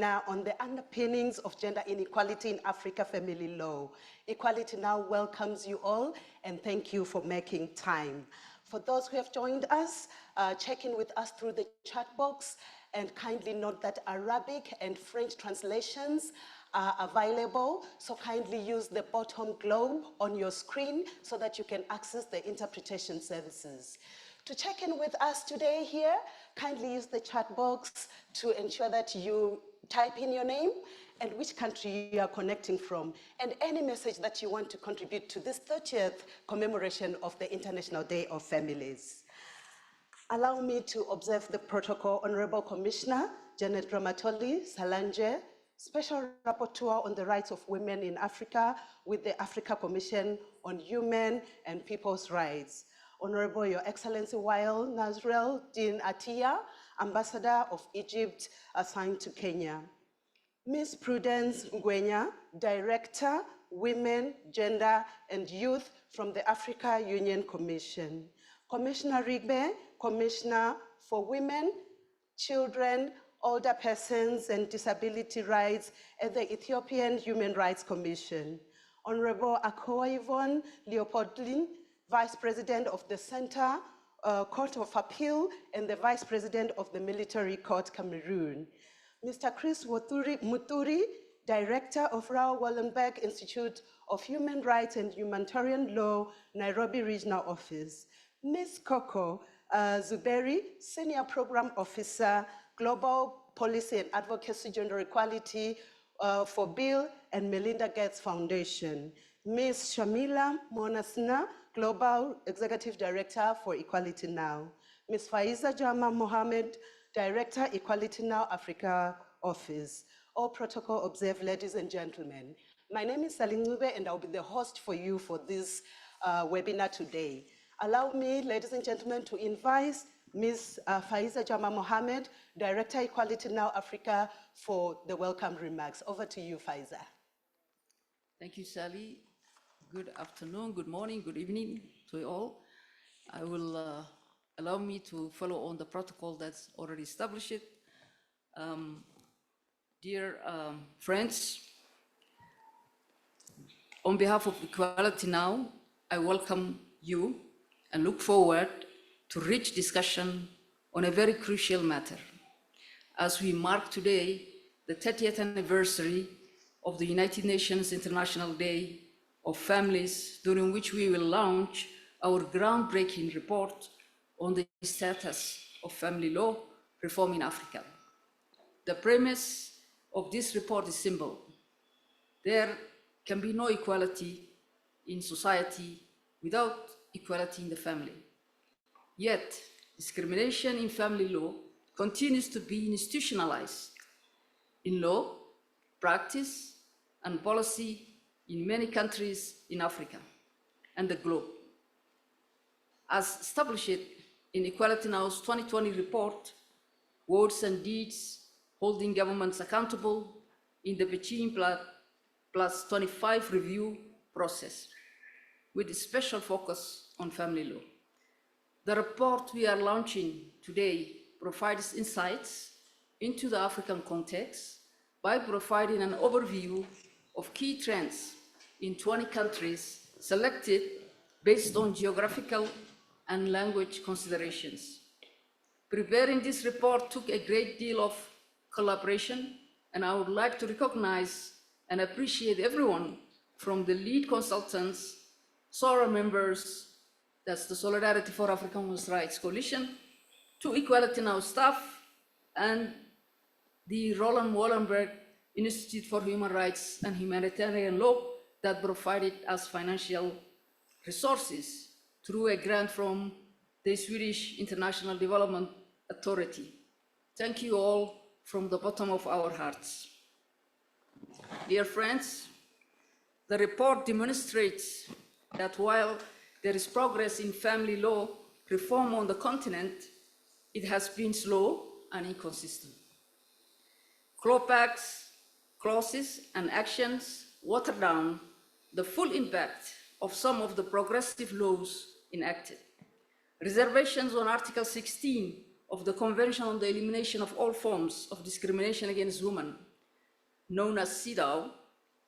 on the underpinnings of gender inequality in Africa family law. Equality Now welcomes you all and thank you for making time. For those who have joined us, check in with us through the chat box and kindly note that Arabic and French translations are available, so kindly use the bottom globe on your screen so that you can access the interpretation services. To check in with us today here, kindly use the chat box to ensure that you type in your name and which country you are connecting from, and any message that you want to contribute to this 30th commemoration of the International Day of Families. Allow me to observe the protocol. Honorable Commissioner Janet Ramatoli Salanje, Special Rapporteur on the Rights of Women in Africa with the Africa Commission on Human and People's Rights. Honorable Your Excellency Wael Nazrel Din Atia, Ambassador of Egypt assigned to Kenya. Ms. Prudence Ngwenya, Director, Women, Gender and Youth from the Africa Union Commission. Commissioner Rigbe, Commissioner for Women, Children, Older Persons and Disability Rights at the Ethiopian Human Rights Commission. Honorable Akoa Yvonne Leopoldine, Vice President of the Center Court of Appeal and the Vice President of the Military Court, Cameroon. Mr. Chris Muturi, Director of Rao Wallenberg Institute of Human Rights and Humanitarian Law, Nairobi Regional Office. Ms. Coco Zuberi, Senior Program Officer, Global Policy and Advocacy Gender Equality for Bill and Melinda Gates Foundation. Ms. Shamila Monasna, Global Executive Director for Equality Now. Ms. Faiza Jama Mohammed, Director, Equality Now Africa Office. All protocol observed, ladies and gentlemen. My name is Saling Ngube and I'll be the host for you for this webinar today. Allow me, ladies and gentlemen, to invite Ms. Faiza Jama Mohammed, Director, Equality Now Africa, for the welcome remarks. Over to you, Faiza. Thank you, Sally. Good afternoon, good morning, good evening to you all. I will allow me to follow on the protocol that's already established. Dear friends, on behalf of Equality Now, I welcome you and look forward to rich discussion on a very crucial matter as we mark today the 30th anniversary of the United Nations International Day of Families, during which we will launch our groundbreaking report on the status of family law reform in Africa. The premise of this report is simple. There can be no equality in society without equality in the family. Yet, discrimination in family law continues to be institutionalized in law, practice, and policy in many countries in Africa and the globe. As established in Equality Now's 2020 report, Words and Deeds Holding Governments Accountable in the Beijing Plus 25 review process, with a special focus on family law. The report we are launching today provides insights into the African context by providing an overview of key trends in 20 countries selected based on geographical and language considerations. Preparing this report took a great deal of collaboration, and I would like to recognize and appreciate everyone from the lead consultants, SORA members, that's the Solidarity for African Women's Rights Coalition, to Equality Now staff, and the Roland Wallenberg Institute for Human Rights and Humanitarian Law that provided us financial resources through a grant from the Swedish International Development Authority. Thank you all from the bottom of our hearts. Dear friends, the report demonstrates that while there is progress in family law reform on the continent, it has been slow and inconsistent. Clauses and actions water down the full impact of some of the progressive laws enacted. Reservations on Article 16 of the Convention on the Elimination of All Forms of Discrimination Against Women known as CEDAW,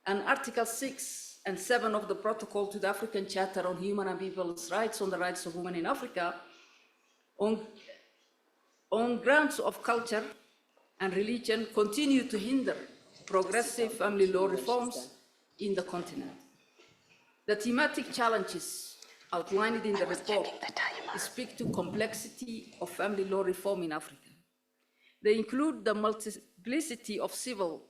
and Article 6 and 7 of the Protocol to the African Charter on Human and People's Rights on the Rights of Women in Africa, on grounds of culture and religion, continue to hinder progressive family law reforms in the continent. The thematic challenges outlined in the report speak to complexity of family law reform in Africa. They include the multiplicity of civil,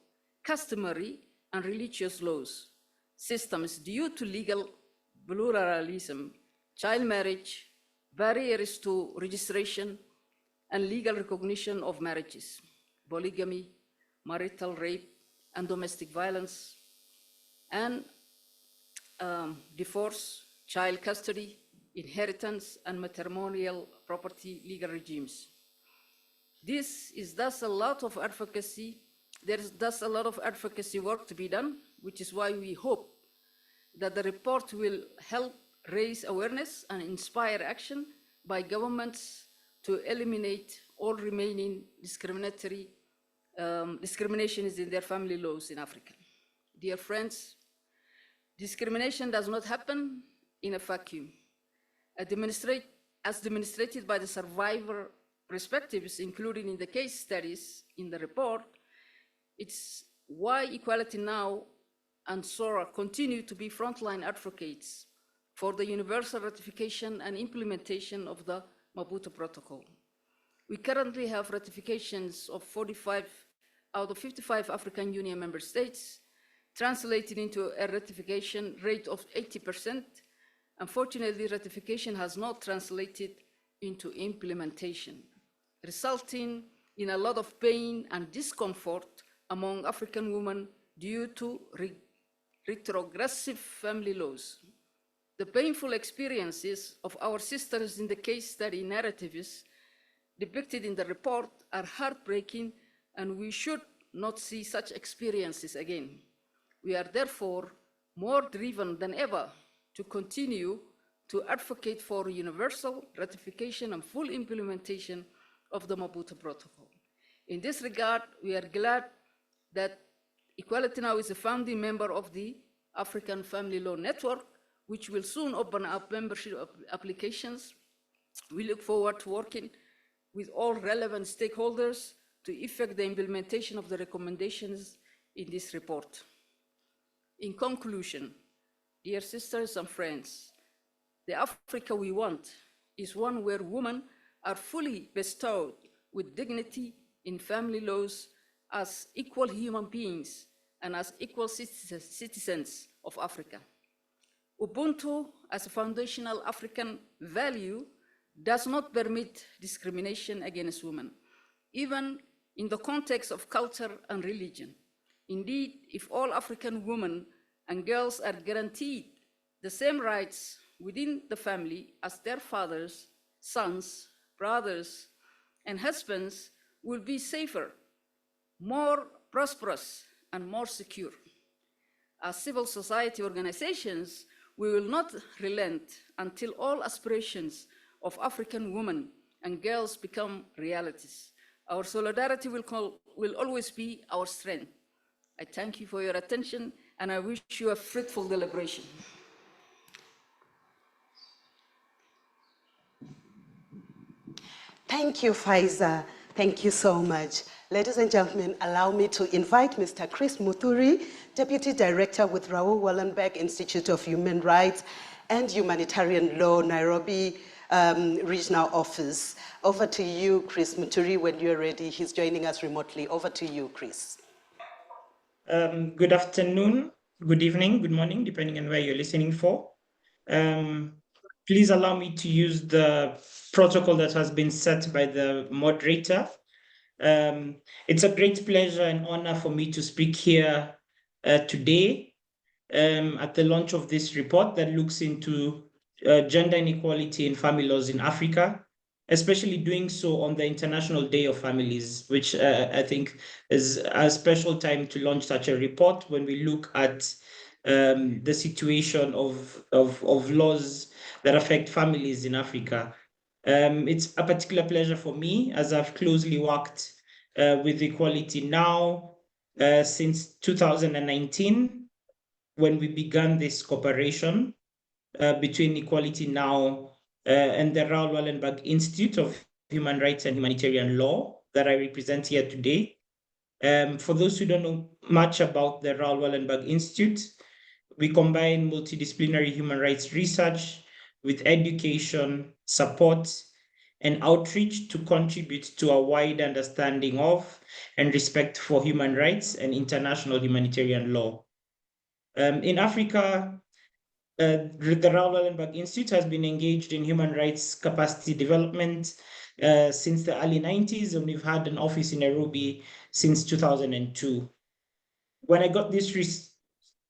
customary, and religious laws, systems due to legal pluralism, child marriage, barriers to registration and legal recognition of marriages, polygamy, marital rape, and domestic violence, and divorce, child custody, inheritance, and matrimonial property legal regimes. This is thus a lot of advocacy. There is thus a lot of advocacy work to be done, which is why we hope that the report will help raise awareness and inspire action by governments to eliminate all remaining discriminations in their family laws in Africa. Dear friends, discrimination does not happen in a vacuum. As demonstrated by the survivor perspectives, including in the case studies in the report, it's why Equality Now and SORA continue to be frontline advocates for the universal ratification and implementation of the Maputo Protocol. We currently have ratifications of 45 out of 55 African Union member states, translated into a ratification rate of 80%. Unfortunately, ratification has not translated into implementation, resulting in a lot of pain and discomfort among African women due to retrogressive family laws. The painful experiences of our sisters in the case study narratives depicted in the report are heartbreaking, and we should not see such experiences again. We are therefore more driven than ever to continue to advocate for universal ratification and full implementation of the Maputo Protocol. In this regard, we are glad that Equality Now is a founding member of the African Family Law Network, which will soon open up membership applications. We look forward to working with all relevant stakeholders to effect the implementation of the recommendations in this report. In conclusion, dear sisters and friends, the Africa we want is one where women are fully bestowed with dignity in family laws as equal human beings and as equal citizens of Africa. Ubuntu, as a foundational African value, does not permit discrimination against women, even in the context of culture and religion. Indeed, if all African women and girls are guaranteed the same rights within the family as their fathers, sons, brothers, and husbands, will be safer, more prosperous, and more secure. As civil society organizations, we will not relent until all aspirations of African women and girls become realities. Our solidarity will always be our strength. I thank you for your attention, and I wish you a fruitful deliberation. Thank you, Faiza. Thank you so much. Ladies and gentlemen, allow me to invite Mr. Chris Muthuri, Deputy Director with Raoul Wallenberg Institute of Human Rights and Humanitarian Law, Nairobi Regional Office. Over to you, Chris Muthuri, when you're ready. He's joining us remotely. Over to you, Chris. Good afternoon, good evening, good morning, depending on where you're listening for. Please allow me to use the protocol that has been set by the moderator. It's a great pleasure and honor for me to speak here today at the launch of this report that looks into gender inequality in family laws in Africa, especially doing so on the International Day of Families, which I think is a special time to launch such a report when we look at the situation of laws that affect families in Africa. It's a particular pleasure for me, as I've closely worked with Equality Now since 2019, when we began this cooperation between Equality Now and the Raoul Wallenberg Institute of Human Rights and Humanitarian Law that I represent here today. For those who don't know much about the Raoul Wallenberg Institute, we combine multidisciplinary human rights research with education, support, and outreach to contribute to a wide understanding of and respect for human rights and international humanitarian law. In Africa, the Raoul Wallenberg Institute has been engaged in human rights capacity development since the early 90s, and we've had an office in Nairobi since 2002. When I got this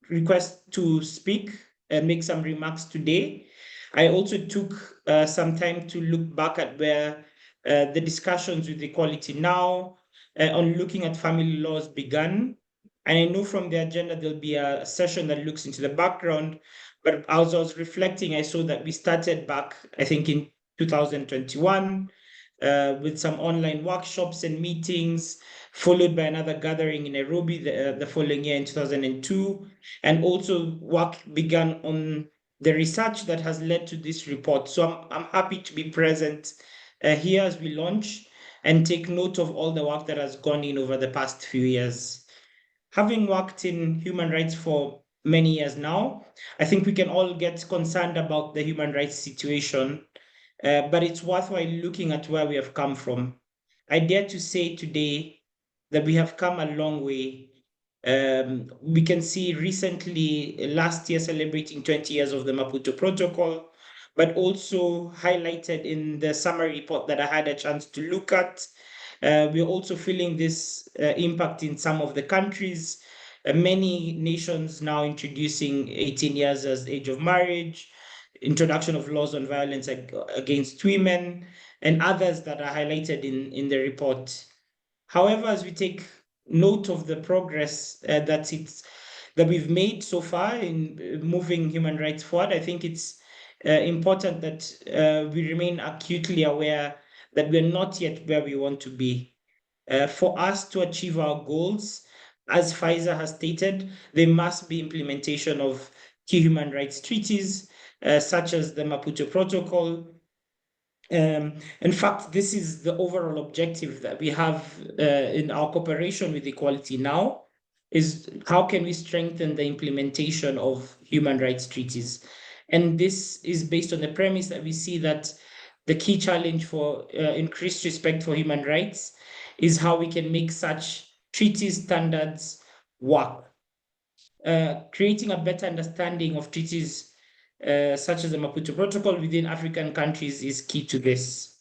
request to speak and make some remarks today, I also took some time to look back at where the discussions with Equality Now on looking at family laws began. And I know from the agenda there'll be a session that looks into the background. But as I was reflecting, I saw that we started back, I think, in 2021 with some online workshops and meetings, followed by another gathering in Nairobi the following year in 2002. And also work began on the research that has led to this report. So I'm happy to be present here as we launch and take note of all the work that has gone in over the past few years. Having worked in human rights for many years now, I think we can all get concerned about the human rights situation, but it's worthwhile looking at where we have come from. I dare to say today that we have come a long way. We can see recently, last year, celebrating 20 years of the Maputo Protocol, but also highlighted in the summary report that I had a chance to look at. We're also feeling this impact in some of the countries. Many nations now introducing 18 years as age of marriage, introduction of laws on violence against women, and others that are highlighted in the report. However, as we take note of the progress that we've made so far in moving human rights forward, I think it's important that we remain acutely aware that we're not yet where we want to be. For us to achieve our goals, as Pfizer has stated, there must be implementation of key human rights treaties, such as the Maputo Protocol. In fact, this is the overall objective that we have in our cooperation with Equality Now, is how can we strengthen the implementation of human rights treaties? And this is based on the premise that we see that the key challenge for increased respect for human rights is how we can make such treaty standards work. Creating a better understanding of treaties such as the Maputo Protocol within African countries is key to this.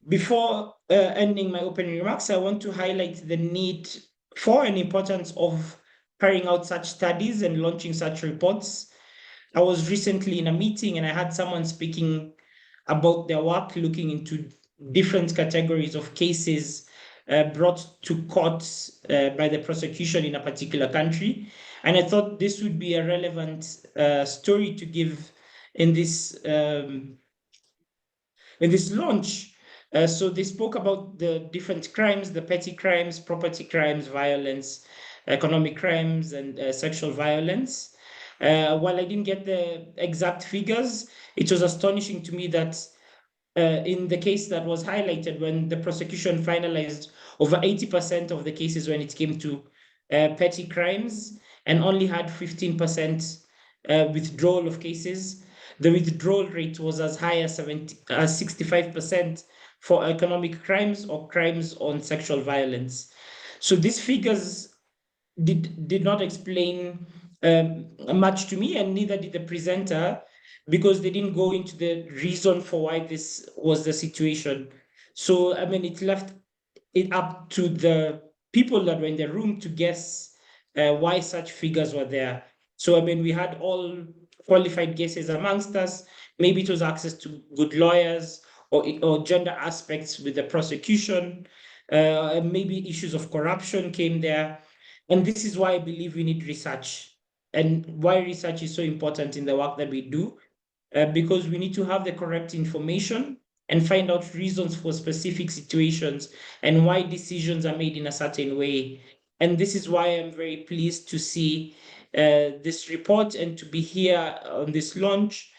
Before ending my opening remarks, I want to highlight the need for and importance of carrying out such studies and launching such reports. I was recently in a meeting and I had someone speaking about their work looking into different categories of cases brought to courts by the prosecution in a particular country. And I thought this would be a relevant story to give in this launch. So they spoke about the different crimes, the petty crimes, property crimes, violence, economic crimes, and sexual violence. While I didn't get the exact figures, it was astonishing to me that in the case that was highlighted, when the prosecution finalized over 80% of the cases when it came to petty crimes and only had 15% withdrawal of cases, the withdrawal rate was as high as 65% for economic crimes or crimes on sexual violence. So these figures did not explain much to me, and neither did the presenter, because they didn't go into the reason for why this was the situation. So, I mean, it left it up to the people that were in the room to guess why such figures were there. So, I mean, we had all qualified guesses amongst us. Maybe it was access to good lawyers or gender aspects with the prosecution. Maybe issues of corruption came there. And this is why I believe we need research, and why research is so important in the work that we do, because we need to have the correct information and find out reasons for specific situations and why decisions are made in a certain way. And this is why I'm very pleased to see this report and to be here on this launch.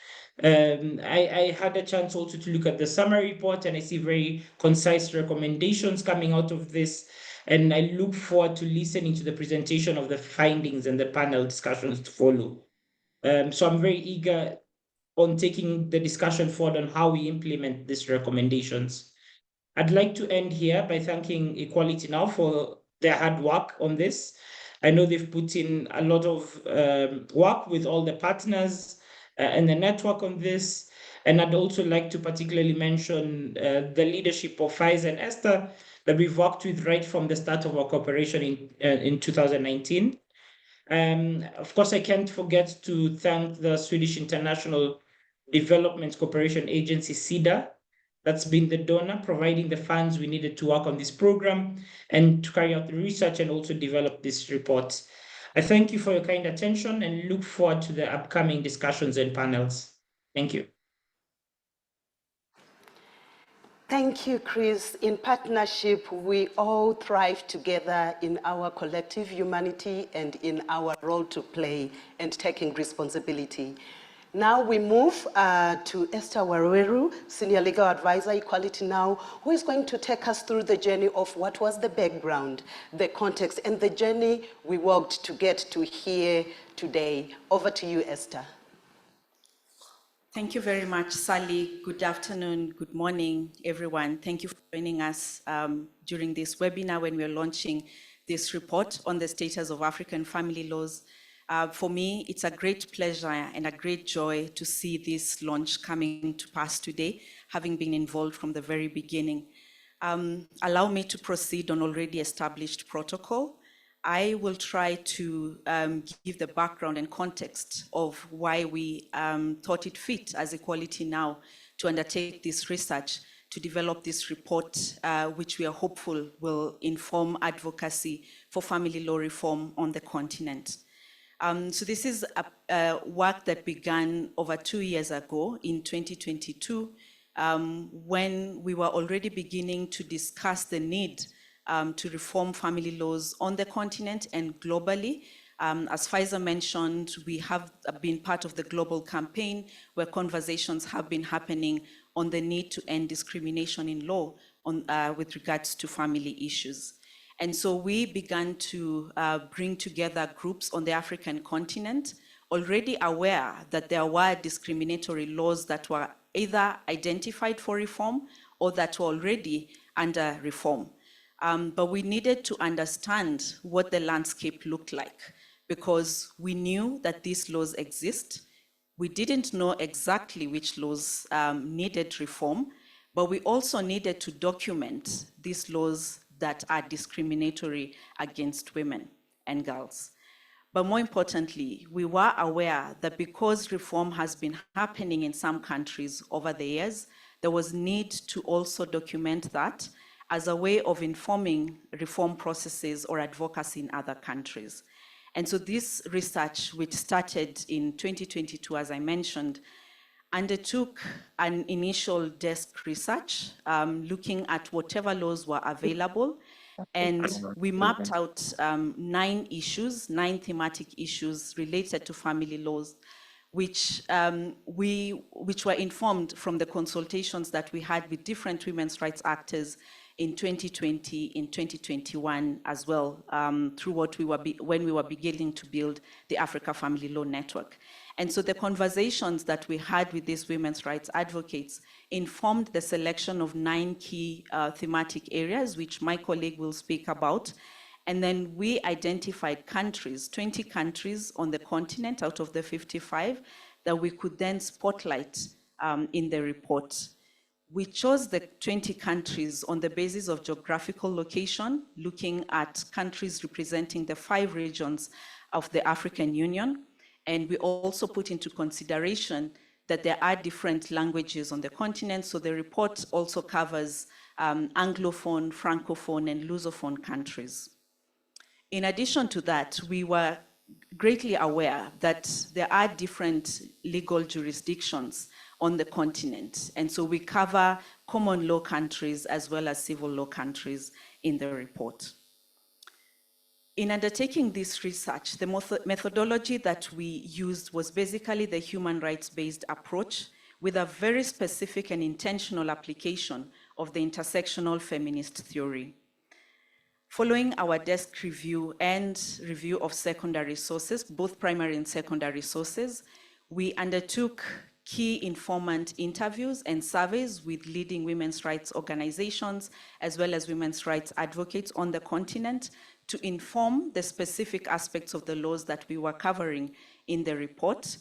I had a chance also to look at the summary report, and I see very concise recommendations coming out of this. And I look forward to listening to the presentation of the findings and the panel discussions to follow. So I'm very eager on taking the discussion forward on how we implement these recommendations. I'd like to end here by thanking Equality Now for their hard work on this. I know they've put in a lot of work with all the partners and the network on this. And I'd also like to particularly mention the leadership of Faiz and Esther that we've worked with right from the start of our cooperation in 2019. Of course, I can't forget to thank the Swedish International Development Cooperation Agency, SIDA, that's been the donor, providing the funds we needed to work on this program and to carry out the research and also develop this report. I thank you for your kind attention and look forward to the upcoming discussions and panels. Thank you. Thank you, Chris. In partnership, we all thrive together in our collective humanity and in our role to play and taking responsibility. Now we move to Esther Waweru, Senior Legal Advisor, Equality Now, who is going to take us through the journey of what was the background, the context, and the journey we walked to get to here today. Over to you, Esther. Thank you very much, Sally. Good afternoon, good morning, everyone. Thank you for joining us during this webinar when we're launching this report on the status of African family laws. For me, it's a great pleasure and a great joy to see this launch coming to pass today, having been involved from the very beginning. Allow me to proceed on already established protocol. I will try to give the background and context of why we thought it fit as Equality Now to undertake this research, to develop this report, which we are hopeful will inform advocacy for family law reform on the continent. So this is a work that began over 2 years ago in 2022, when we were already beginning to discuss the need to reform family laws on the continent and globally. As Pfizer mentioned, we have been part of the global campaign where conversations have been happening on the need to end discrimination in law with regards to family issues. And so we began to bring together groups on the African continent, already aware that there were discriminatory laws that were either identified for reform or that were already under reform. But we needed to understand what the landscape looked like, because we knew that these laws exist. We didn't know exactly which laws needed reform, but we also needed to document these laws that are discriminatory against women and girls. But more importantly, we were aware that because reform has been happening in some countries over the years, there was need to also document that as a way of informing reform processes or advocacy in other countries. And so this research, which started in 2022, as I mentioned, undertook an initial desk research, looking at whatever laws were available. And we mapped out 9 issues, 9 thematic issues related to family laws, which were informed from the consultations that we had with different women's rights actors in 2020, in 2021 as well, through when we were beginning to build the Africa Family Law Network. And so the conversations that we had with these women's rights advocates informed the selection of 9 key thematic areas, which my colleague will speak about. And then we identified countries, 20 countries on the continent out of the 55, that we could then spotlight in the report. We chose the 20 countries on the basis of geographical location, looking at countries representing the 5 regions of the African Union. And we also put into consideration that there are different languages on the continent. So the report also covers Anglophone, Francophone, and Lusophone countries. In addition to that, we were greatly aware that there are different legal jurisdictions on the continent. And so we cover common law countries as well as civil law countries in the report. In undertaking this research, the methodology that we used was basically the human rights-based approach with a very specific and intentional application of the intersectional feminist theory. Following our desk review and review of secondary sources, both primary and secondary sources, we undertook key informant interviews and surveys with leading women's rights organizations, as well as women's rights advocates on the continent, to inform the specific aspects of the laws that we were covering in the report.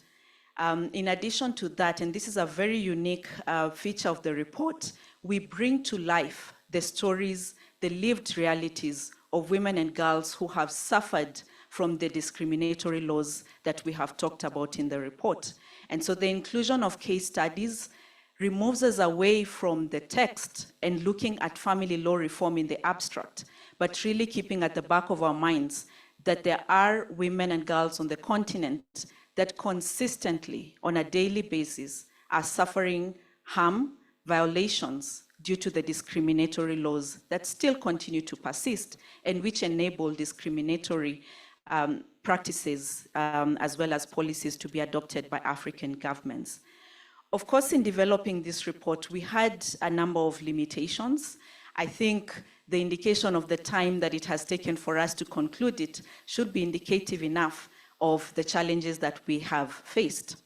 In addition to that, and this is a very unique feature of the report, we bring to life the stories, the lived realities of women and girls who have suffered from the discriminatory laws that we have talked about in the report. And so the inclusion of case studies removes us away from the text and looking at family law reform in the abstract, but really keeping at the back of our minds that there are women and girls on the continent that consistently, on a daily basis, are suffering harm, violations due to the discriminatory laws that still continue to persist and which enable discriminatory practices as well as policies to be adopted by African governments. Of course, in developing this report, we had a number of limitations. I think the indication of the time that it has taken for us to conclude it should be indicative enough of the challenges that we have faced.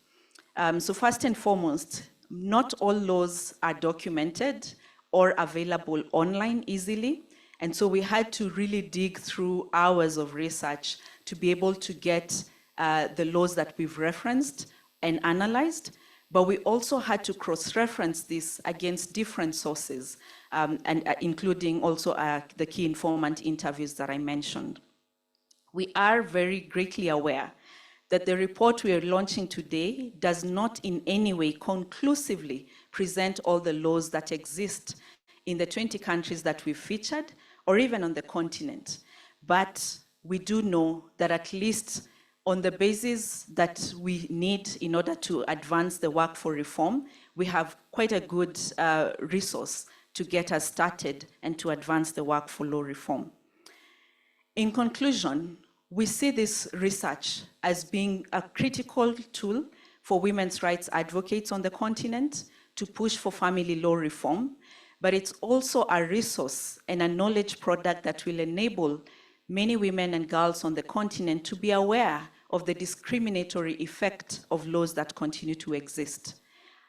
So first and foremost, not all laws are documented or available online easily. And so we had to really dig through hours of research to be able to get the laws that we've referenced and analyzed. But we also had to cross-reference this against different sources, and including also the key informant interviews that I mentioned. We are very greatly aware that the report we are launching today does not in any way conclusively present all the laws that exist in the 20 countries that we've featured, or even on the continent. But we do know that at least on the basis that we need in order to advance the work for reform, we have quite a good resource to get us started and to advance the work for law reform. In conclusion, we see this research as being a critical tool for women's rights advocates on the continent to push for family law reform, but it's also a resource and a knowledge product that will enable many women and girls on the continent to be aware of the discriminatory effect of laws that continue to exist.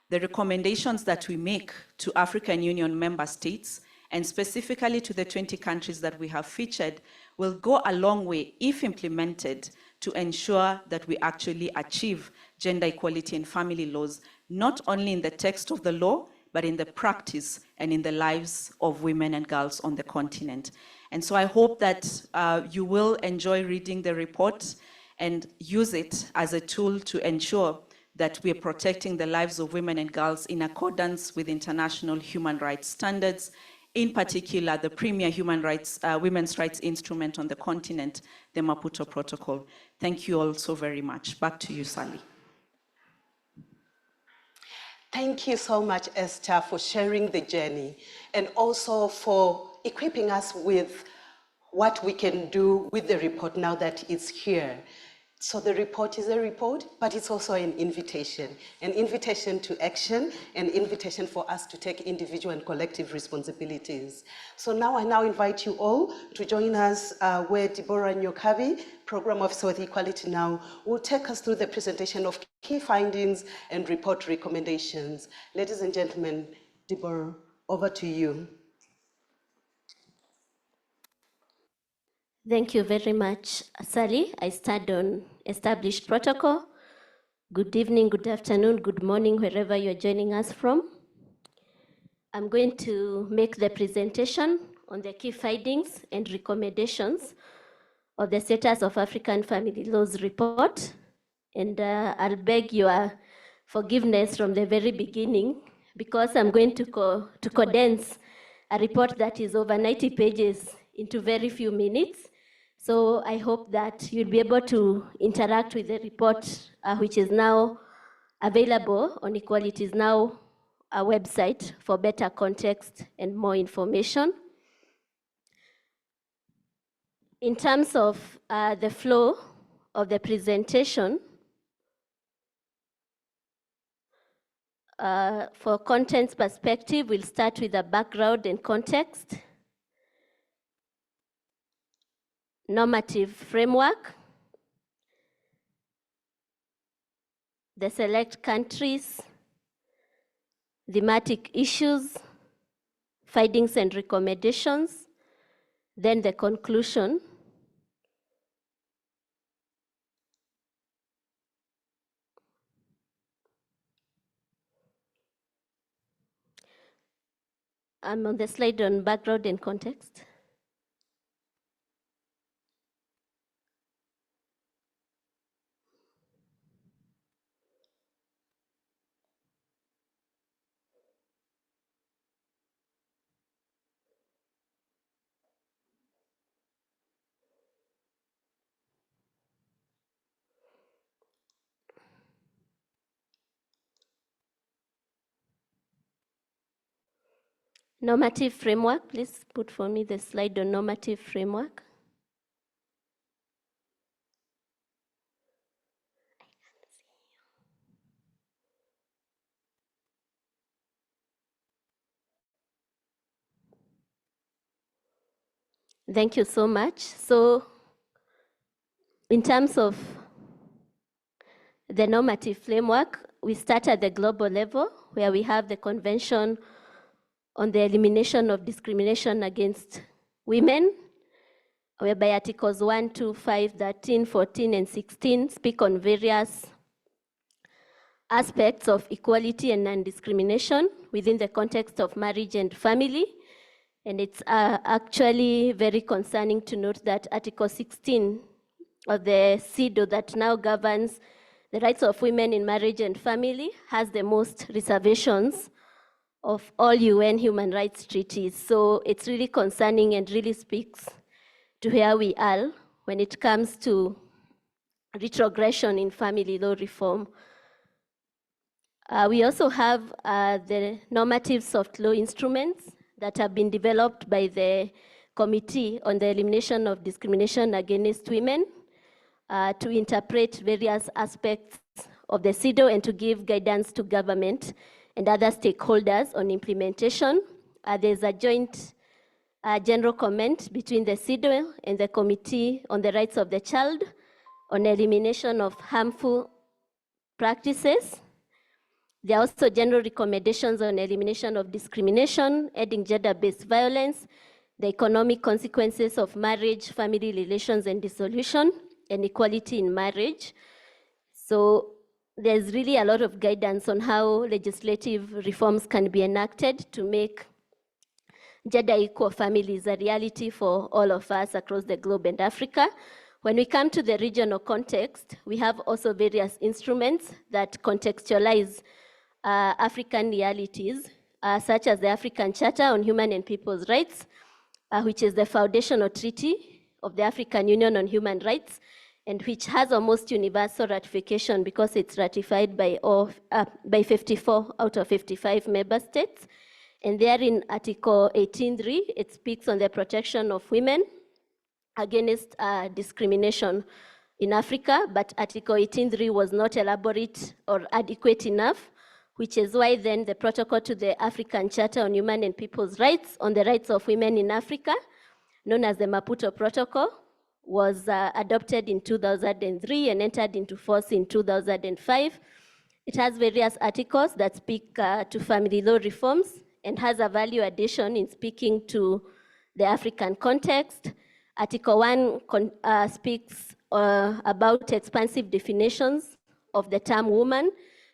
The recommendations that we make to African Union member states, and specifically to the 20 countries that we have featured, will go a long way, if implemented, to ensure that we actually achieve gender equality in family laws, not only in the text of the law, but in the practice and in the lives of women and girls on the continent. And so I hope that you will enjoy reading the report and use it as a tool to ensure that we are protecting the lives of women and girls in accordance with international human rights standards, in particular the premier human rights, women's rights instrument on the continent, the Maputo Protocol. Thank you all so very much. Back to you, Sally. Thank you so much, Esther, for sharing the journey and also for equipping us with what we can do with the report now that it's here. So the report is a report, but it's also an invitation to action, an invitation for us to take individual and collective responsibilities. So now I invite you all to join us where Deborah Nyokabi, Program Officer with Equality Now, will take us through the presentation of key findings and report recommendations. Ladies and gentlemen, Deborah, over to you. Thank you very much, Sally. I start on established protocol. Good evening, good afternoon, good morning, wherever you're joining us from. I'm going to make the presentation on the key findings and recommendations of the Status of African Family Laws report. And I'll beg your forgiveness from the very beginning because I'm going to condense a report that is over 90 pages into very few minutes. So I hope that you'll be able to interact with the report, which is now available on Equality is now a website for better context and more information. In terms of the flow of the presentation, for contents perspective, we'll start with the background and context, normative framework, the select countries, thematic issues, findings and recommendations, then the conclusion, I'm on the slide on background and context. Normative framework, please put for me the slide on normative framework. Thank you so much. So in terms of the normative framework, we start at the global level where we have the Convention on the Elimination of Discrimination Against Women, whereby Articles 1, 2, 5, 13, 14, and 16 speak on various aspects of equality and non-discrimination within the context of marriage and family. And it's actually very concerning to note that Article 16 of the CEDAW that now governs the rights of women in marriage and family has the most reservations of all UN human rights treaties. So it's really concerning and really speaks to where we are when it comes to retrogression in family law reform. We also have the normative soft law instruments that have been developed by the Committee on the Elimination of Discrimination Against Women to interpret various aspects of the CEDAW and to give guidance to government and other stakeholders on implementation. There's a joint general comment between the CEDAW and the Committee on the Rights of the Child on elimination of harmful practices. There are also general recommendations on elimination of discrimination, ending gender-based violence, the economic consequences of marriage, family relations and dissolution, and equality in marriage. So there's really a lot of guidance on how legislative reforms can be enacted to make gender equal families a reality for all of us across the globe and Africa. When we come to the regional context, we have also various instruments that contextualize African realities, such as the African Charter on Human and People's Rights, which is the foundational treaty of the African Union on Human Rights, and which has almost universal ratification because it's ratified by 54 out of 55 member states. And there in Article 18.3, it speaks on the protection of women against discrimination in Africa, but Article 18.3 was not elaborate or adequate enough, which is why then the protocol to the African Charter on Human and People's Rights on the rights of women in Africa, known as the Maputo Protocol, was adopted in 2003 and entered into force in 2005. It has various articles that speak to family law reforms and has a value addition in speaking to the African context. Article 1 speaks about expansive definitions of the term woman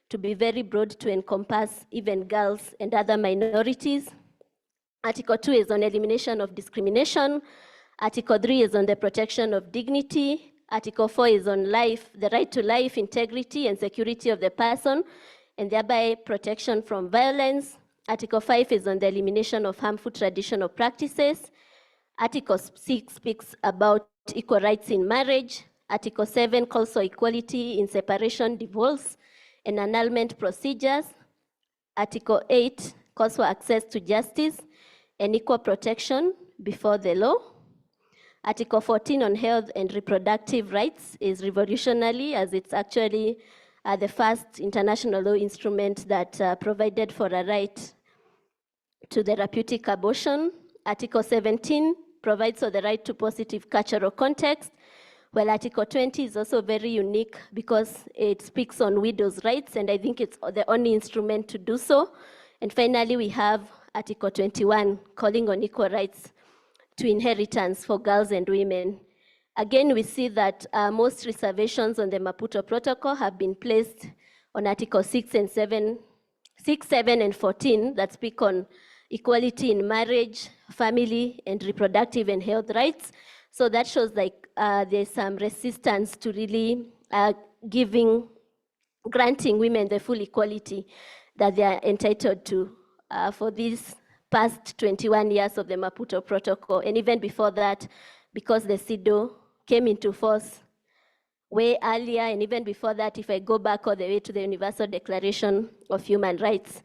to be very broad to encompass even girls and other minorities. Article 2 is on elimination of discrimination. Article 3 is on the protection of dignity. Article 4 is on life, the right to life, integrity, and security of the person, and thereby protection from violence. Article 5 is on the elimination of harmful traditional practices. Article 6 speaks about equal rights in marriage. Article 7 calls for equality in separation, divorce, and annulment procedures. Article 8 calls for access to justice and equal protection before the law. Article 14 on health and reproductive rights is revolutionary, as it's actually the first international law instrument that provided for a right to therapeutic abortion. Article 17 provides for the right to positive cultural context, while Article 20 is also very unique because it speaks on widows' rights, and I think it's the only instrument to do so. And finally, we have Article 21, calling on equal rights to inheritance for girls and women. Again, we see that most reservations on the Maputo Protocol have been placed on Article 6 and 7, 7 and 14 that speak on equality in marriage, family, and reproductive and health rights. So that shows like there's some resistance to really granting women the full equality that they are entitled to for these past 21 years of the Maputo Protocol. And even before that, because the CEDAW came into force way earlier, and even before that, if I go back all the way to the Universal Declaration of Human Rights.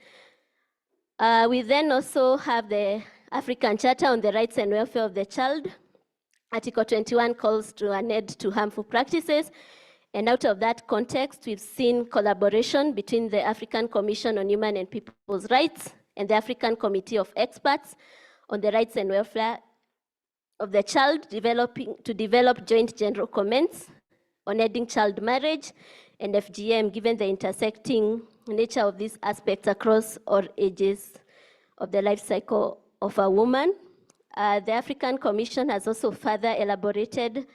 We then also have the African Charter on the Rights and Welfare of the Child. Article 21 calls to an end to harmful practices. And out of that context, we've seen collaboration between the African Commission on Human and People's Rights and the African Committee of Experts on the Rights and Welfare of the Child, to develop joint general comments on ending child marriage and FGM, given the intersecting nature of these aspects across all ages of the life cycle of a woman. The African Commission has also further elaborated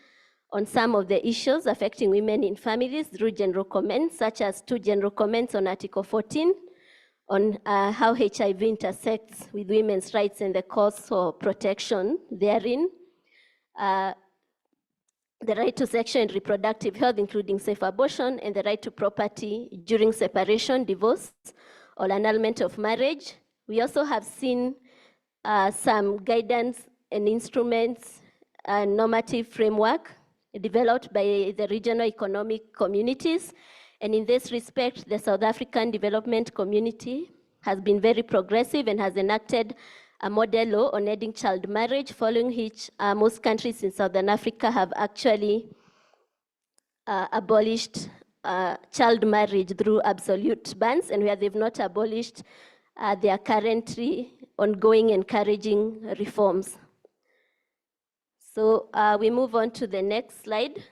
on some of the issues affecting women in families through general comments, such as 2 general comments on Article 14 on how HIV intersects with women's rights and the calls for protection therein. The right to sexual and reproductive health, including safe abortion, and the right to property during separation, divorce, or annulment of marriage. We also have seen some guidance and instruments and normative framework developed by the regional economic communities. And in this respect, the South African development community has been very progressive and has enacted a model law on ending child marriage, following which most countries in Southern Africa have actually abolished child marriage through absolute bans, and where they've not abolished, they are currently ongoing encouraging reforms. So we move on to the next slide.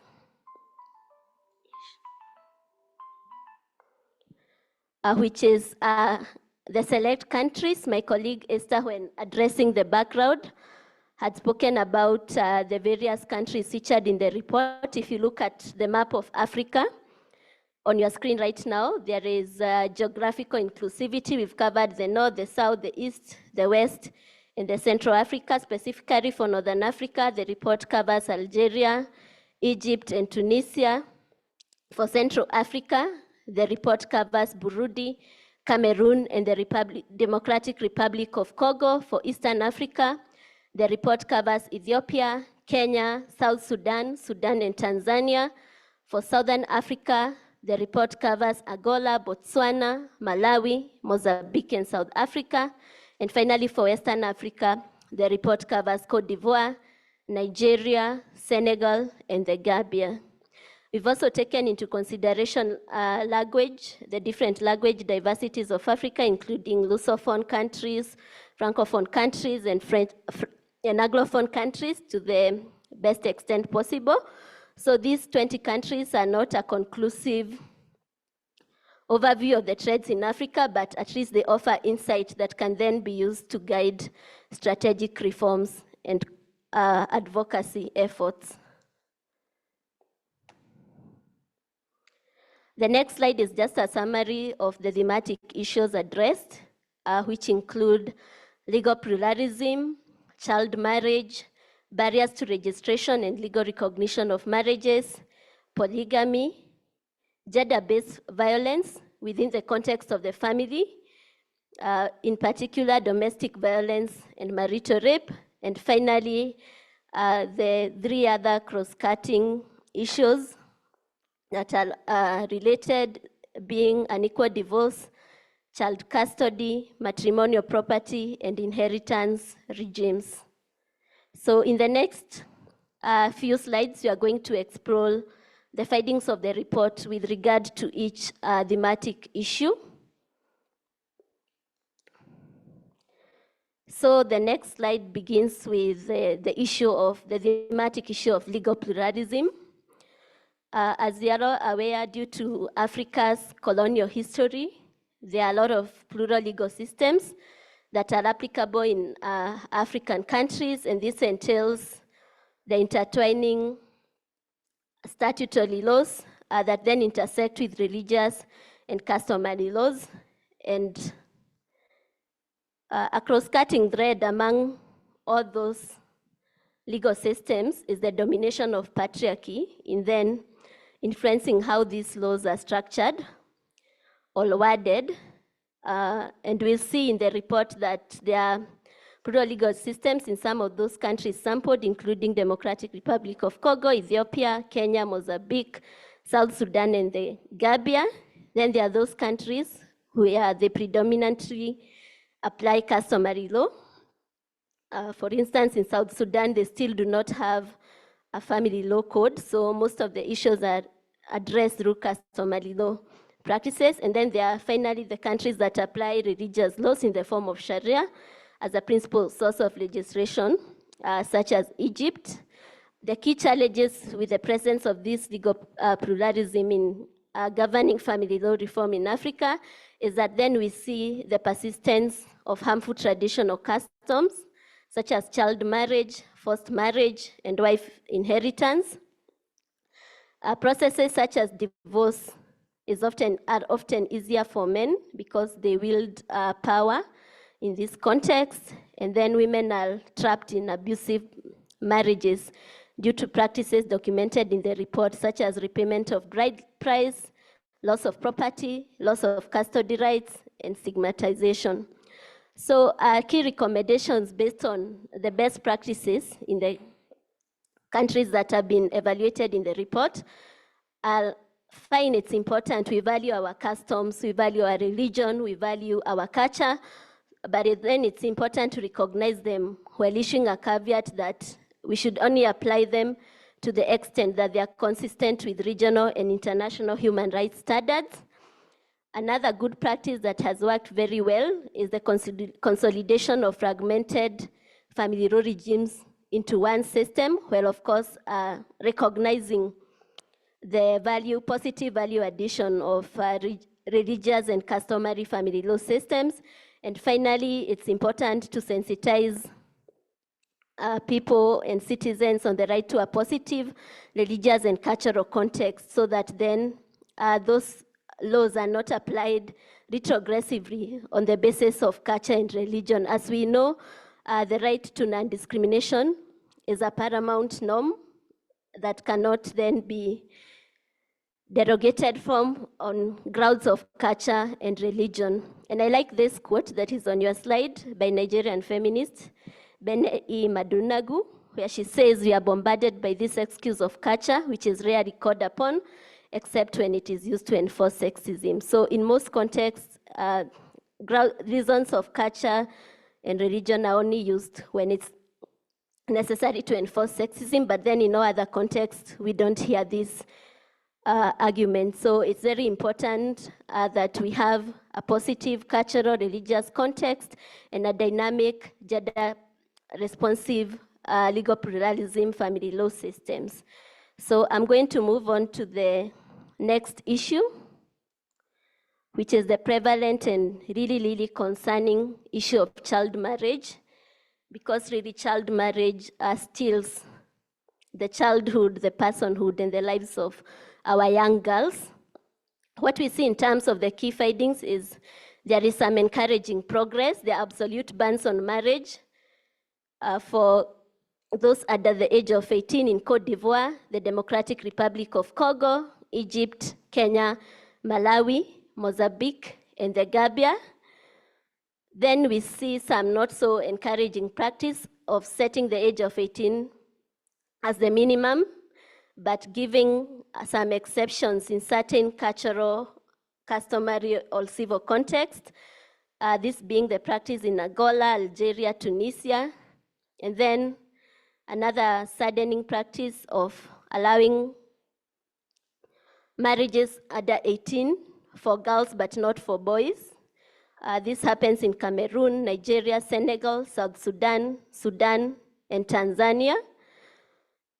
Which is the select countries. My colleague Esther, when addressing the background, had spoken about the various countries featured in the report. If you look at the map of Africa on your screen right now, there is geographical inclusivity. We've covered the north, the south, the east, the west, and the Central Africa. Specifically for Northern Africa, the report covers Algeria, Egypt, and Tunisia. For Central Africa, the report covers Burundi, Cameroon, and the Democratic Republic of Congo. For Eastern Africa, the report covers Ethiopia, Kenya, South Sudan, Sudan, and Tanzania. For Southern Africa, the report covers Angola, Botswana, Malawi, Mozambique, and South Africa. And finally, for Western Africa, the report covers Cote d'Ivoire, Nigeria, Senegal, and the Gambia. We've also taken into consideration language, the different language diversities of Africa, including Lusophone countries, Francophone countries, and Anglophone countries to the best extent possible. So these 20 countries are not a conclusive overview of the trends in Africa, but at least they offer insight that can then be used to guide strategic reforms and advocacy efforts. The next slide is just a summary of the thematic issues addressed, which include legal pluralism, child marriage, barriers to registration and legal recognition of marriages, polygamy, gender-based violence within the context of the family, in particular domestic violence and marital rape, and finally, the 3 other cross-cutting issues that are related, being unequal divorce, child custody, matrimonial property, and inheritance regimes. So in the next few slides, we are going to explore the findings of the report with regard to each thematic issue. So the next slide begins with the thematic issue of legal pluralism. As we are all aware, due to Africa's colonial history, there are a lot of plural legal systems that are applicable in African countries, and this entails the intertwining statutory laws that then intersect with religious and customary laws. And a cross-cutting thread among all those legal systems is the domination of patriarchy in then influencing how these laws are structured or worded. And we'll see in the report that there are plural legal systems in some of those countries sampled, including Democratic Republic of Congo, Ethiopia, Kenya, Mozambique, South Sudan, and the Gambia. Then there are those countries where they predominantly apply customary law. For instance, in South Sudan, they still do not have a family law code, so most of the issues are addressed through customary law practices. And then there are finally the countries that apply religious laws in the form of Sharia as a principal source of legislation, such as Egypt. The key challenges with the presence of this legal pluralism in governing family law reform in Africa is that then we see the persistence of harmful traditional customs, such as child marriage, forced marriage, and wife inheritance. Processes such as divorce are often easier for men because they wield power in this context, and then women are trapped in abusive marriages due to practices documented in the report, such as repayment of bride price, loss of property, loss of custody rights, and stigmatization. So key recommendations based on the best practices in the countries that have been evaluated in the report are fine, it's important, we value our customs, we value our religion, we value our culture, but then it's important to recognize them while issuing a caveat that we should only apply them to the extent that they are consistent with regional and international human rights standards. Another good practice that has worked very well is the consolidation of fragmented family law regimes into one system, while of course recognizing the positive value addition of religious and customary family law systems. And finally, it's important to sensitize people and citizens on the right to a positive religious and cultural context, so that then those laws are not applied retrogressively on the basis of culture and religion. As we know, the right to non-discrimination is a paramount norm that cannot then be derogated from on grounds of culture and religion. And I like this quote that is on your slide by Nigerian feminist Bene E. Madunagu, where she says, "We are bombarded by this excuse of culture, which is rarely called upon, except when it is used to enforce sexism." So in most contexts, reasons of culture and religion are only used when it's necessary to enforce sexism, but then in no other context, we don't hear this argument. So it's very important that we have a positive cultural, religious context and a dynamic, gender-responsive legal pluralism family law systems. So I'm going to move on to the next issue, which is the prevalent and really concerning issue of child marriage, because really child marriage steals the childhood, the personhood, and the lives of our young girls. What we see in terms of the key findings is there is some encouraging progress. There are absolute bans on marriage for those under the age of 18 in Cote d'Ivoire, the Democratic Republic of Congo, Egypt, Kenya, Malawi, Mozambique, and the Gambia. Then we see some not so encouraging practice of setting the age of 18 as the minimum, but giving some exceptions in certain cultural customary or civil context, this being the practice in Angola, Algeria, Tunisia, and then another saddening practice of allowing marriages under 18 for girls but not for boys. This happens in Cameroon, Nigeria, Senegal, South Sudan, Sudan, and Tanzania.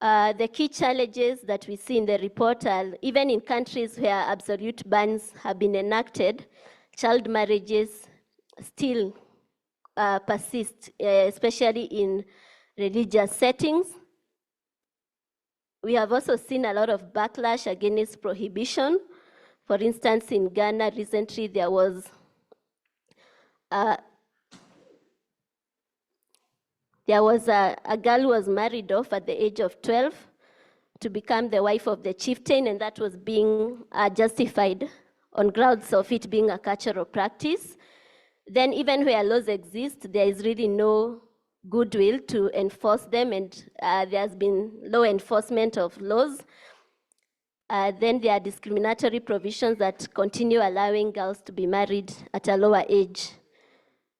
The key challenges that we see in the report are, even in countries where absolute bans have been enacted, child marriages still persist, especially in religious settings. We have also seen a lot of backlash against prohibition. For instance, in Ghana recently, there was a girl who was married off at the age of 12 to become the wife of the chieftain, and that was being justified on grounds of it being a cultural practice. Then even where laws exist, there is really no goodwill to enforce them, and there has been low enforcement of laws. Then there are discriminatory provisions that continue allowing girls to be married at a lower age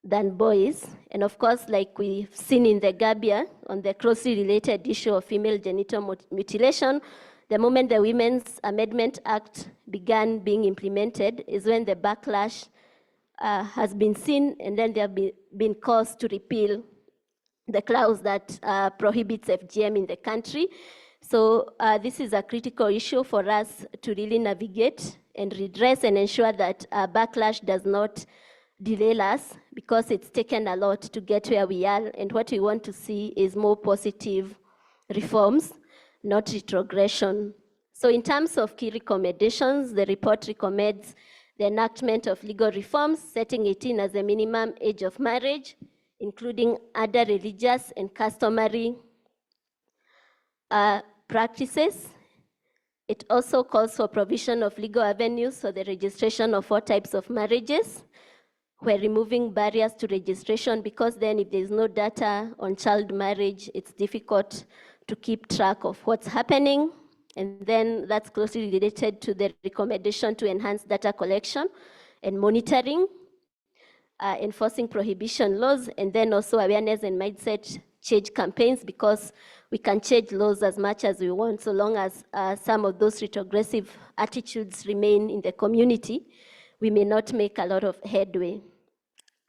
than boys. And of course, like we've seen in the Gambia on the closely related issue of female genital mutilation, the moment the Women's Amendment Act began being implemented is when the backlash has been seen, and then there have been calls to repeal the clause that prohibits FGM in the country. So this is a critical issue for us to really navigate and redress and ensure that backlash does not derail us, because it's taken a lot to get where we are, and what we want to see is more positive reforms, not retrogression. So in terms of key recommendations, the report recommends the enactment of legal reforms, setting 18 as the minimum age of marriage, including other religious and customary practices. It also calls for provision of legal avenues for the registration of all types of marriages. We're removing barriers to registration, because then if there's no data on child marriage, it's difficult to keep track of what's happening. And then that's closely related to the recommendation to enhance data collection and monitoring, enforcing prohibition laws, and then also awareness and mindset change campaigns, because we can change laws as much as we want, so long as some of those retrogressive attitudes remain in the community, we may not make a lot of headway.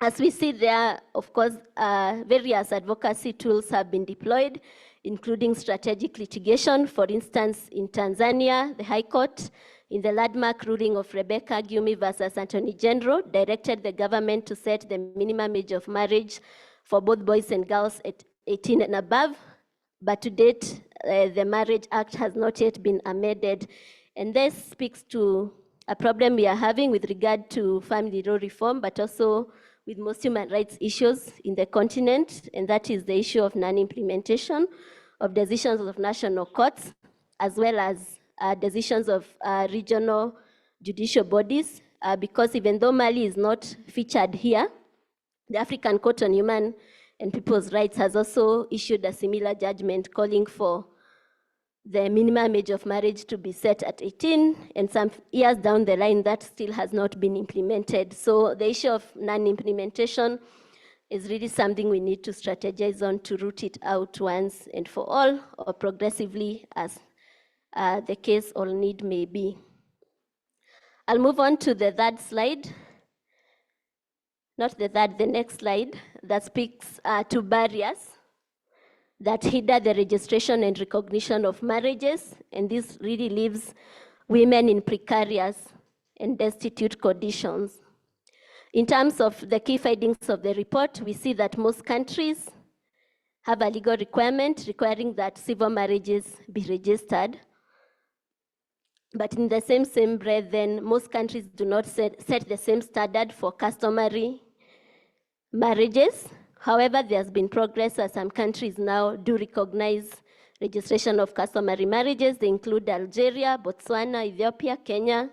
As we see there, of course, various advocacy tools have been deployed, including strategic litigation. For instance, in Tanzania, the High Court, in the landmark ruling of Rebecca Gyumi versus Attorney General, directed the government to set the minimum age of marriage for both boys and girls at 18 and above. But to date, the Marriage Act has not yet been amended. And this speaks to a problem we are having with regard to family law reform, but also with most human rights issues in the continent, and that is the issue of non-implementation of decisions of national courts, as well as decisions of regional judicial bodies, because even though Mali is not featured here, the African Court on Human and People's Rights has also issued a similar judgment calling for the minimum age of marriage to be set at 18, and some years down the line that still has not been implemented. So the issue of non-implementation is really something we need to strategize on to root it out once and for all, or progressively as the case or need may be. I'll move on to the third slide. Not the third, the next slide, that speaks to barriers that hinder the registration and recognition of marriages, and this really leaves women in precarious and destitute conditions. In terms of the key findings of the report, we see that most countries have a legal requirement requiring that civil marriages be registered. But in the same breath, then most countries do not set the same standard for customary marriages. However, there's been progress as some countries now do recognize registration of customary marriages. They include Algeria, Botswana, Ethiopia, Kenya,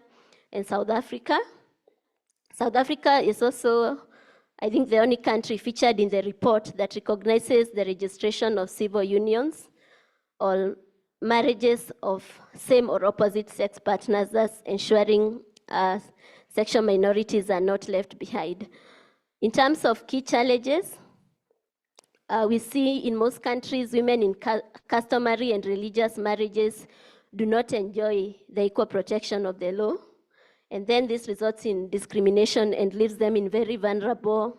and South Africa. South Africa is also, I think, the only country featured in the report that recognizes the registration of civil unions or marriages of same or opposite sex partners, thus ensuring sexual minorities are not left behind. In terms of key challenges, we see in most countries, women in customary and religious marriages do not enjoy the equal protection of the law. And then this results in discrimination and leaves them in very vulnerable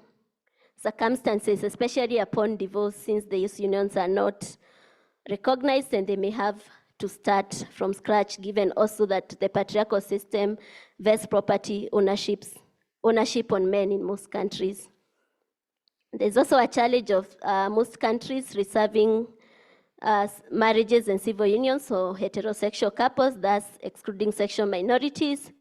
circumstances, especially upon divorce, since these unions are not recognized and they may have to start from scratch, given also that the patriarchal system vests property ownership on men in most countries. There's also a challenge of most countries reserving marriages and civil unions for heterosexual couples, thus excluding sexual minorities.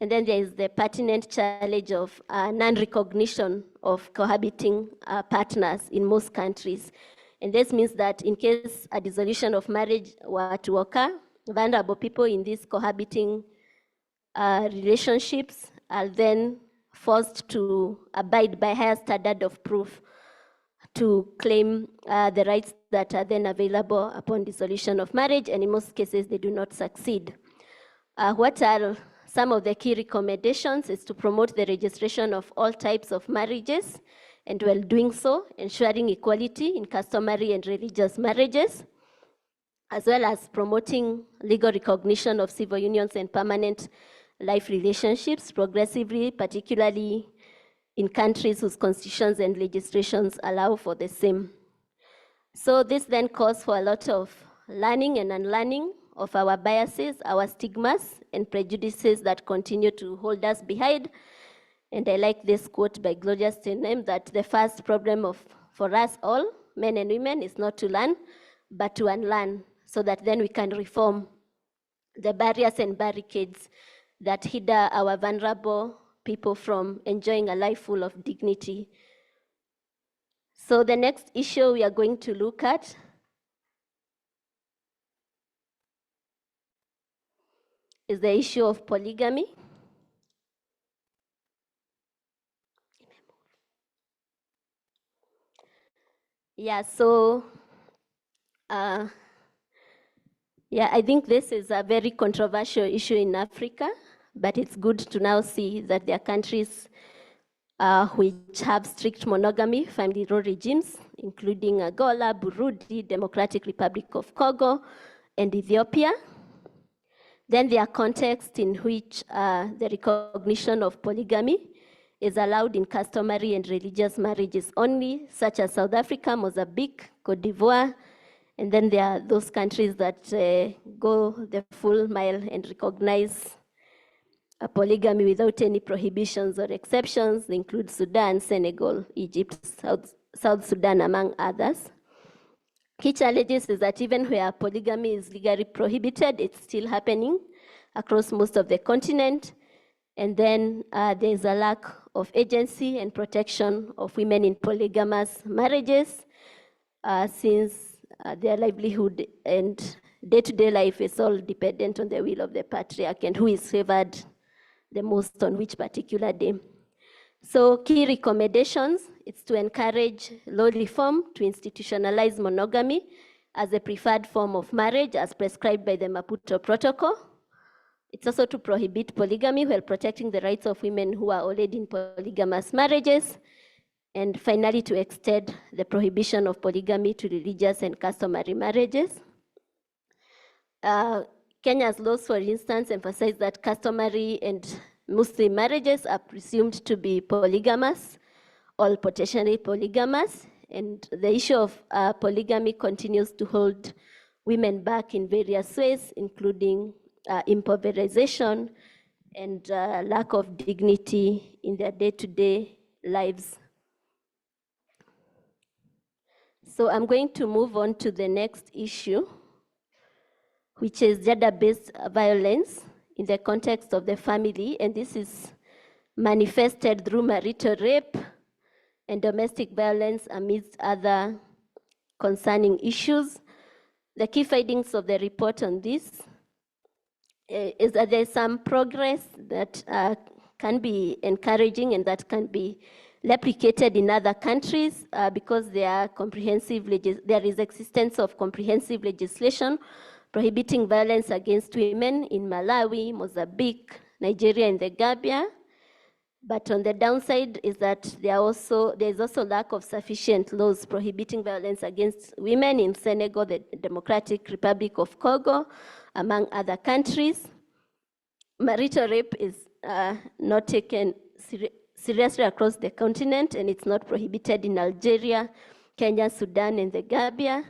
And then there is the pertinent challenge of non-recognition of cohabiting partners in most countries. And this means that in case a dissolution of marriage were to occur, vulnerable people in these cohabiting relationships are then forced to abide by higher standard of proof to claim the rights that are then available upon dissolution of marriage, and in most cases they do not succeed. What are some of the key recommendations is to promote the registration of all types of marriages, and while doing so, ensuring equality in customary and religious marriages, as well as promoting legal recognition of civil unions and permanent life relationships progressively, particularly in countries whose constitutions and legislations allow for the same. So this then calls for a lot of learning and unlearning of our biases, our stigmas, and prejudices that continue to hold us behind. And I like this quote by Gloria Steinem that the first problem for us all, men and women, is not to learn, but to unlearn, so that then we can reform the barriers and barricades that hinder our vulnerable people from enjoying a life full of dignity. So the next issue we are going to look at is the issue of polygamy. Yeah, so I think this is a very controversial issue in Africa, but it's good to now see that there are countries which have strict monogamy family law regimes, including Angola, Burundi, Democratic Republic of Congo, and Ethiopia. Then there are contexts in which the recognition of polygamy is allowed in customary and religious marriages only, such as South Africa, Mozambique, Cote d'Ivoire, and then there are those countries that go the full mile and recognize polygamy without any prohibitions or exceptions. They include Sudan, Senegal, Egypt, South Sudan, among others. Key challenges is that even where polygamy is legally prohibited, it's still happening across most of the continent. And then there's a lack of agency and protection of women in polygamous marriages, since their livelihood and day-to-day life is all dependent on the will of the patriarch and who is favored the most on which particular day. So key recommendations, it's to encourage law reform to institutionalize monogamy as a preferred form of marriage as prescribed by the Maputo Protocol. It's also to prohibit polygamy while protecting the rights of women who are already in polygamous marriages. And finally, to extend the prohibition of polygamy to religious and customary marriages. Kenya's laws, for instance, emphasize that customary and Muslim marriages are presumed to be polygamous, or potentially polygamous, and the issue of polygamy continues to hold women back in various ways, including impoverization and lack of dignity in their day-to-day lives. So I'm going to move on to the next issue, which is gender-based violence in the context of the family, and this is manifested through marital rape and domestic violence amidst other concerning issues. The key findings of the report on this is that there's some progress that can be encouraging and that can be replicated in other countries because there is existence of comprehensive legislation prohibiting violence against women in Malawi, Mozambique, Nigeria, and the Gambia. But on the downside is that there is also lack of sufficient laws prohibiting violence against women in Senegal, the Democratic Republic of Congo, among other countries. Marital rape is not taken seriously across the continent, and it's not prohibited in Algeria, Kenya, Sudan, and the Gambia.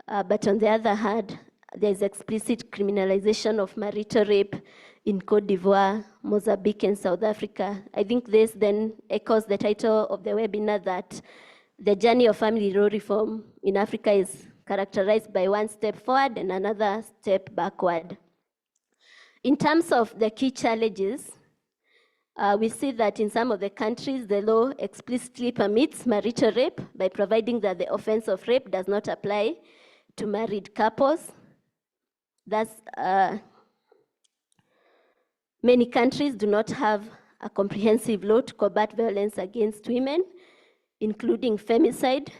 But on the other hand, there's explicit criminalization of marital rape in Cote d'Ivoire, Mozambique, and South Africa. I think this then echoes the title of the webinar, that the journey of family law reform in Africa is characterized by one step forward and another step backward. In terms of the key challenges, we see that in some of the countries, the law explicitly permits marital rape by providing that the offense of rape does not apply to married couples. Thus, many countries do not have a comprehensive law to combat violence against women, including femicide,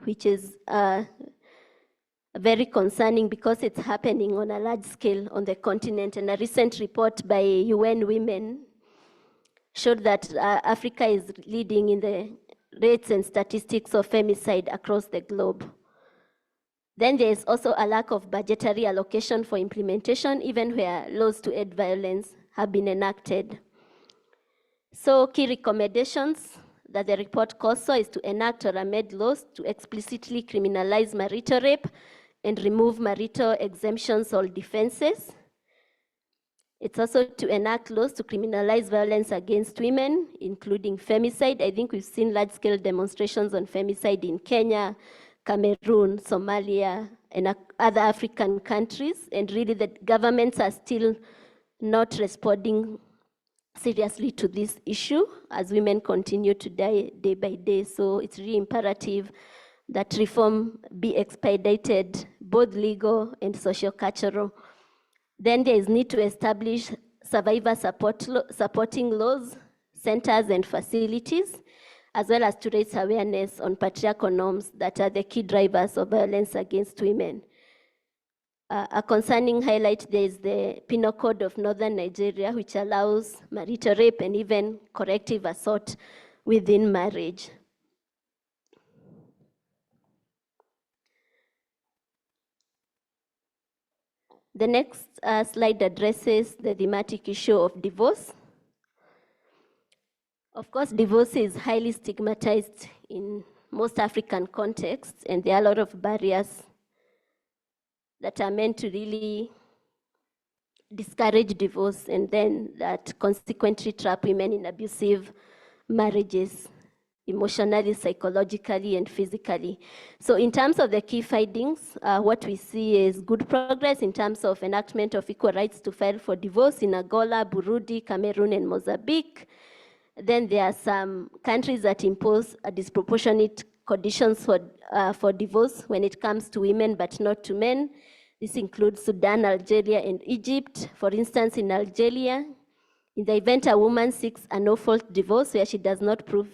which is very concerning because it's happening on a large scale on the continent. And a recent report by UN Women showed that Africa is leading in the rates and statistics of femicide across the globe. Then there is also a lack of budgetary allocation for implementation, even where laws to end violence have been enacted. So key recommendations that the report calls for is to enact or amend laws to explicitly criminalize marital rape and remove marital exemptions or defenses. It's also to enact laws to criminalize violence against women, including femicide. I think we've seen large-scale demonstrations on femicide in Kenya, Cameroon, Somalia, and other African countries. And really the governments are still not responding seriously to this issue as women continue to die day by day. So it's really imperative that reform be expedited, both legal and socio-cultural. Then there is need to establish survivor supporting laws, centers, and facilities, as well as to raise awareness on patriarchal norms that are the key drivers of violence against women. A concerning highlight, there is the Penal Code of Northern Nigeria, which allows marital rape and even corrective assault within marriage. The next slide addresses the thematic issue of divorce. Of course, divorce is highly stigmatized in most African contexts, and there are a lot of barriers that are meant to really discourage divorce and then that consequently trap women in abusive marriages, emotionally, psychologically, and physically. So in terms of the key findings, what we see is good progress in terms of enactment of equal rights to file for divorce in Angola, Burundi, Cameroon, and Mozambique. Then there are some countries that impose a disproportionate conditions for divorce when it comes to women, but not to men. This includes Sudan, Algeria, and Egypt. For instance, in Algeria, in the event a woman seeks a no-fault divorce where she does not prove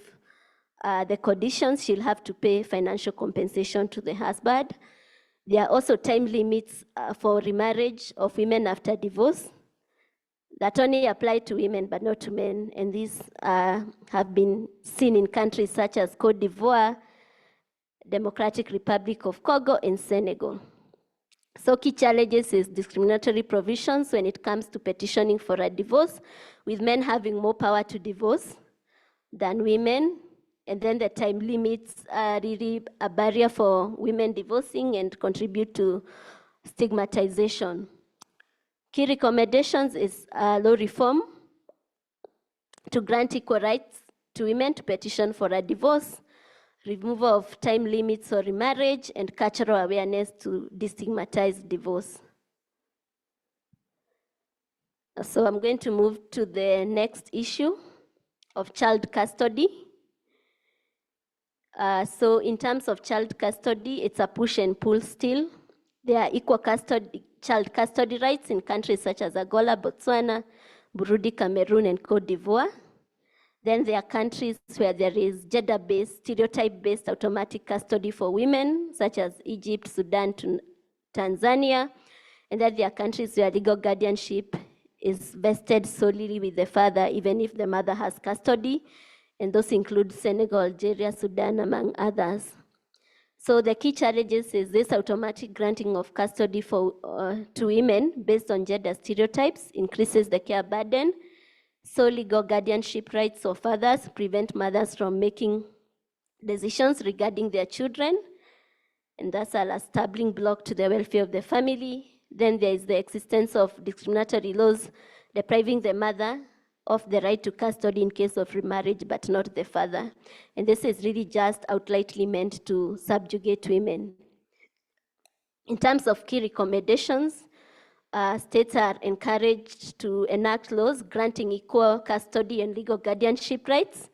the conditions, she'll have to pay financial compensation to the husband. There are also time limits for remarriage of women after divorce that only apply to women but not to men. And these have been seen in countries such as Cote d'Ivoire, Democratic Republic of Congo, and Senegal. So key challenges is discriminatory provisions when it comes to petitioning for a divorce, with men having more power to divorce than women. And then the time limits are really a barrier for women divorcing and contribute to stigmatization. Key recommendations is law reform to grant equal rights to women to petition for a divorce, removal of time limits for remarriage, and cultural awareness to destigmatize divorce. So I'm going to move to the next issue of child custody. So in terms of child custody, it's a push and pull still. There are equal child custody rights in countries such as Angola, Botswana, Burundi, Cameroon, and Cote d'Ivoire. Then there are countries where there is gender-based, stereotype-based automatic custody for women, such as Egypt, Sudan, Tanzania. And then there are countries where legal guardianship is vested solely with the father, even if the mother has custody, and those include Senegal, Algeria, Sudan, among others. So the key challenges is this automatic granting of custody to women based on gender stereotypes increases the care burden. So legal guardianship rights of fathers prevent mothers from making decisions regarding their children, and thus are a stumbling block to the welfare of the family. Then there is the existence of discriminatory laws depriving the mother of the right to custody in case of remarriage, but not the father. And this is really just outrightly meant to subjugate women. In terms of key recommendations, states are encouraged to enact laws granting equal custody and legal guardianship rights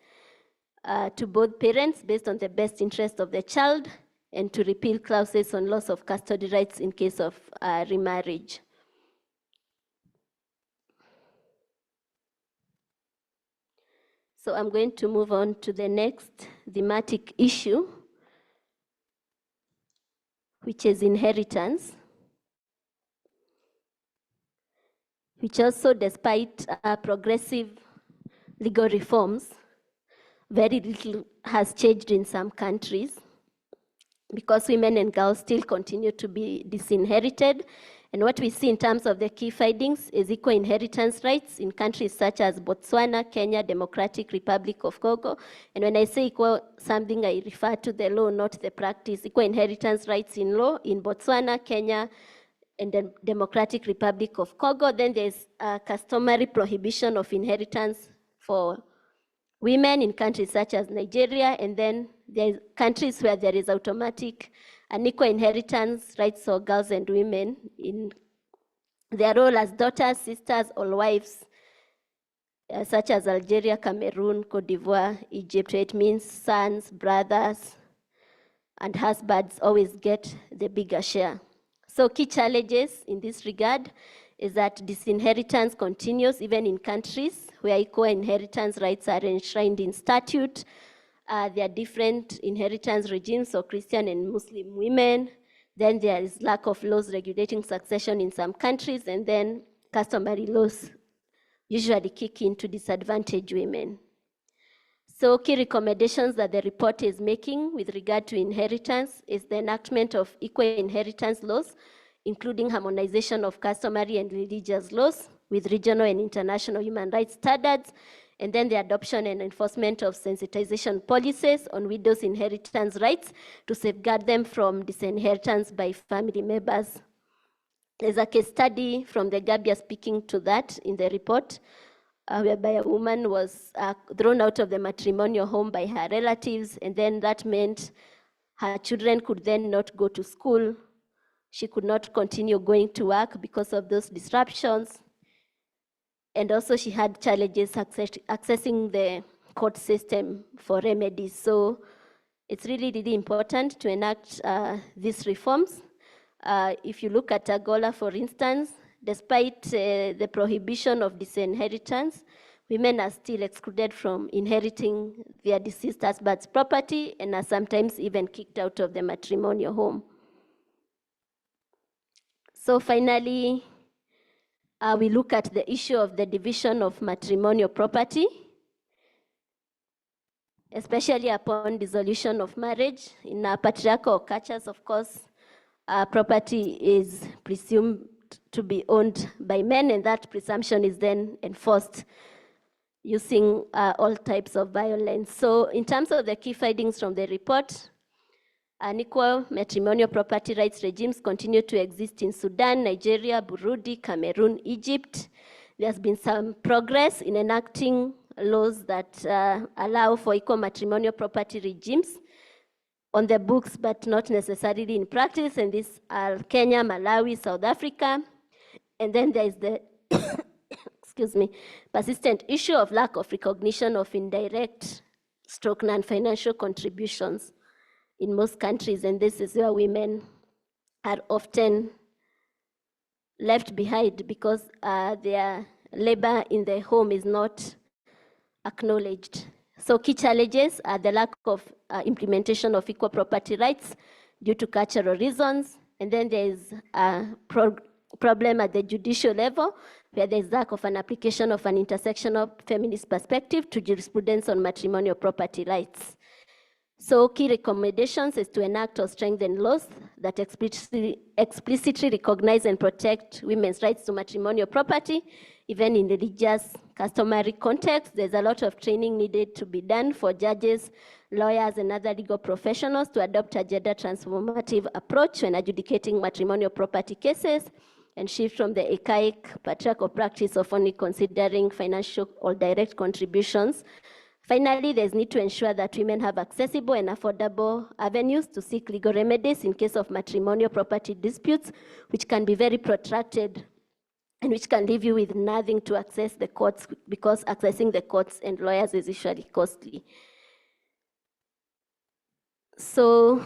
to both parents based on the best interest of the child, and to repeal clauses on loss of custody rights in case of remarriage. So I'm going to move on to the next thematic issue, which is inheritance, which also, despite progressive legal reforms, very little has changed in some countries, because women and girls still continue to be disinherited. And what we see in terms of the key findings is equal inheritance rights in countries such as Botswana, Kenya, Democratic Republic of Congo. And when I say equal something, I refer to the law, not the practice. Equal inheritance rights in law in Botswana, Kenya, and the Democratic Republic of Congo. Then there's a customary prohibition of inheritance for women in countries such as Nigeria, and then there are countries where there is automatic and equal inheritance rights for girls and women in their role as daughters, sisters, or wives, such as Algeria, Cameroon, Cote d'Ivoire, Egypt. It means sons, brothers, and husbands always get the bigger share. So key challenges in this regard is that disinheritance continues even in countries where equal inheritance rights are enshrined in statute. There are different inheritance regimes for Christian and Muslim women. Then there is lack of laws regulating succession in some countries, and then customary laws usually kick in to disadvantage women. So key recommendations that the report is making with regard to inheritance is the enactment of equal inheritance laws, including harmonization of customary and religious laws with regional and international human rights standards, and then the adoption and enforcement of sensitization policies on widows' inheritance rights to safeguard them from disinheritance by family members. There's a case study from the Gambia speaking to that in the report, whereby a woman was thrown out of the matrimonial home by her relatives, and then that meant her children could then not go to school. She could not continue going to work because of those disruptions. And also she had challenges accessing the court system for remedies. So it's really, really important to enact these reforms. If you look at Angola, for instance, despite the prohibition of disinheritance, women are still excluded from inheriting their deceased husband's property and are sometimes even kicked out of the matrimonial home. So finally, we look at the issue of the division of matrimonial property, especially upon dissolution of marriage. In our patriarchal cultures, of course, property is presumed to be owned by men, and that presumption is then enforced using all types of violence. So in terms of the key findings from the report, unequal matrimonial property rights regimes continue to exist in Sudan, Nigeria, Burundi, Cameroon, Egypt. There's been some progress in enacting laws that allow for equal matrimonial property regimes on the books, but not necessarily in practice. And these are Kenya, Malawi, South Africa. And then there is the excuse me, persistent issue of lack of recognition of indirect stroke non-financial contributions in most countries, and this is where women are often left behind because their labor in the home is not acknowledged. So key challenges are the lack of implementation of equal property rights due to cultural reasons, and then there is problem at the judicial level, where there's lack of an application of an intersectional feminist perspective to jurisprudence on matrimonial property rights. So key recommendations is to enact or strengthen laws that explicitly recognize and protect women's rights to matrimonial property, even in religious customary context. There's a lot of training needed to be done for judges, lawyers, and other legal professionals to adopt a gender transformative approach when adjudicating matrimonial property cases and shift from the archaic patriarchal practice of only considering financial or direct contributions. Finally, there's need to ensure that women have accessible and affordable avenues to seek legal remedies in case of matrimonial property disputes, which can be very protracted and which can leave you with nothing to access the courts, because accessing the courts and lawyers is usually costly. So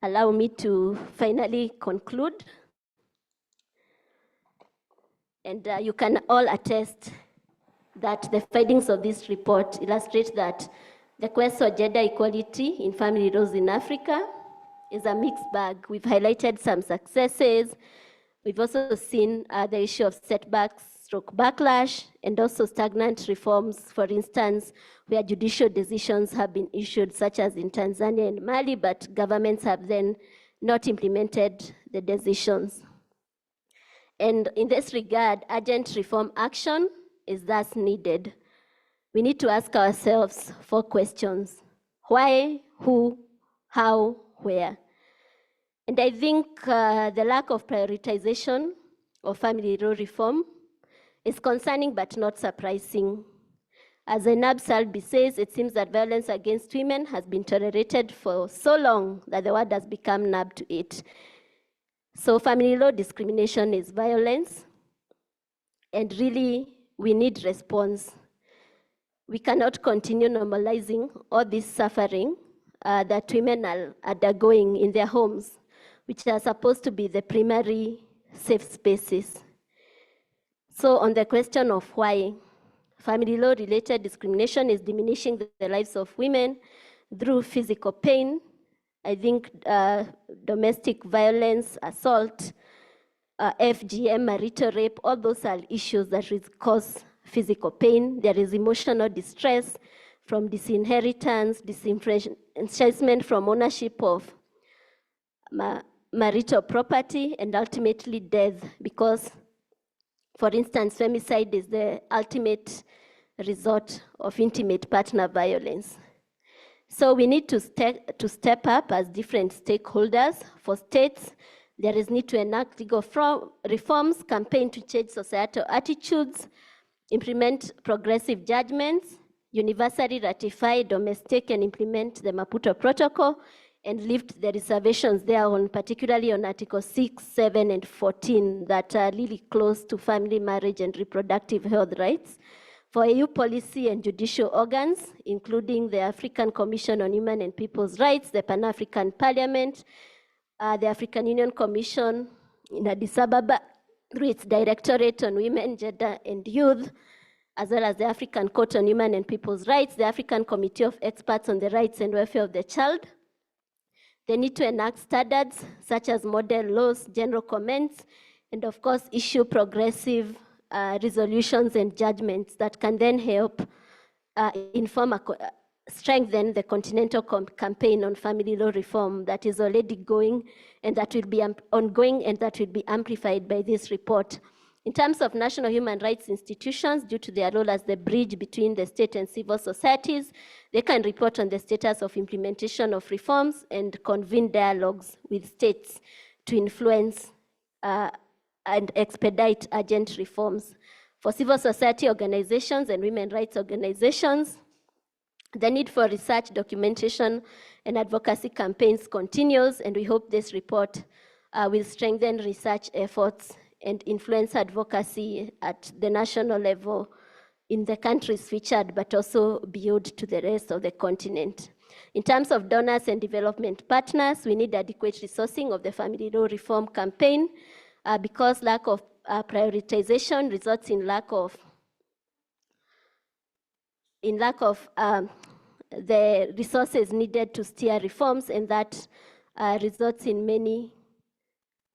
allow me to finally conclude. And you can all attest that the findings of this report illustrate that the quest for gender equality in family laws in Africa is a mixed bag. We've highlighted some successes. We've also seen the issue of setbacks, backlash, and also stagnant reforms, for instance, where judicial decisions have been issued, such as in Tanzania and Mali, but governments have then not implemented the decisions. And in this regard, urgent reform action is thus needed. We need to ask ourselves 4 questions: why, who, how, where? And I think the lack of prioritization of family law reform is concerning but not surprising. As Zainab Salbi says, it seems that violence against women has been tolerated for so long that the word has become numb to it. So family law discrimination is violence, and really we need response. We cannot continue normalizing all this suffering that women are undergoing in their homes, which are supposed to be the primary safe spaces. So on the question of why family law related discrimination is diminishing the lives of women through physical pain, I think domestic violence, assault, FGM, marital rape, all those are issues that cause physical pain. There is emotional distress from disinheritance, disenfranchisement from ownership of marital property, and ultimately death, because, for instance, femicide is the ultimate resort of intimate partner violence. So we need to step up as different stakeholders. For states, there is need to enact legal reforms, campaign to change societal attitudes, implement progressive judgments, universally ratify, domestic, and implement the Maputo Protocol, and lift the reservations thereon, particularly on Article 6, 7, and 14 that are really close to family, marriage, and reproductive health rights. For EU policy and judicial organs, including the African Commission on Human and People's Rights, the Pan-African Parliament, the African Union Commission in Addis Ababa, through its Directorate on Women, Gender, and Youth, as well as the African Court on Human and People's Rights, the African Committee of Experts on the Rights and Welfare of the Child. They need to enact standards such as model laws, general comments, and of course issue progressive resolutions and judgments that can then help strengthen the continental campaign on family law reform that is already going and that will be ongoing and that will be amplified by this report. In terms of national human rights institutions, due to their role as the bridge between the state and civil societies, they can report on the status of implementation of reforms and convene dialogues with states to influence and expedite urgent reforms. For civil society organizations and women rights organizations, the need for research, documentation, and advocacy campaigns continues, and we hope this report will strengthen research efforts and influence advocacy at the national level in the countries featured, but also beyond to the rest of the continent. In terms of donors and development partners, we need adequate resourcing of the family law reform campaign because lack of prioritization results in lack of the resources needed to steer reforms, and that results in many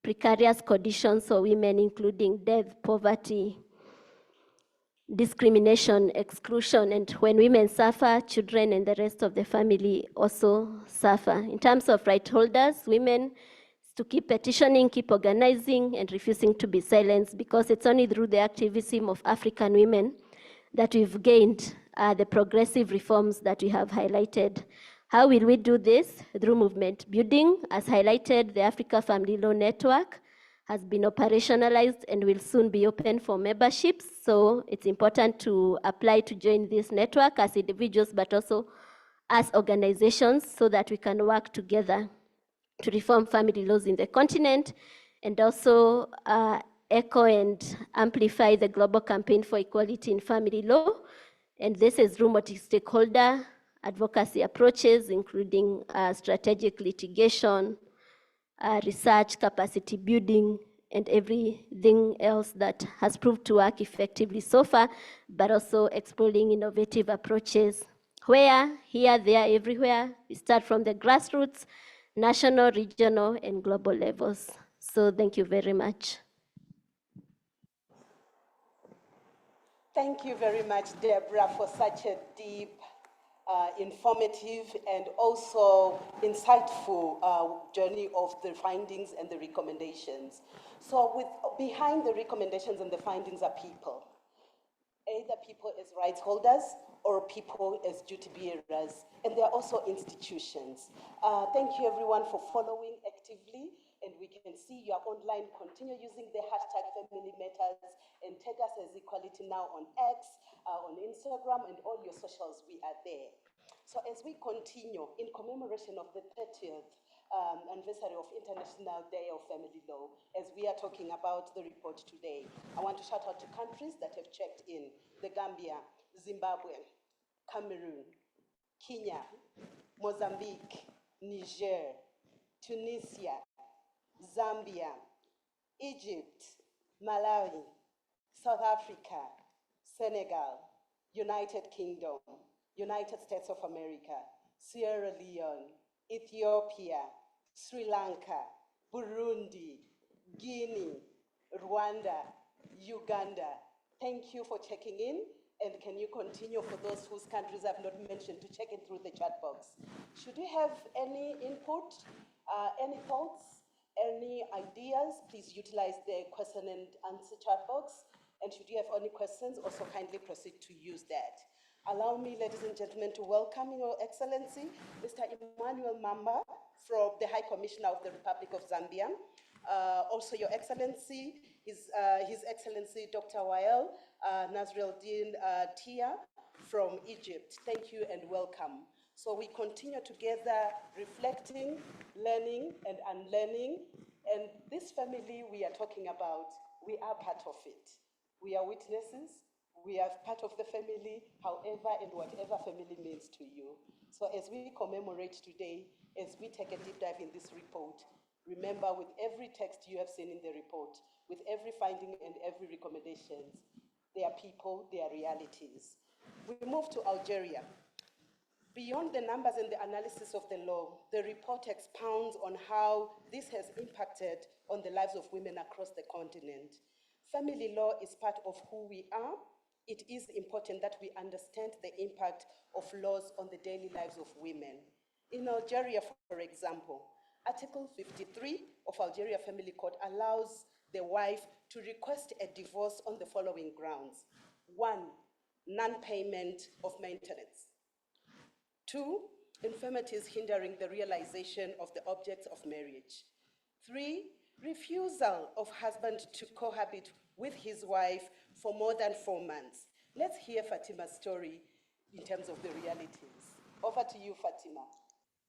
precarious conditions for women, including death, poverty, discrimination, exclusion, and when women suffer, children and the rest of the family also suffer. In terms of right holders, women to keep petitioning, keep organizing, and refusing to be silenced, because it's only through the activism of African women that we've gained the progressive reforms that we have highlighted. How will we do this? Through movement building. As highlighted, the Africa Family Law Network has been operationalized and will soon be open for memberships. So it's important to apply to join this network as individuals, but also as organizations, so that we can work together to reform family laws in the continent, and also echo and amplify the global campaign for equality in family law. And this is through multi-stakeholder advocacy approaches, including strategic litigation, research, capacity building, and everything else that has proved to work effectively so far, but also exploring innovative approaches where, here, there, everywhere. We start from the grassroots, national, regional, and global levels. So thank you very much. Thank you very much, Deborah, for such a deep, informative, and also insightful journey of the findings and the recommendations. So behind the recommendations and the findings are people, either people as rights holders or people as duty bearers, and there are also institutions. Thank you everyone for following actively, and we can see you are online. Continue using the hashtag Family Matters and tag us as Equality Now on X, on Instagram, and all your socials, we are there. So as we continue in commemoration of the 30th anniversary of International Day of Family Law, as we are talking about the report today, I want to shout out to countries that have checked in: the Gambia, Zimbabwe, Cameroon, Kenya, Mozambique, Niger, Tunisia, Zambia, Egypt, Malawi, South Africa, Senegal, United Kingdom, United States of America, Sierra Leone, Ethiopia, Sri Lanka, Burundi, Guinea, Rwanda, Uganda. Thank you for checking in, and can you continue, for those whose countries I've not mentioned, to check in through the chat box. Should you have any input, any thoughts, any ideas, please utilize the question and answer chat box. And should you have any questions, also kindly proceed to use that. Allow me, ladies and gentlemen, to welcome Your Excellency, Mr. Emmanuel Mamba, from the High Commissioner of the Republic of Zambia. Also, Your Excellency, His Excellency Dr. Wael Nasreddin Tia from Egypt. Thank you and welcome. So we continue together reflecting, learning and unlearning. And this family we are talking about, we are part of it. We are witnesses, we are part of the family, however and whatever family means to you. So as we commemorate today, as we take a deep dive in this report, remember, with every text you have seen in the report, with every finding and every recommendations, they are people, they are realities. We move to Algeria. Beyond the numbers and the analysis of the law, the report expounds on how this has impacted on the lives of women across the continent. Family law is part of who we are. It is important that we understand the impact of laws on the daily lives of women. In Algeria, for example, Article 53 of Algeria Family Code allows the wife to request a divorce on the following grounds: 1, non-payment of maintenance; 2, infirmities hindering the realization of the objects of marriage; 3, refusal of husband to cohabit with his wife for more than 4 months. Let's hear Fatima's story in terms of the realities. Over to you, Fatima.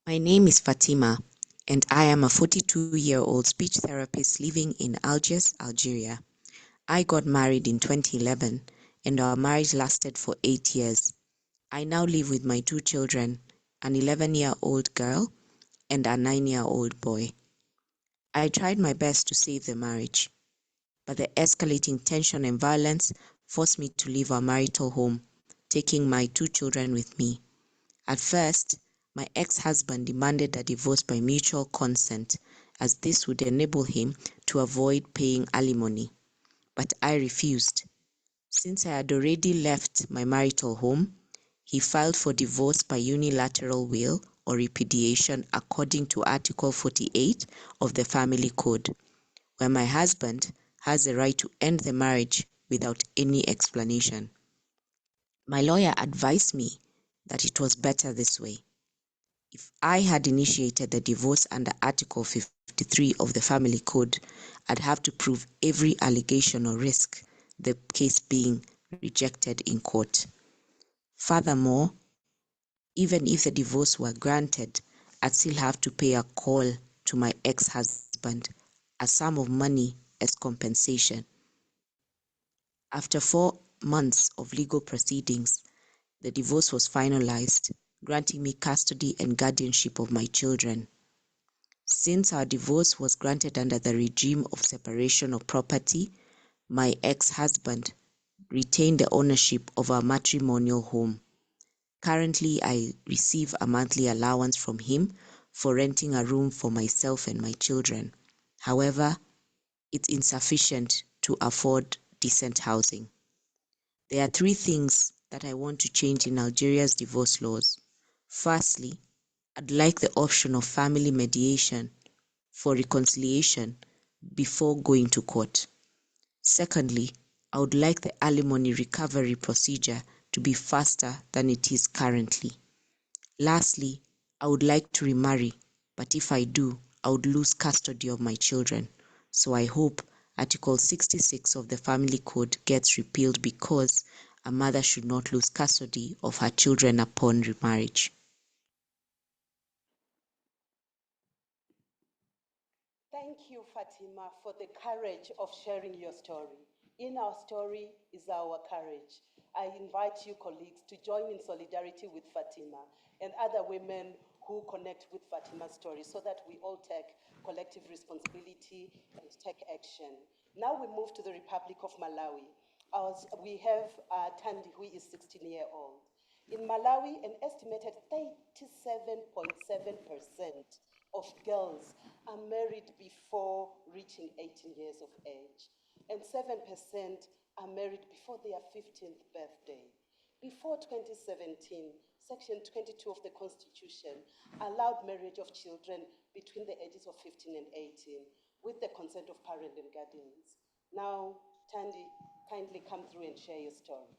My name is Fatima, and I am a 42-year-old speech therapist living in Algiers, Algeria. I got married in 2011, and our marriage lasted for 8 years. I now live with my 2 children, an 11-year-old girl and a 9-year-old boy. I tried my best to save the marriage, but the escalating tension and violence forced me to leave our marital home, taking my 2 children with me. At first, my ex-husband demanded a divorce by mutual consent, as this would enable him to avoid paying alimony, but I refused. Since I had already left my marital home, he filed for divorce by unilateral will or repudiation according to Article 48 of the Family Code, where my husband has the right to end the marriage without any explanation. My lawyer advised me that it was better this way. If I had initiated the divorce under Article 53 of the Family Code, I'd have to prove every allegation or risk the case being rejected in court. Furthermore, even if the divorce were granted, I'd still have to pay a call to my ex-husband, a sum of money as compensation. After 4 months of legal proceedings, the divorce was finalized, granting me custody and guardianship of my children. Since our divorce was granted under the regime of separation of property, my ex-husband retained the ownership of our matrimonial home. Currently, I receive a monthly allowance from him for renting a room for myself and my children. However, it's insufficient to afford decent housing. There are 3 things that I want to change in Algeria's divorce laws. Firstly, I'd like the option of family mediation for reconciliation before going to court. Secondly, I would like the alimony recovery procedure to be faster than it is currently. Lastly, I would like to remarry, but if I do, I would lose custody of my children. So I hope Article 66 of the Family Code gets repealed because a mother should not lose custody of her children upon remarriage. Thank you, Fatima, for the courage of sharing your story. In our story is our courage. I invite you, colleagues, to join in solidarity with Fatima and other women who connect with Fatima's story so that we all take collective responsibility and take action. Now we move to the Republic of Malawi. We have Tandi, who is 16-year-old. In Malawi, an estimated 37.7% of girls are married before reaching 18 years of age, and 7% are married before their 15th birthday. Before 2017, Section 22 of the Constitution allowed marriage of children between the ages of 15 and 18 with the consent of parents and guardians. Now, Tandi, kindly come through and share your story.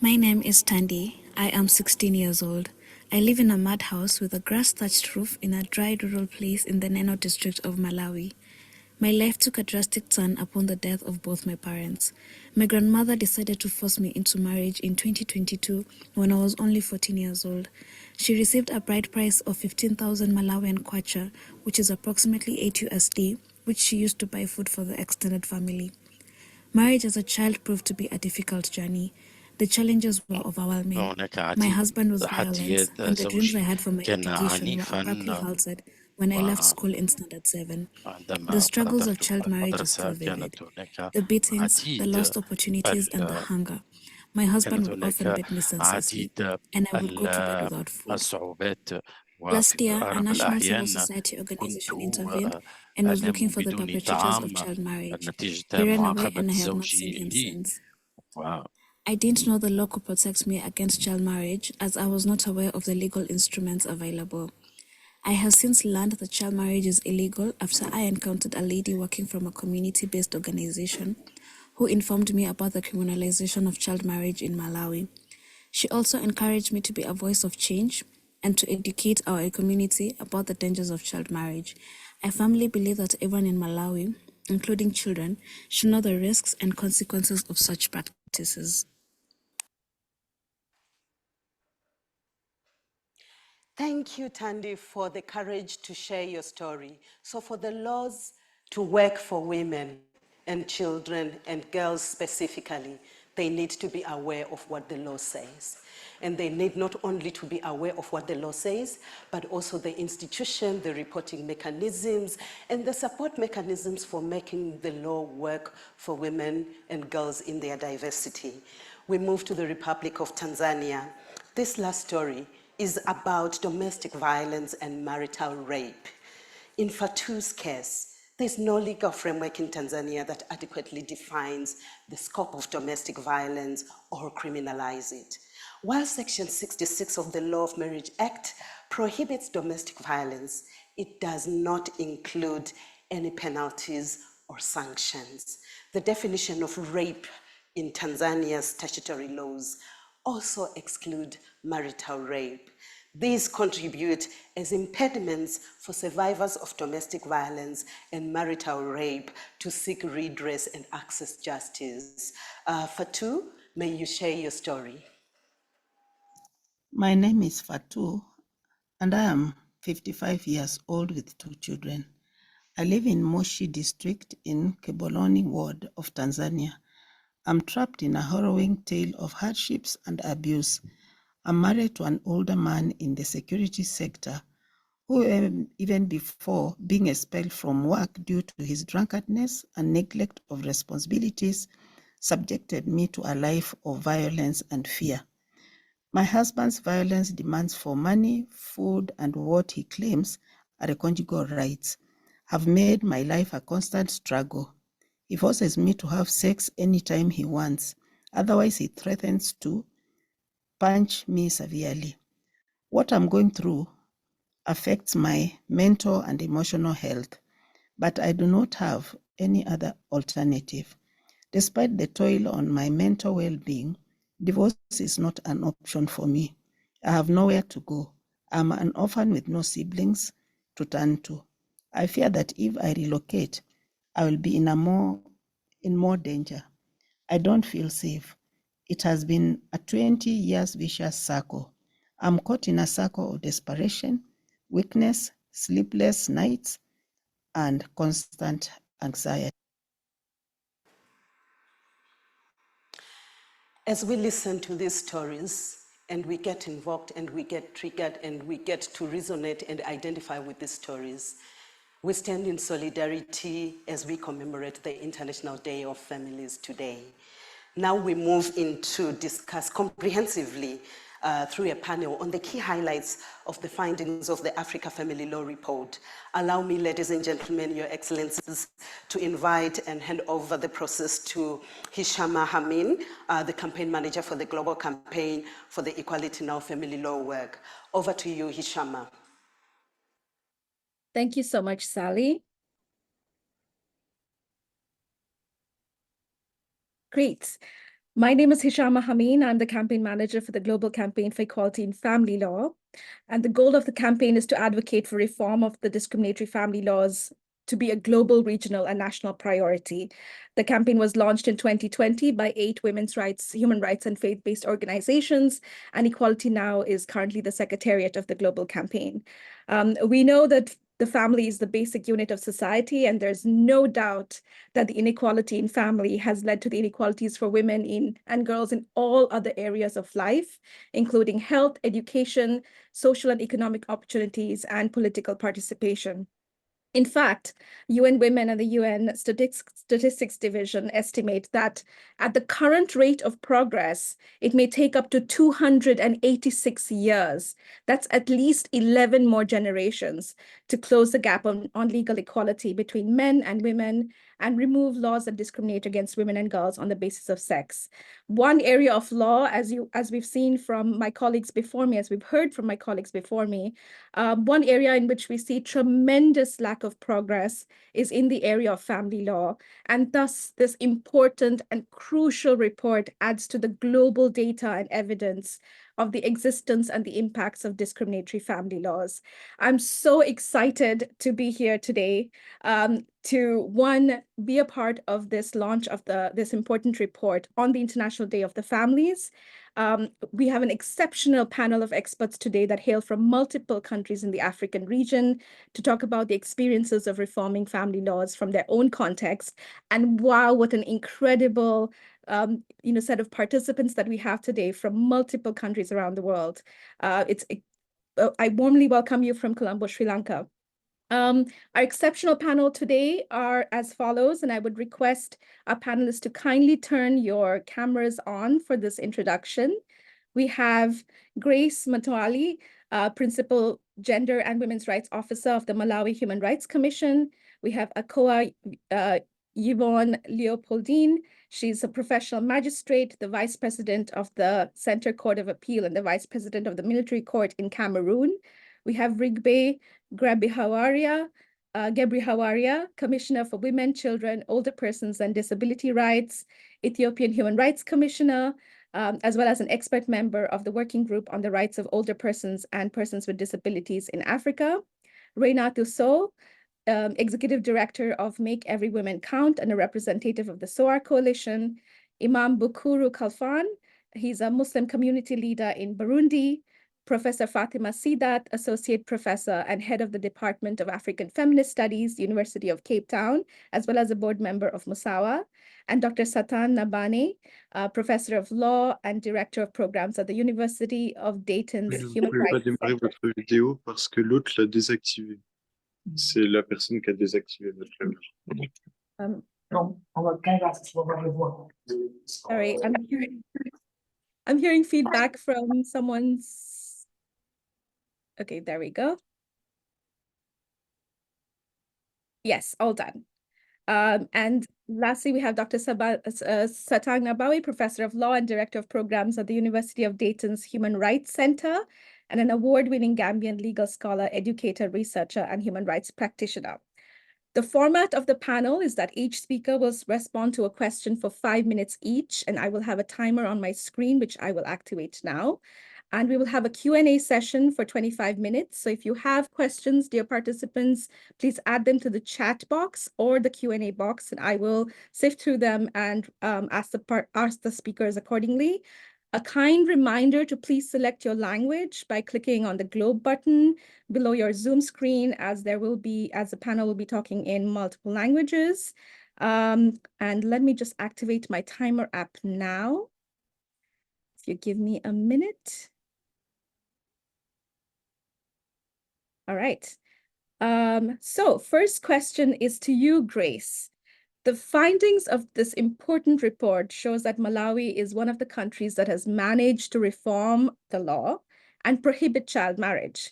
My name is Tandi. I am 16 years old. I live in a mud house with a grass-thatched roof in a dry rural place in the Neno district of Malawi. My life took a drastic turn upon the death of both my parents. My grandmother decided to force me into marriage in 2022 when I was only 14 years old. She received a bride price of 15,000 Malawian kwacha, which is approximately 8 USD, which she used to buy food for the extended family. Marriage as a child proved to be a difficult journey. The challenges were overwhelming. My husband was violent, and the dreams I had for my education were abruptly halted when I left school in Standard 7. The struggles of child marriage are still vivid. The beatings, the lost opportunities, and the hunger. My husband would often beat me senselessly, and I would go to bed without food. Last year, a national civil society organization intervened and was looking for the perpetrators of child marriage. He ran away and I have not seen him since. I didn't know the law could protect me against child marriage as I was not aware of the legal instruments available. I have since learned that child marriage is illegal after I encountered a lady working from a community-based organization who informed me about the criminalization of child marriage in Malawi. She also encouraged me to be a voice of change and to educate our community about the dangers of child marriage. I firmly believe that everyone in Malawi, including children, should know the risks and consequences of such practices. Thank you, Tandi, for the courage to share your story. So for the laws to work for women and children and girls specifically, they need to be aware of what the law says. And they need not only to be aware of what the law says, but also the institution, the reporting mechanisms, and the support mechanisms for making the law work for women and girls in their diversity. We move to the Republic of Tanzania. This last story is about domestic violence and marital rape. In Fatu's case, there's no legal framework in Tanzania that adequately defines the scope of domestic violence or criminalize it. While Section 66 of the Law of Marriage Act prohibits domestic violence, it does not include any penalties or sanctions. The definition of rape in Tanzania's statutory laws also exclude marital rape. These contribute as impediments for survivors of domestic violence and marital rape to seek redress and access justice. Fatu, may you share your story? My name is Fatu, and I am 55 years old with 2 children. I live in Moshi district in Keboloni ward of Tanzania. I'm trapped in a harrowing tale of hardships and abuse. I'm married to an older man in the security sector who, even before being expelled from work due to his drunkenness and neglect of responsibilities, subjected me to a life of violence and fear. My husband's violence demands for money, food, and what he claims are conjugal rights have made my life a constant struggle. He forces me to have sex anytime he wants. Otherwise, he threatens to punch me severely. What I'm going through affects my mental and emotional health, but I do not have any other alternative. Despite the toil on my mental well-being, divorce is not an option for me. I have nowhere to go. I'm an orphan with no siblings to turn to. I fear that if I relocate, I will be in more danger. I don't feel safe. It has been a 20 years vicious circle. I'm caught in a circle of desperation, weakness, sleepless nights, and constant anxiety. As we listen to these stories and we get invoked and we get triggered and we get to resonate and identify with these stories, we stand in solidarity as we commemorate the International Day of Families today. Now we move in to discuss comprehensively through a panel on the key highlights of the findings of the Africa Family Law Report. Allow me, ladies and gentlemen, your excellencies, to invite and hand over the process to Hishama Hamin, the campaign manager for the global campaign for the Equality Now Family Law work. Over to you, Hishama. Thank you so much, Sally. Great. My name is Hishama Hameen. I'm the campaign manager for the Global Campaign for Equality in Family Law. And the goal of the campaign is to advocate for reform of the discriminatory family laws to be a global, regional, and national priority. The campaign was launched in 2020 by 8 women's rights, human rights, and faith-based organizations, and Equality Now is currently the secretariat of the global campaign. We know that the family is the basic unit of society, and there's no doubt that the inequality in family has led to the inequalities for women and girls in all other areas of life, including health, education, social and economic opportunities, and political participation. In fact, UN Women and the UN Statistics Division estimate that at the current rate of progress, it may take up to 286 years. That's at least 11 more generations to close the gap on legal equality between men and women and remove laws that discriminate against women and girls on the basis of sex. One area of law, as we've seen from my colleagues before me, as we've heard from my colleagues before me, one area in which we see tremendous lack of progress is in the area of family law. And thus, this important and crucial report adds to the global data and evidence of the existence and the impacts of discriminatory family laws. I'm so excited to be here today to be a part of this launch of this important report on the International Day of the Families. We have an exceptional panel of experts today that hail from multiple countries in the African region to talk about the experiences of reforming family laws from their own context. And wow, what an incredible set of participants that we have today from multiple countries around the world. I warmly welcome you from Colombo, Sri Lanka. Our exceptional panel today are as follows, and I would request our panelists to kindly turn your cameras on for this introduction. We have Grace Matwali, Principal Gender and Women's Rights Officer of the Malawi Human Rights Commission. We have Akoa Yvonne Leopoldine. She's a professional magistrate, the Vice President of the Center Court of Appeal and the Vice President of the Military Court in Cameroon. We have Rigbe Gebrihawariya, Commissioner for Women, Children, Older Persons and Disability Rights, Ethiopian Human Rights Commissioner, as well as an expert member of the Working Group on the Rights of Older Persons and Persons with Disabilities in Africa. Reynatu So, Executive Director of Make Every Woman Count and a representative of the SOAR Coalition. Imam Bukuru Kalfan, he's a Muslim community leader in Burundi. Professor Fatima Sidat, Associate Professor and Head of the Department of African Feminist Studies, University of Cape Town, as well as a board member of Musawa. And Dr. Satan Nabane, Professor of Law and Director of Programs at the University of Dayton's Human Rights Center. Vous ne pouvez pas démarrer votre vidéo parce que l'autre l'a désactivé. C'est la personne qui a désactivé votre caméra. Sorry, I'm hearing feedback from someone's. Okay, there we go. Yes, all done. And lastly, we have Dr. Satang Nabawi, Professor of Law and Director of Programs at the University of Dayton's Human Rights Center, and an award-winning Gambian legal scholar, educator, researcher, and human rights practitioner. The format of the panel is that each speaker will respond to a question for 5 minutes each, and I will have a timer on my screen, which I will activate now. And we will have a Q&A session for 25 minutes. So if you have questions, dear participants, please add them to the chat box or the Q&A box, and I will sift through them and ask the speakers accordingly. A kind reminder to please select your language by clicking on the globe button below your Zoom screen, as the panel will be talking in multiple languages. And let me just activate my timer app now. If you give me a minute. All right. So first question is to you, Grace. The findings of this important report shows that Malawi is one of the countries that has managed to reform the law and prohibit child marriage.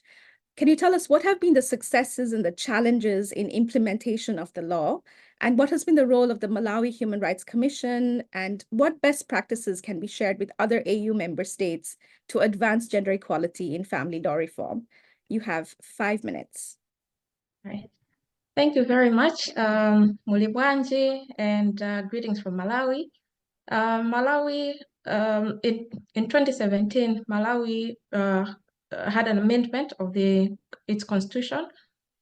Can you tell us what have been the successes and the challenges in implementation of the law? And what has been the role of the Malawi Human Rights Commission? And what best practices can be shared with other AU member states to advance gender equality in family law reform? You have 5 minutes. All right. Thank you very much, Mulibwanji, and greetings from Malawi. Malawi, in 2017, Malawi had an amendment of its constitution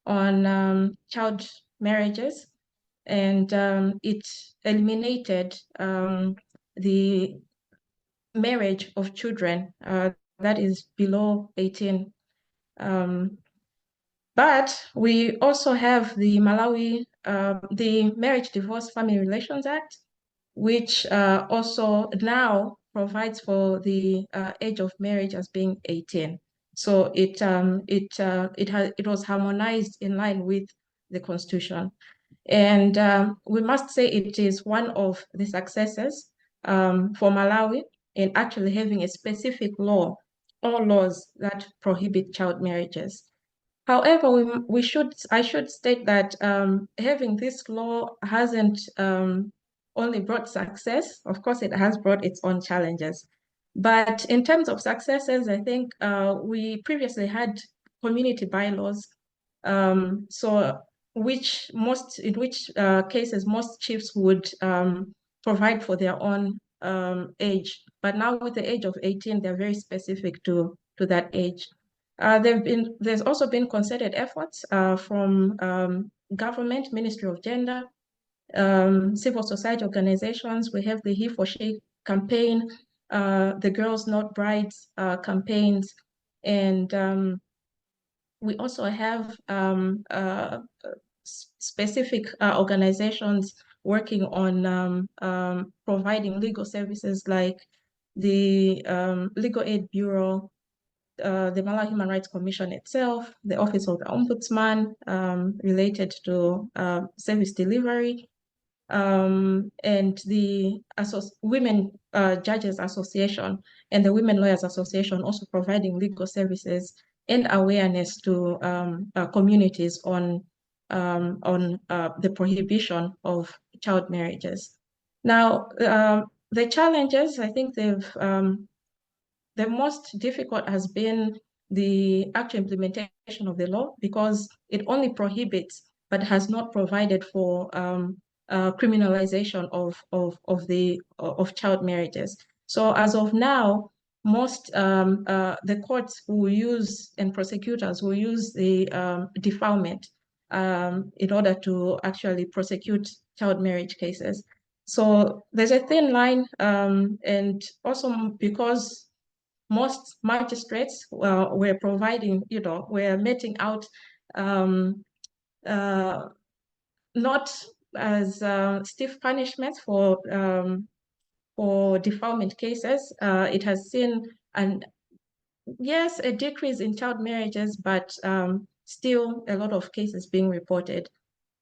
on child marriages, and it eliminated the marriage of children that is below 18. But we also have the Malawi, the Marriage, Divorce, Family Relations Act, which also now provides for the age of marriage as being 18. So it was harmonized in line with the Constitution. And we must say it is one of the successes for Malawi in actually having a specific law or laws that prohibit child marriages. However, I should state that having this law hasn't only brought success. Of course, it has brought its own challenges. But in terms of successes, I think we previously had community bylaws, in which cases most chiefs would provide for their own age. But now with the age of 18, they're very specific to that age. There's also been concerted efforts from government, Ministry of Gender, civil society organizations. We have the He for She campaign, the Girls Not Brides campaigns, and we also have specific organizations working on providing legal services like the Legal Aid Bureau, the Malawi Human Rights Commission itself, the Office of the Ombudsman related to service delivery, and the Women Judges Association and the Women Lawyers Association also providing legal services and awareness to communities on the prohibition of child marriages. Now, the challenges, I think the most difficult has been the actual implementation of the law, because it only prohibits but has not provided for criminalization of child marriages. So as of now, most the courts will use, and prosecutors will use the defilement in order to actually prosecute child marriage cases. So there's a thin line, and also because most magistrates were providing, were meting out not as stiff punishments for defilement cases. It has seen a decrease in child marriages, but still a lot of cases being reported,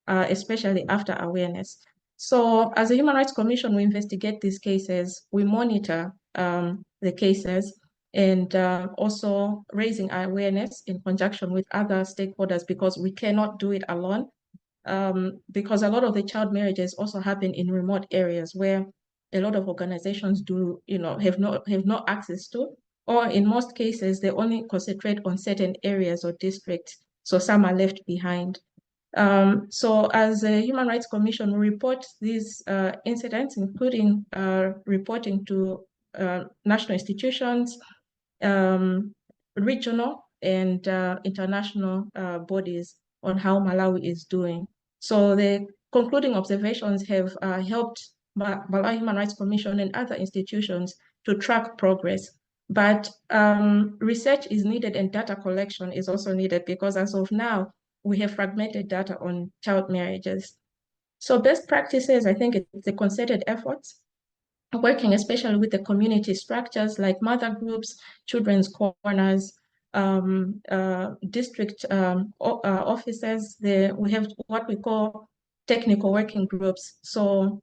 especially after awareness. So as a Human Rights Commission, we investigate these cases, we monitor the cases, and also raising awareness in conjunction with other stakeholders, because we cannot do it alone. Because a lot of the child marriages also happen in remote areas where a lot of organizations have no access to, or in most cases, they only concentrate on certain areas or districts, so some are left behind. So as a Human Rights Commission, we report these incidents, including reporting to national institutions, regional and international bodies on how Malawi is doing. So the concluding observations have helped Malawi Human Rights Commission and other institutions to track progress. But research is needed, and data collection is also needed, because as of now, we have fragmented data on child marriages. So best practices, I think it's a concerted efforts, working especially with the community structures like mother groups, children's corners, district offices. We have what we call technical working groups. So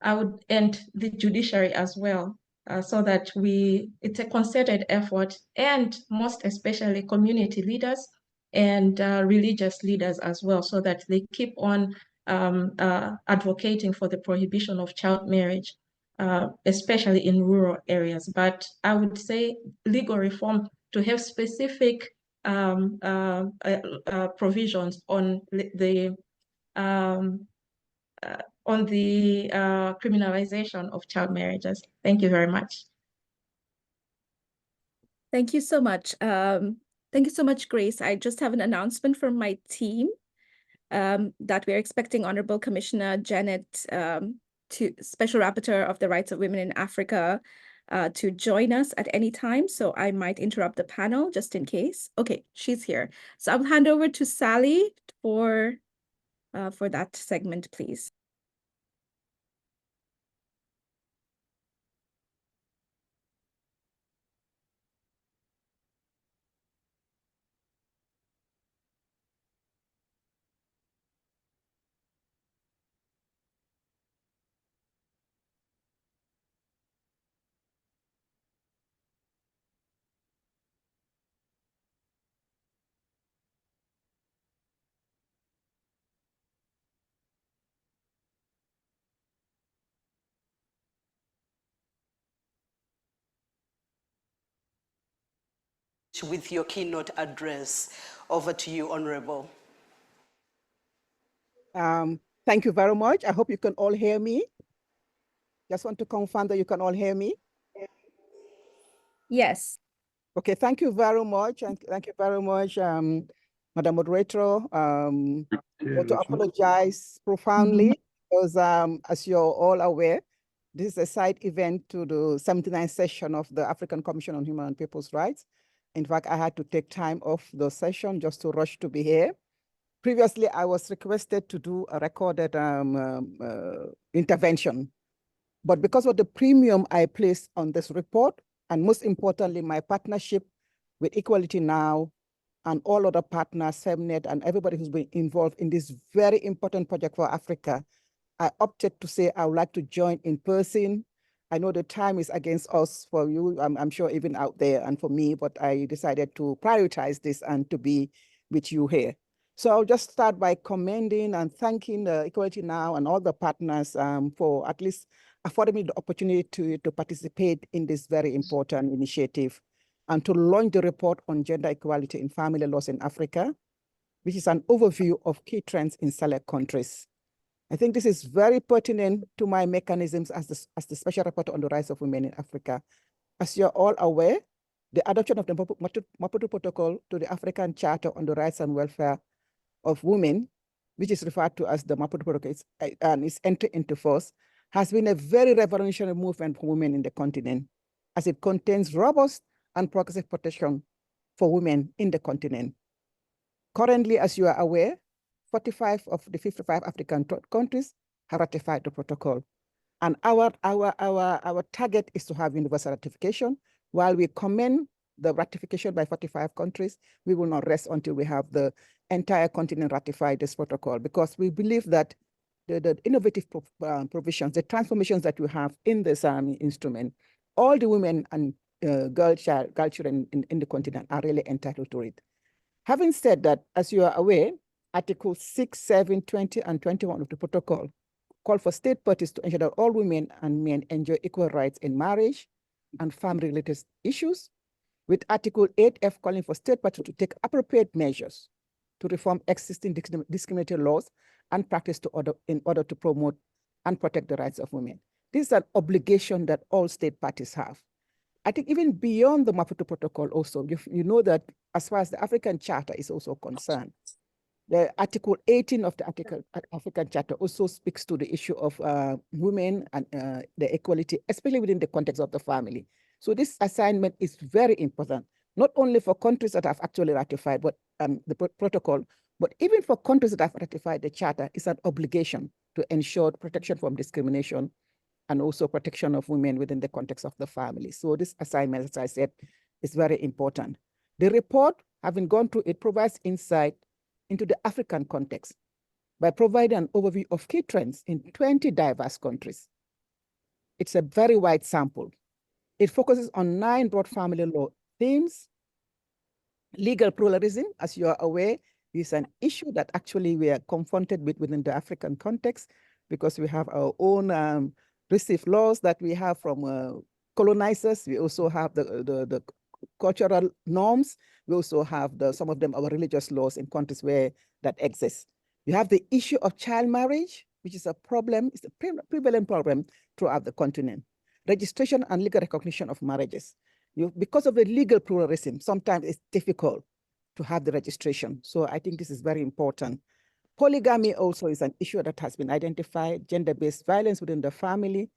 and the judiciary as well, so that it's a concerted effort, and most especially community leaders and religious leaders as well, so that they keep on advocating for the prohibition of child marriage, especially in rural areas. But I would say legal reform to have specific provisions on the criminalization of child marriages. Thank you very much. Thank you so much. Thank you so much, Grace. I just have an announcement from my team that we're expecting Honorable Commissioner Janet, Special Rapporteur of the Rights of Women in Africa, to join us at any time. So I might interrupt the panel just in case. Okay, she's here. So I'll hand over to Sally for that segment, please. With your keynote address. Over to you, Honorable. Thank you very much. I hope you can all hear me. Just want to confirm that you can all hear me. Yes. Okay, thank you very much. And thank you very much, Madam Moderator. I want to apologize profoundly because as you're all aware, this is a side event to the 79th session of the African Commission on Human and People's Rights. In fact, I had to take time off the session just to rush to be here. Previously, I was requested to do a recorded intervention. But because of the premium I place on this report, and most importantly, my partnership with Equality Now and all other partners, FEMNET, and everybody who's been involved in this very important project for Africa, I opted to say I would like to join in person I know the time is against us for you, I'm sure even out there and for me, but I decided to prioritize this and to be with you here. So I'll just start by commending and thanking Equality Now and all the partners for at least affording me the opportunity to participate in this very important initiative and to launch the report on gender equality in family laws in Africa, which is an overview of key trends in select countries. I think this is very pertinent to my mechanisms as the Special Rapporteur on the Rights of Women in Africa. As you're all aware, the adoption of the Maputo Protocol to the African Charter on the Rights and Welfare of Women, which is referred to as the Maputo Protocol, and its entry into force, has been a very revolutionary movement for women in the continent, as it contains robust and progressive protection for women in the continent. Currently, as you are aware, 45 of the 55 African countries have ratified the protocol. And our target is to have universal ratification. While we commend the ratification by 45 countries, we will not rest until we have the entire continent ratify this protocol, because we believe that the innovative provisions, the transformations that we have in this instrument, all the women and girl children in the continent are really entitled to it. Having said that, as you are aware, Articles 6, 7, 20, and 21 of the protocol call for state parties to ensure that all women and men enjoy equal rights in marriage and family-related issues, with Article 8F calling for state parties to take appropriate measures to reform existing discriminatory laws and practice in order to promote and protect the rights of women. This is an obligation that all state parties have. I think even beyond the Maputo Protocol also, you know that as far as the African Charter is also concerned, the Article 18 of the African Charter also speaks to the issue of women and the equality, especially within the context of the family. So this assignment is very important, not only for countries that have actually ratified the protocol, but even for countries that have ratified the Charter, it's an obligation to ensure protection from discrimination and also protection of women within the context of the family. So this assignment, as I said, is very important. The report, having gone through it, provides insight into the African context by providing an overview of key trends in 20 diverse countries. It's a very wide sample. It focuses on 9 broad family law themes. Legal pluralism, as you are aware, is an issue that actually we are confronted with within the African context, because we have our own received laws that we have from colonizers. We also have the cultural norms. We also have some of them our religious laws in countries where that exists. We have the issue of child marriage, which is a problem, it's a prevalent problem throughout the continent. Registration and legal recognition of marriages. Because of the legal pluralism, sometimes it's difficult to have the registration. So I think this is very important. Polygamy also is an issue that has been identified, gender-based violence within the family,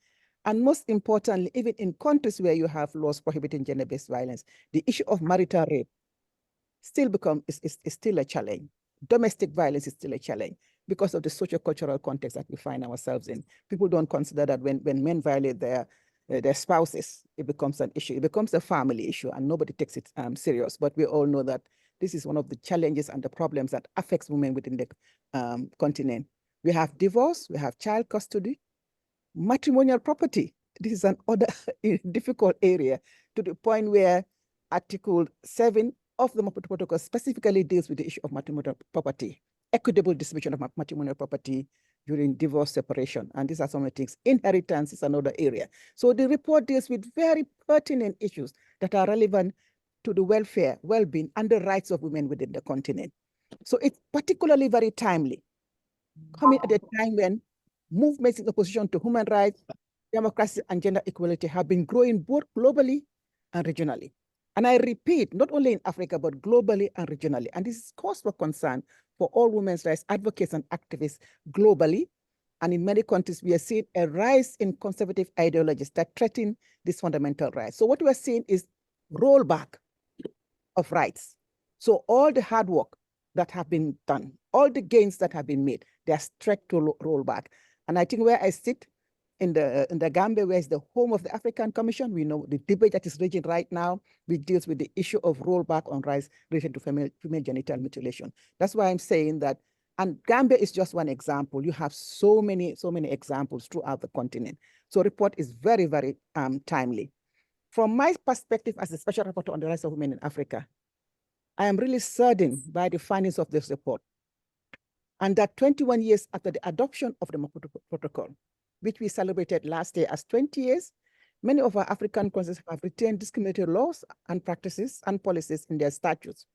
and most importantly, even in countries where you have laws prohibiting gender-based violence, the issue of marital rape is still a challenge. Domestic violence is still a challenge because of the socio-cultural context that we find ourselves in. People don't consider that when men violate their spouses, it becomes an issue. It becomes a family issue, and nobody takes it serious. But we all know that this is one of the challenges and the problems that affects women within the continent. We have divorce, we have child custody, matrimonial property. This is another difficult area, to the point where Article 7 of the Maputo Protocol specifically deals with the issue of matrimonial property, equitable distribution of matrimonial property during divorce, separation. And these are some of the things. Inheritance is another area. So the report deals with very pertinent issues that are relevant to the welfare, well-being, and the rights of women within the continent. So it's particularly very timely, coming at a time when movements in opposition to human rights, democracy, and gender equality have been growing both globally and regionally. And I repeat, not only in Africa, but globally and regionally. And this is cause for concern for all women's rights advocates and activists globally. And in many countries, we are seeing a rise in conservative ideologies that threaten these fundamental rights. So what we are seeing is rollback of rights. So all the hard work that have been done, all the gains that have been made, they are stretched to roll back. And I think where I sit in the Gambia, where is the home of the African Commission, we know the debate that is raging right now, which deals with the issue of rollback on rights related to female genital mutilation. That's why I'm saying that, and Gambia is just one example. You have so many examples throughout the continent So report is very, very timely. From my perspective as a special rapporteur on the rights of women in Africa, I am really saddened by the findings of this report. And that 21 years after the adoption of the Maputo Protocol, which we celebrated last year as 20 years, many of our African countries have retained discriminatory laws and practices and policies in their statutes.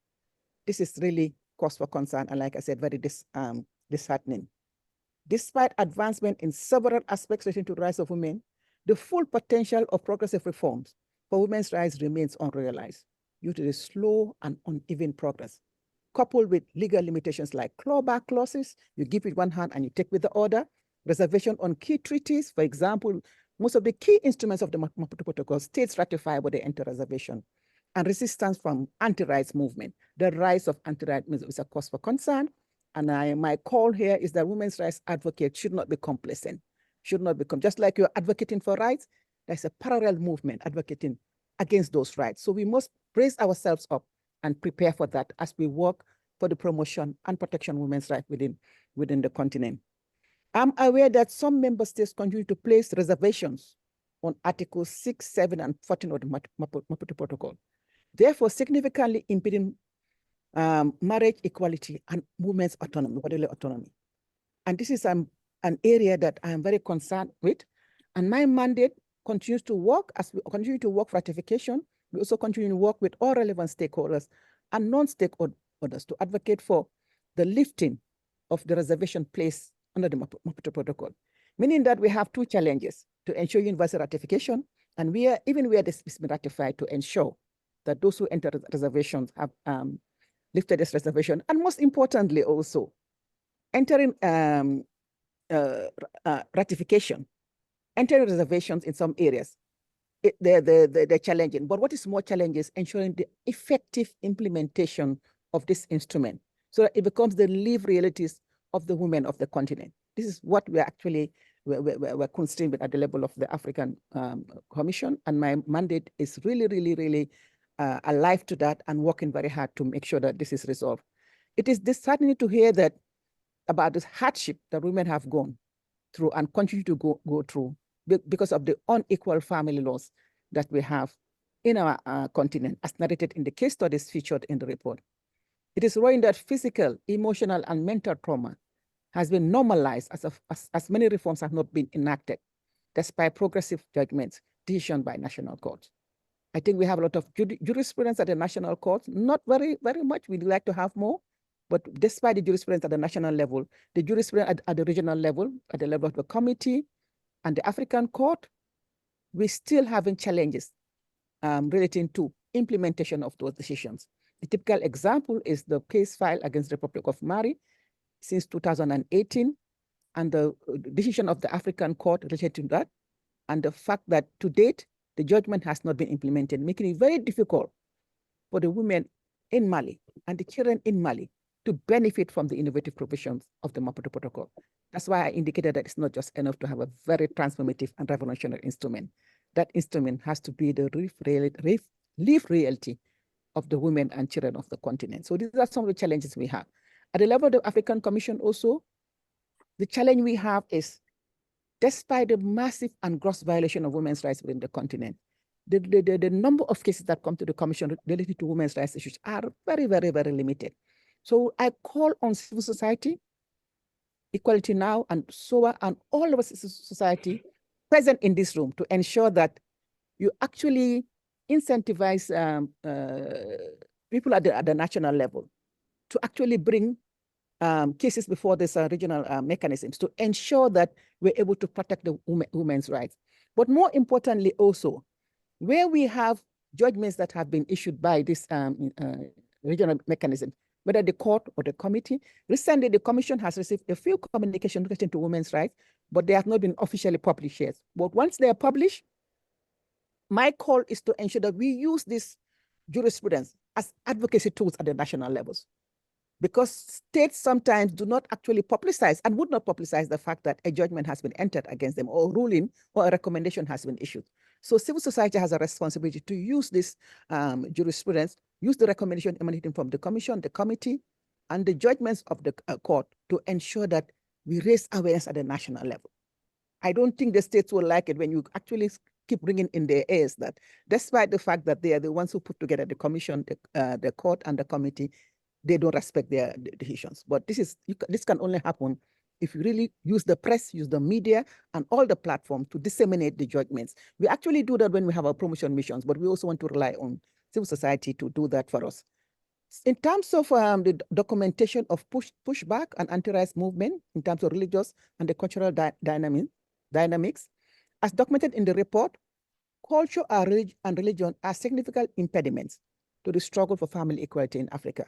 This is really cause for concern, and like I said, very disheartening. Despite advancement in several aspects relating to the rights of women, the full potential of progressive reforms for women's rights remains unrealized due to the slow and uneven progress, coupled with legal limitations like clawback clauses, you give with one hand and you take with the other, reservation on key treaties. For example, most of the key instruments of the Maputo Protocol, states ratify but they enter reservation, and resistance from anti-rights movement. The rise of anti-rights movement is a cause for concern. And my call here is that women's rights advocates should not be complacent, should not become, just like you're advocating for rights, there's a parallel movement advocating against those rights. So we must raise ourselves up and prepare for that as we work for the promotion and protection of women's rights within the continent. I'm aware that some member states continue to place reservations on Articles 6, 7, and 14 of the Maputo Protocol, therefore significantly impeding marriage equality and women's autonomy, bodily autonomy. And this is an area that I am very concerned with. And my mandate continues to work as we continue to work for ratification. We also continue to work with all relevant stakeholders and non-stakeholders to advocate for the lifting of the reservation placed under the Maputo Protocol, meaning that we have two challenges: to ensure universal ratification, and even where this has been ratified, to ensure that those who enter reservations have lifted this reservation, and most importantly also, entering ratification, entering reservations in some areas, they're challenging. But what is more challenging is ensuring the effective implementation of this instrument so that it becomes the lived realities of the women of the continent. This is what we're constrained with at the level of the African Commission, and my mandate is really alive to that and working very hard to make sure that this is resolved. It is disheartening to hear that about this hardship that women have gone through and continue to go through because of the unequal family laws that we have in our continent, as narrated in the case studies featured in the report. It is worrying that physical, emotional, and mental trauma has been normalized as many reforms have not been enacted, despite progressive judgments, decisions by national courts. I think we have a lot of jurisprudence at the national courts, not very much. We'd like to have more, but despite the jurisprudence at the national level, the jurisprudence at the regional level, at the level of the committee and the African court, we still having challenges relating to implementation of those decisions. The typical example is the case filed against the Republic of Mali since 2018, and the decision of the African court related to that, and the fact that to date, the judgment has not been implemented, making it very difficult for the women in Mali and the children in Mali to benefit from the innovative provisions of the Maputo Protocol. That's why I indicated that it's not just enough to have a very transformative and revolutionary instrument. That instrument has to be the lived reality of the women and children of the continent. So these are some of the challenges we have. At the level of the African Commission also, the challenge we have is, despite the massive and gross violation of women's rights within the continent, the number of cases that come to the Commission related to women's rights issues are very limited. So I call on civil society, Equality Now, and SOA, and all of us in society present in this room to ensure that you actually incentivize people at the national level to actually bring cases before this regional mechanisms to ensure that we're able to protect the women's rights. But more importantly also, where we have judgments that have been issued by this regional mechanism, whether the court or the committee. Recently, the Commission has received a few communications relating to women's rights, but they have not been officially published yet. But once they are published, my call is to ensure that we use this jurisprudence as advocacy tools at the national levels, because states sometimes do not actually publicize and would not publicize the fact that a judgment has been entered against them, or ruling or a recommendation has been issued. So civil society has a responsibility to use this jurisprudence, use the recommendation emanating from the Commission, the committee, and the judgments of the court to ensure that we raise awareness at the national level. I don't think the states will like it when you actually keep bringing in their ears that despite the fact that they are the ones who put together the commission, the court and the committee, they don't respect their decisions. But this can only happen if you really use the press, use the media, and all the platform to disseminate the judgments. We actually do that when we have our promotion missions, but we also want to rely on civil society to do that for us. In terms of the documentation of pushback and anti-racist movement, in terms of religious and the cultural dynamics, as documented in the report, culture and religion are significant impediments to the struggle for family equality in Africa,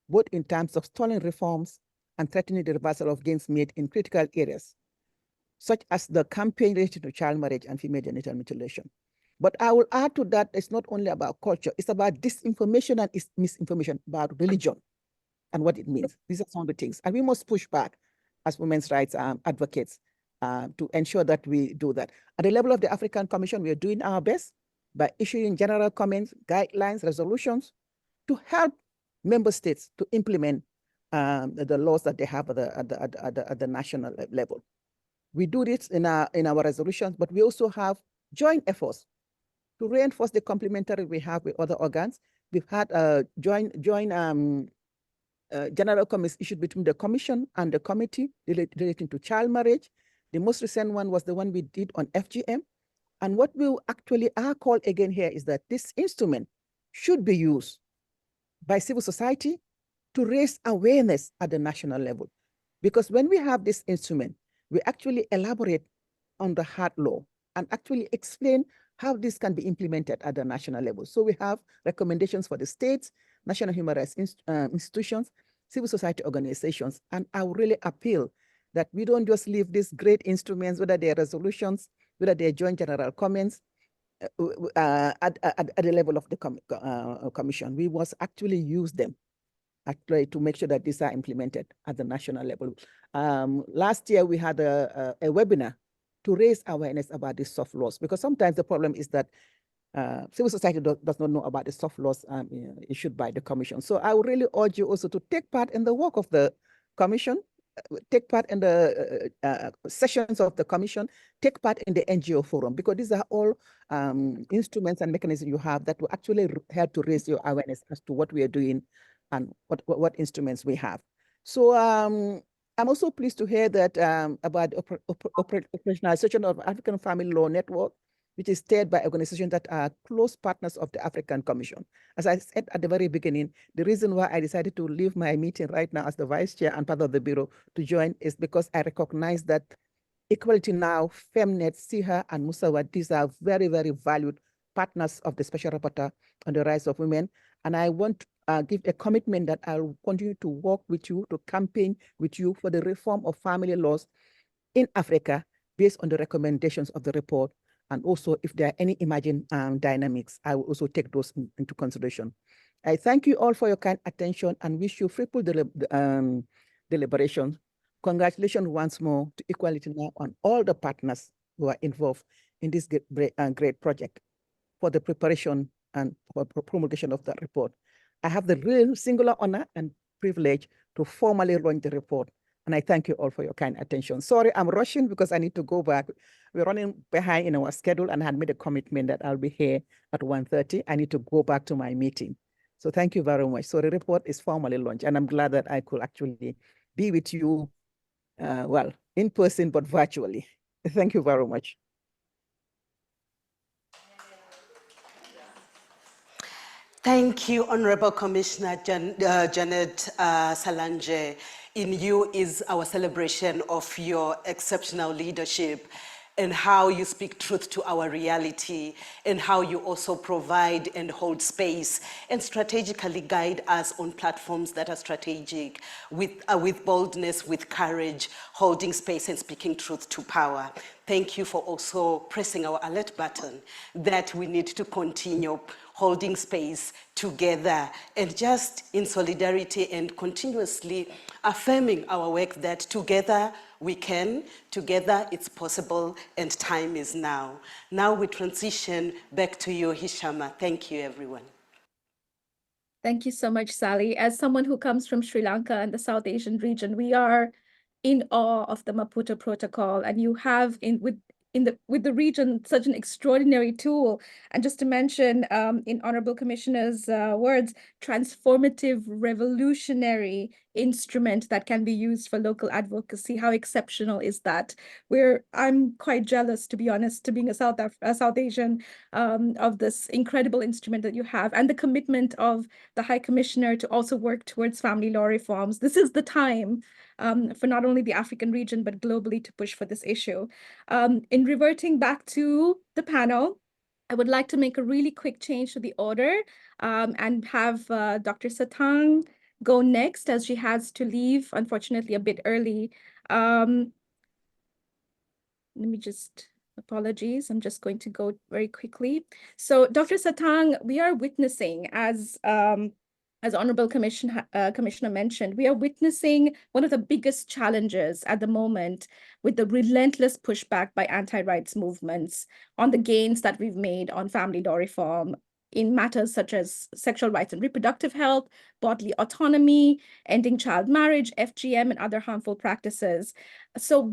both in terms of stalling reforms and threatening the reversal of gains made in critical areas, such as the campaign related to child marriage and female genital mutilation. But I will add to that, it's not only about culture, it's about disinformation and misinformation about religion and what it means. These are some of the things. And we must push back as women's rights advocates to ensure that we do that. At the level of the African Commission, we are doing our best by issuing general comments, guidelines, resolutions to help member states to implement the laws that they have at the national level. We do this in our resolutions, but we also have joint efforts to reinforce the complementary we have with other organs. We've had joint general comments issued between the commission and the committee relating to child marriage. The most recent one was the one we did on FGM. And what we actually are called again here is that this instrument should be used by civil society to raise awareness at the national level. Because when we have this instrument, we actually elaborate on the hard law and actually explain how this can be implemented at the national level. So we have recommendations for the states, national human rights institutions, civil society organizations, and I would really appeal that we don't just leave these great instruments, whether they're resolutions, whether they're joint general comments, at the level of the commission. We must actually use them to make sure that these are implemented at the national level. Last year, we had a webinar to raise awareness about these soft laws, because sometimes the problem is that civil society does not know about the soft laws issued by the commission. So I would really urge you also to take part in the work of the commission, take part in the sessions of the commission, take part in the NGO forum, because these are all instruments and mechanisms you have that will actually help to raise your awareness as to what we are doing and what instruments we have. So I'm also pleased to hear that about the operationalization of African Family Law Network, which is steered by organizations that are close partners of the African Commission. As I said at the very beginning, the reason why I decided to leave my meeting right now as the vice chair and part of the bureau to join is because I recognize that Equality Now, Femnet, SIHA, and Musawa, these are very, very valued partners of the Special Rapporteur on the Rights of Women. And I want to give a commitment that I'll continue to work with you, to campaign with you for the reform of family laws in Africa based on the recommendations of the report. And also, if there are any emerging dynamics, I will also take those into consideration. I thank you all for your kind attention and wish you fruitful deliberations. Congratulations once more to Equality Now and all the partners who are involved in this great project for the preparation and for promulgation of that report. I have the real singular honor and privilege to formally launch the report. And I thank you all for your kind attention. Sorry, I'm rushing because I need to go back. We're running behind in our schedule and I had made a commitment that I'll be here at 1:30. I need to go back to my meeting. So thank you very much. So the report is formally launched and I'm glad that I could actually be with you, well, in person, but virtually. Thank you very much. Thank you, Honorable Commissioner Janet Salanje. In you is our celebration of your exceptional leadership and how you speak truth to our reality and how you also provide and hold space and strategically guide us on platforms that are strategic with boldness, with courage, holding space and speaking truth to power. Thank you for also pressing our alert button that we need to continue holding space together and just in solidarity and continuously affirming our work that together we can, together it's possible, and time is now. Now we transition back to you, Hishama. Thank you, everyone. Thank you so much, Sally. As someone who comes from Sri Lanka and the South Asian region, we are in awe of the Maputo Protocol, and you have with the region such an extraordinary tool. And just to mention, in Honorable Commissioner's words, transformative, revolutionary instrument that can be used for local advocacy. How exceptional is that? I'm quite jealous, to be honest, to being a South Asian, of this incredible instrument that you have, and the commitment of the High Commissioner to also work towards family law reforms. This is the time for not only the African region, but globally to push for this issue. In reverting back to the panel, I would like to make a really quick change to the order and have Dr. Satang go next, as she has to leave, unfortunately, a bit early. Let me just, apologies, I'm just going to go very quickly. So Dr. Satang, we are witnessing, as Honorable Commissioner mentioned, we are witnessing one of the biggest challenges at the moment with the relentless pushback by anti-rights movements on the gains that we've made on family law reform in matters such as sexual rights and reproductive health, bodily autonomy, ending child marriage, FGM, and other harmful practices. So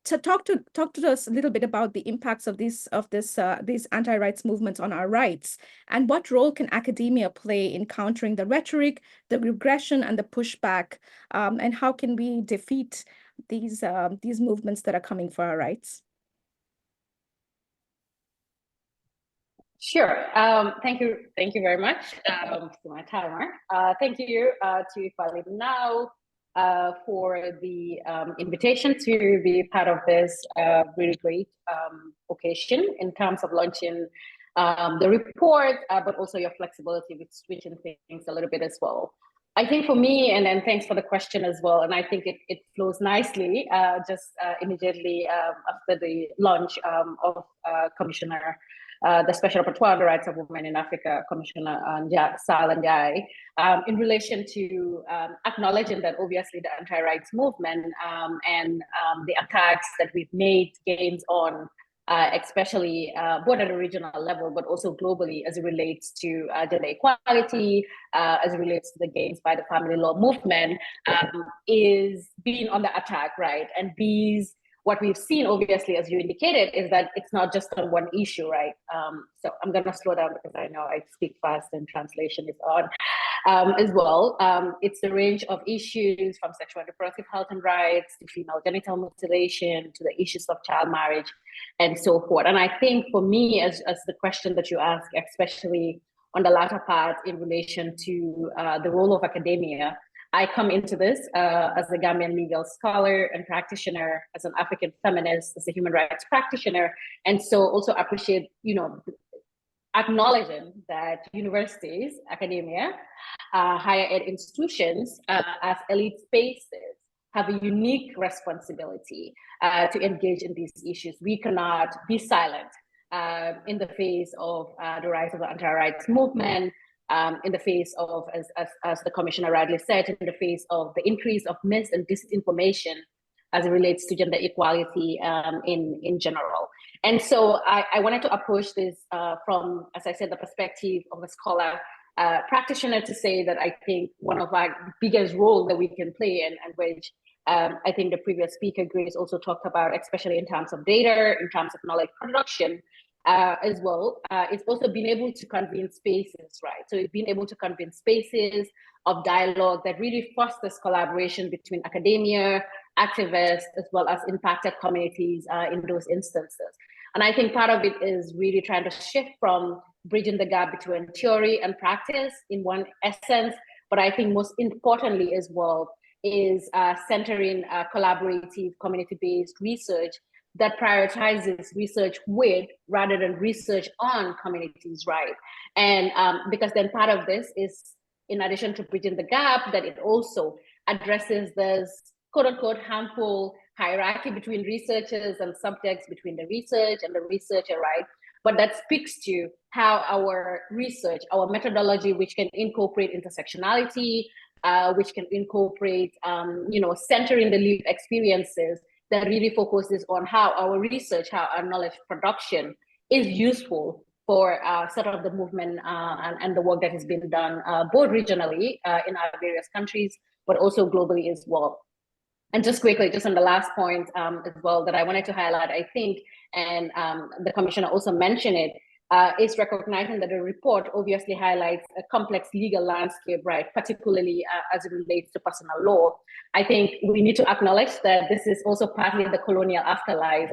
talk to us a little bit about the impacts of these anti-rights movements on our rights, and what role can academia play in countering the rhetoric, the regression, and the pushback, and how can we defeat these movements that are coming for our rights? Sure. Thank you very much for my timer. Thank you to Inequality Now for the invitation to be part of this really great occasion in terms of launching the report, but also your flexibility with switching things a little bit as well. I think for me, and then thanks for the question as well, and I think it flows nicely just immediately after the launch of Commissioner, the Special Rapporteur on the Rights of Women in Africa, Commissioner Sal Ndiaye, in relation to acknowledging that obviously the anti-rights movement and the attacks that we've made gains on, especially both at a regional level, but also globally as it relates to gender equality, as it relates to the gains by the family law movement, is being on the attack, right? And what we've seen, obviously, as you indicated, is that it's not just on one issue, right? So I'm going to slow down because I know I speak fast and translation is on as well. It's the range of issues from sexual and reproductive health and rights to female genital mutilation to the issues of child marriage and so forth. And I think for me, as the question that you ask, especially on the latter part in relation to the role of academia, I come into this as a Gambian legal scholar and practitioner, as an African feminist, as a human rights practitioner, and so also appreciate, acknowledging that universities, academia, higher ed institutions, as elite spaces, have a unique responsibility to engage in these issues. We cannot be silent in the face of the rise of the anti-rights movement, in the face of, as the commissioner rightly said, in the face of the increase of mis and disinformation as it relates to gender equality in general. And so I wanted to approach this from, as I said, the perspective of a scholar practitioner, to say that I think one of our biggest role that we can play, and which I think the previous speaker, Grace, also talked about, especially in terms of data, in terms of knowledge production, as well, it's also been able to convene spaces, right? So it's been able to convene spaces of dialogue that really fosters collaboration between academia, activists, as well as impacted communities in those instances. And I think part of it is really trying to shift from bridging the gap between theory and practice in one essence, but I think most importantly as well is centering collaborative community-based research that prioritizes research with rather than research on communities, right? And because then part of this is, in addition to bridging the gap, that it also addresses this quote unquote harmful hierarchy between researchers and subjects, between the research and the researcher, right? But that speaks to how our research, our methodology, which can incorporate intersectionality, which can incorporate, centering the lived experiences, that really focuses on how our research, how our knowledge production is useful for sort of the movement and the work that has been done both regionally in our various countries, but also globally as well. And just quickly, just on the last point as well that I wanted to highlight, I think, and the Commissioner also mentioned it, is recognizing that the report obviously highlights a complex legal landscape, right, particularly as it relates to personal law. I think we need to acknowledge that this is also partly the colonial afterlife.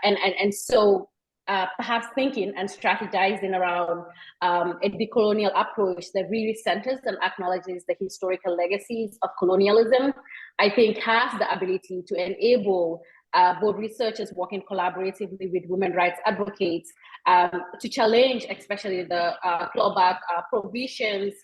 And so perhaps thinking and strategizing around a decolonial approach that really centers and acknowledges the historical legacies of colonialism, I think has the ability to enable both researchers working collaboratively with women rights advocates to challenge especially the clawback provisions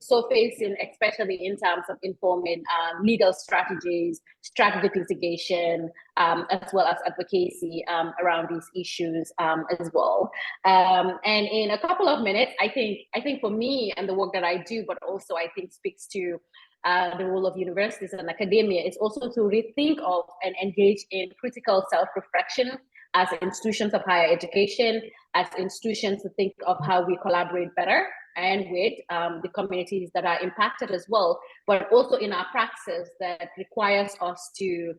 surfacing, especially in terms of informing legal strategies, strategic litigation, as well as advocacy around these issues as well. And in a couple of minutes, I think for me and the work that I do, but also I think speaks to the role of universities and academia, is also to rethink of and engage in critical self-reflection as institutions of higher education, as institutions to think of how we collaborate better and with the communities that are impacted as well, but also in our practice that requires us to,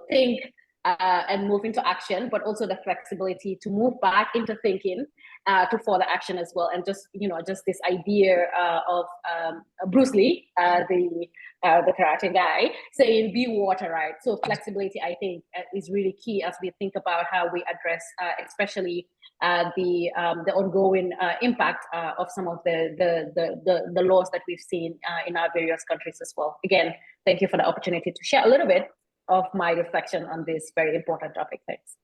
think and move into action, but also the flexibility to move back into thinking to further action as well. And just this idea of Bruce Lee, the karate guy, saying be water, right? So flexibility, I think, is really key as we think about how we address especially the ongoing impact of some of the laws that we've seen in our various countries as well. Again, thank you for the opportunity to share a little bit of my reflection on this very important topic. Thanks.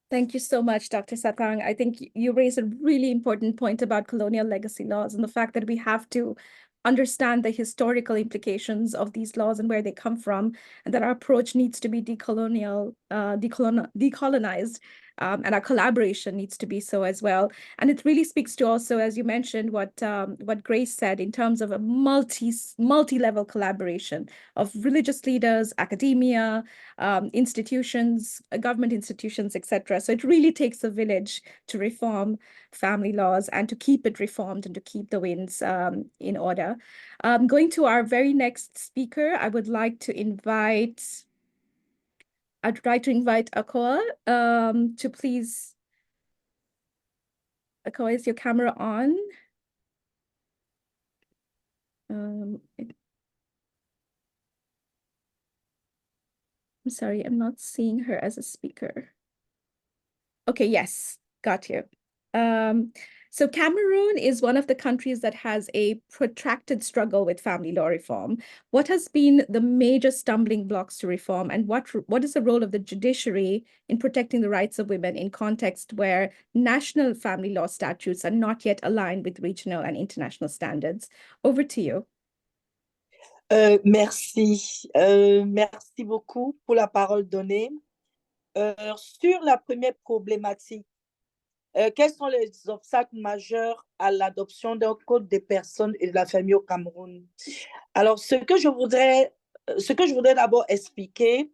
Thank you so much, Dr. Satang. I think you raised a really important point about colonial legacy laws and the fact that we have to understand the historical implications of these laws and where they come from, and that our approach needs to be decolonized, and our collaboration needs to be so as well. And it really speaks to also, as you mentioned, what Grace said in terms of a multi-level collaboration of religious leaders, academia, institutions, government institutions, etc. So it really takes a village to reform family laws and to keep it reformed and to keep the winds in order. Going to our very next speaker, I'd like to invite Akoa to please. Akoa, is your camera on? I'm sorry, I'm not seeing her as a speaker. Okay, yes, got you. So Cameroon is one of the countries that has a protracted struggle with family law reform. What has been the major stumbling blocks to reform, and what is the role of the judiciary in protecting the rights of women in context where national family law statutes are not yet aligned with regional and international standards? Over to you. Merci. Merci beaucoup pour la parole donnée. Sur la première problématique, quels sont les obstacles majeurs à l'adoption d'un code des personnes et de la famille au Cameroun? Alors, ce que je voudrais d'abord expliquer,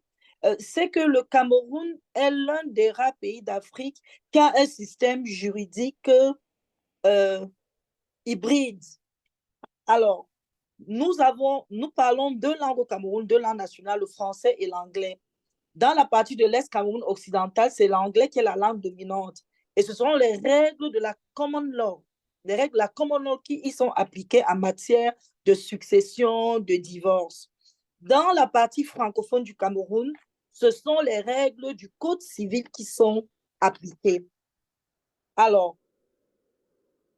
c'est que le Cameroun est l'un des rares pays d'Afrique qui a un système juridique hybride. Alors, nous parlons deux langues au Cameroun, deux langues nationales, le français et l'anglais. Dans la partie de l'Est Cameroun occidental, c'est l'anglais qui est la langue dominante. Et ce sont les règles de la common law, les règles de la common law qui y sont appliquées en matière de succession, de divorce. Dans la partie francophone du Cameroun, ce sont les règles du Code civil qui sont appliquées. Alors,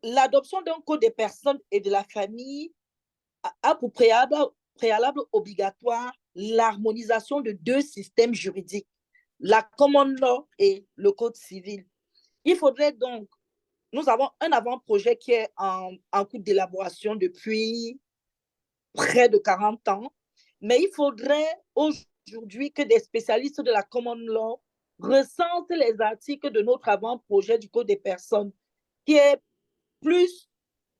l'adoption d'un code des personnes et de la famille a pour préalable obligatoire l'harmonisation de deux systèmes juridiques, la common law et le code civil. Il faudrait donc, nous avons un avant-projet qui est en cours d'élaboration depuis près de 40 ans, mais il faudrait aujourd'hui que des spécialistes de la common law recensent les articles de notre avant-projet du code des personnes, qui est plus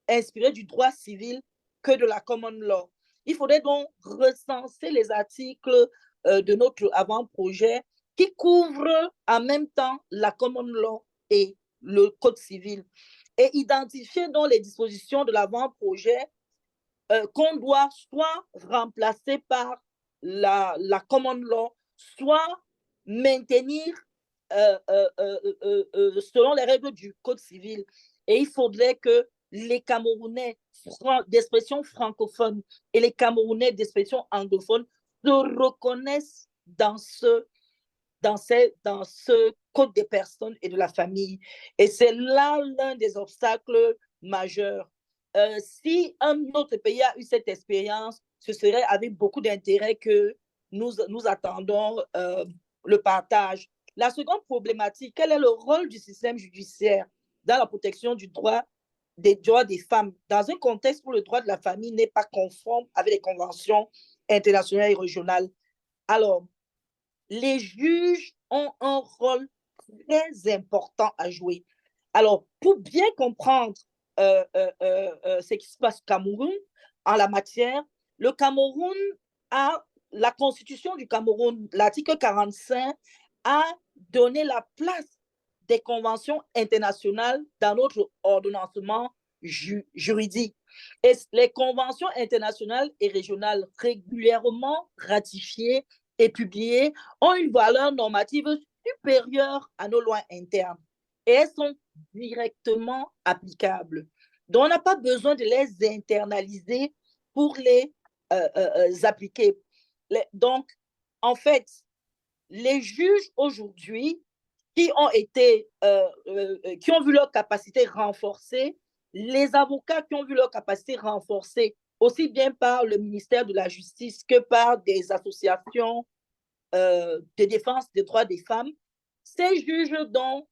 inspiré du droit civil que de la common law. Il faudrait donc recenser les articles de notre avant-projet qui couvrent en même temps la common law et le code civil et identifier donc les dispositions de l'avant-projet qu'on doit soit remplacer par la common law, soit maintenir selon les règles du Code civil. Et il faudrait que les Camerounais d'expression francophone et les Camerounais d'expression anglophone se reconnaissent dans ce code des personnes et de la famille. Et c'est là l'un des obstacles majeurs. Si un autre pays a eu cette expérience, ce serait avec beaucoup d'intérêt que nous attendons le partage. La seconde problématique, quel est le rôle du système judiciaire dans la protection des droits des femmes, dans un contexte où le droit de la famille n'est pas conforme avec les conventions internationales et régionales? Alors, les juges ont un rôle très important à jouer. Alors, pour bien comprendre ce qui se passe au Cameroun en la matière, le Cameroun a, la constitution du Cameroun, l'article 45, a donné la place des conventions internationales dans notre ordonnancement juridique. Et les conventions internationales et régionales régulièrement ratifiées et publiées ont une valeur normative supérieure à nos lois internes et elles sont directement applicables. Donc, on n'a pas besoin de les internaliser pour les appliquer. Donc, en fait, les juges aujourd'hui qui ont vu leur capacité renforcée, les avocats qui ont vu leur capacité renforcée, aussi bien par le ministère de la Justice que par des associations de défense des droits des femmes, ces juges, donc,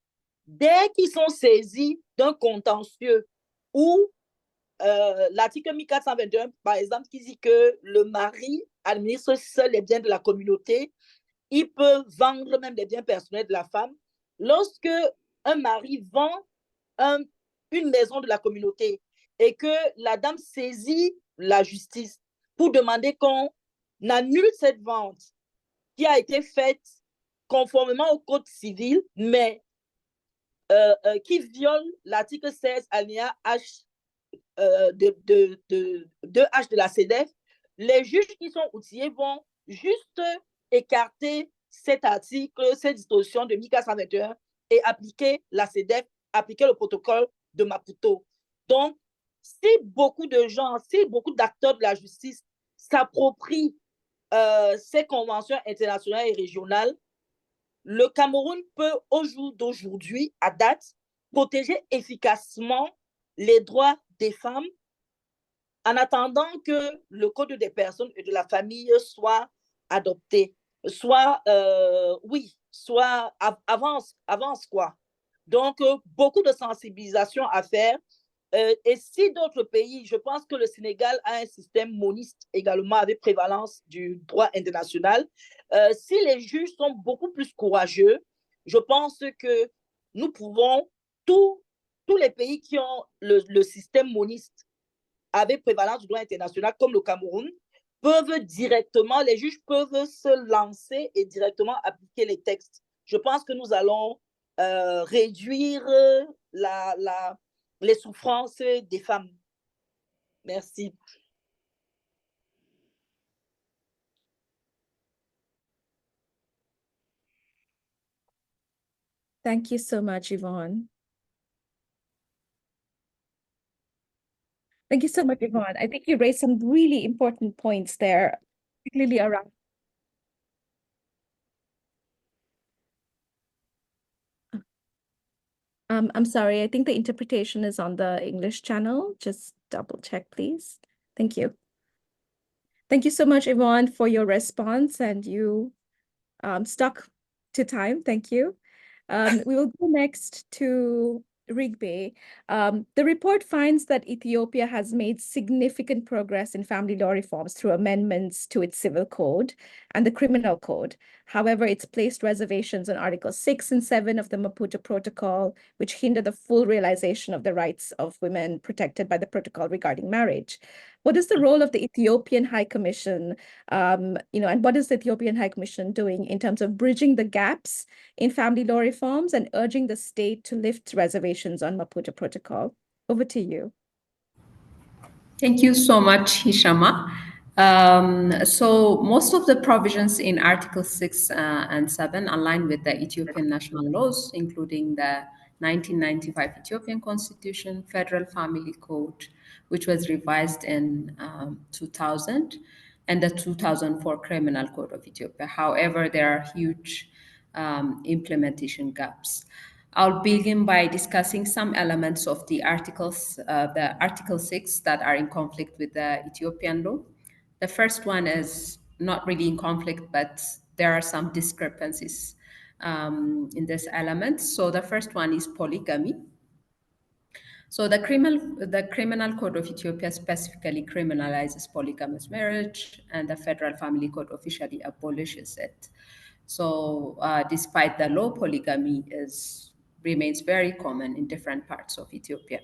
dès qu'ils sont saisis d'un contentieux où l'article 1421, par exemple, qui dit que le mari administre seul les biens de la communauté, il peut vendre même les biens personnels de la femme. Lorsque un mari vend une maison de la communauté et que la dame saisit la justice pour demander qu'on annule cette vente qui a été faite conformément au Code civil, mais qui viole l'article 16 alinéa H de H de la CEDEF, les juges qui sont outillés vont juste écarter cet article, cette disposition de 1421 et appliquer la CEDEF, appliquer le protocole de Maputo. Donc, si beaucoup de gens, si beaucoup d'acteurs de la justice s'approprient ces conventions internationales et régionales, le Cameroun peut, au jour d'aujourd'hui, à date, protéger efficacement les droits des femmes en attendant que le Code des personnes et de la famille soit adopté, soit avance quoi. Donc, beaucoup de sensibilisation à faire. Et si d'autres pays, je pense que le Sénégal a un système moniste également avec prévalence du droit international, si les juges sont beaucoup plus courageux, je pense que nous pouvons, tous les pays qui ont le système moniste avec prévalence du droit international, comme le Cameroun, les juges peuvent se lancer et directement appliquer les textes. Je pense que nous allons réduire les souffrances des femmes. Merci. Thank you so much, Yvonne. Thank you so much, Yvonne. I think you raised some really important points there, particularly around. I'm sorry, I think the interpretation is on the English channel. Just double check, please. Thank you. Thank you so much, Yvonne, for your response, and you stuck to time. Thank you. We will go next to Rigbe. The report finds that Ethiopia has made significant progress in family law reforms through amendments to its civil code and the criminal code. However, it's placed reservations on Articles 6 and 7 of the Maputo Protocol, which hinder the full realization of the rights of women protected by the protocol regarding marriage. What is the role of the Ethiopian High Commission, and what is the Ethiopian High Commission doing in terms of bridging the gaps in family law reforms and urging the state to lift reservations on Maputo Protocol? Over to you. Thank you so much, Hishama. So most of the provisions in Article 6 and 7 align with the Ethiopian national laws, including the 1995 Ethiopian Constitution, Federal Family Code, which was revised in 2000, and the 2004 Criminal Code of Ethiopia. However, there are huge implementation gaps. I'll begin by discussing some elements of the Article 6 that are in conflict with the Ethiopian law. The first one is not really in conflict, but there are some discrepancies in this element. So the first one is polygamy. So the criminal code of Ethiopia specifically criminalizes polygamous marriage, and the Federal Family Code officially abolishes it. So despite the law, polygamy remains very common in different parts of Ethiopia.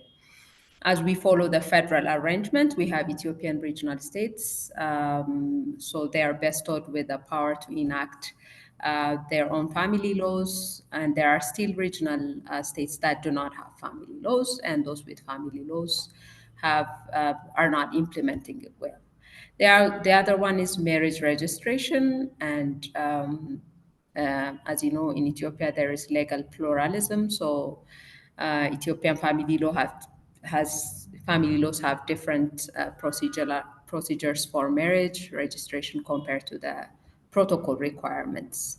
As we follow the federal arrangement, we have Ethiopian regional states. So they are bestowed with the power to enact their own family laws, and there are still regional states that do not have family laws, and those with family laws are not implementing it well. The other one is marriage registration, and as you know, in Ethiopia there is legal pluralism. So Ethiopian family laws have different procedures for marriage registration compared to the protocol requirements.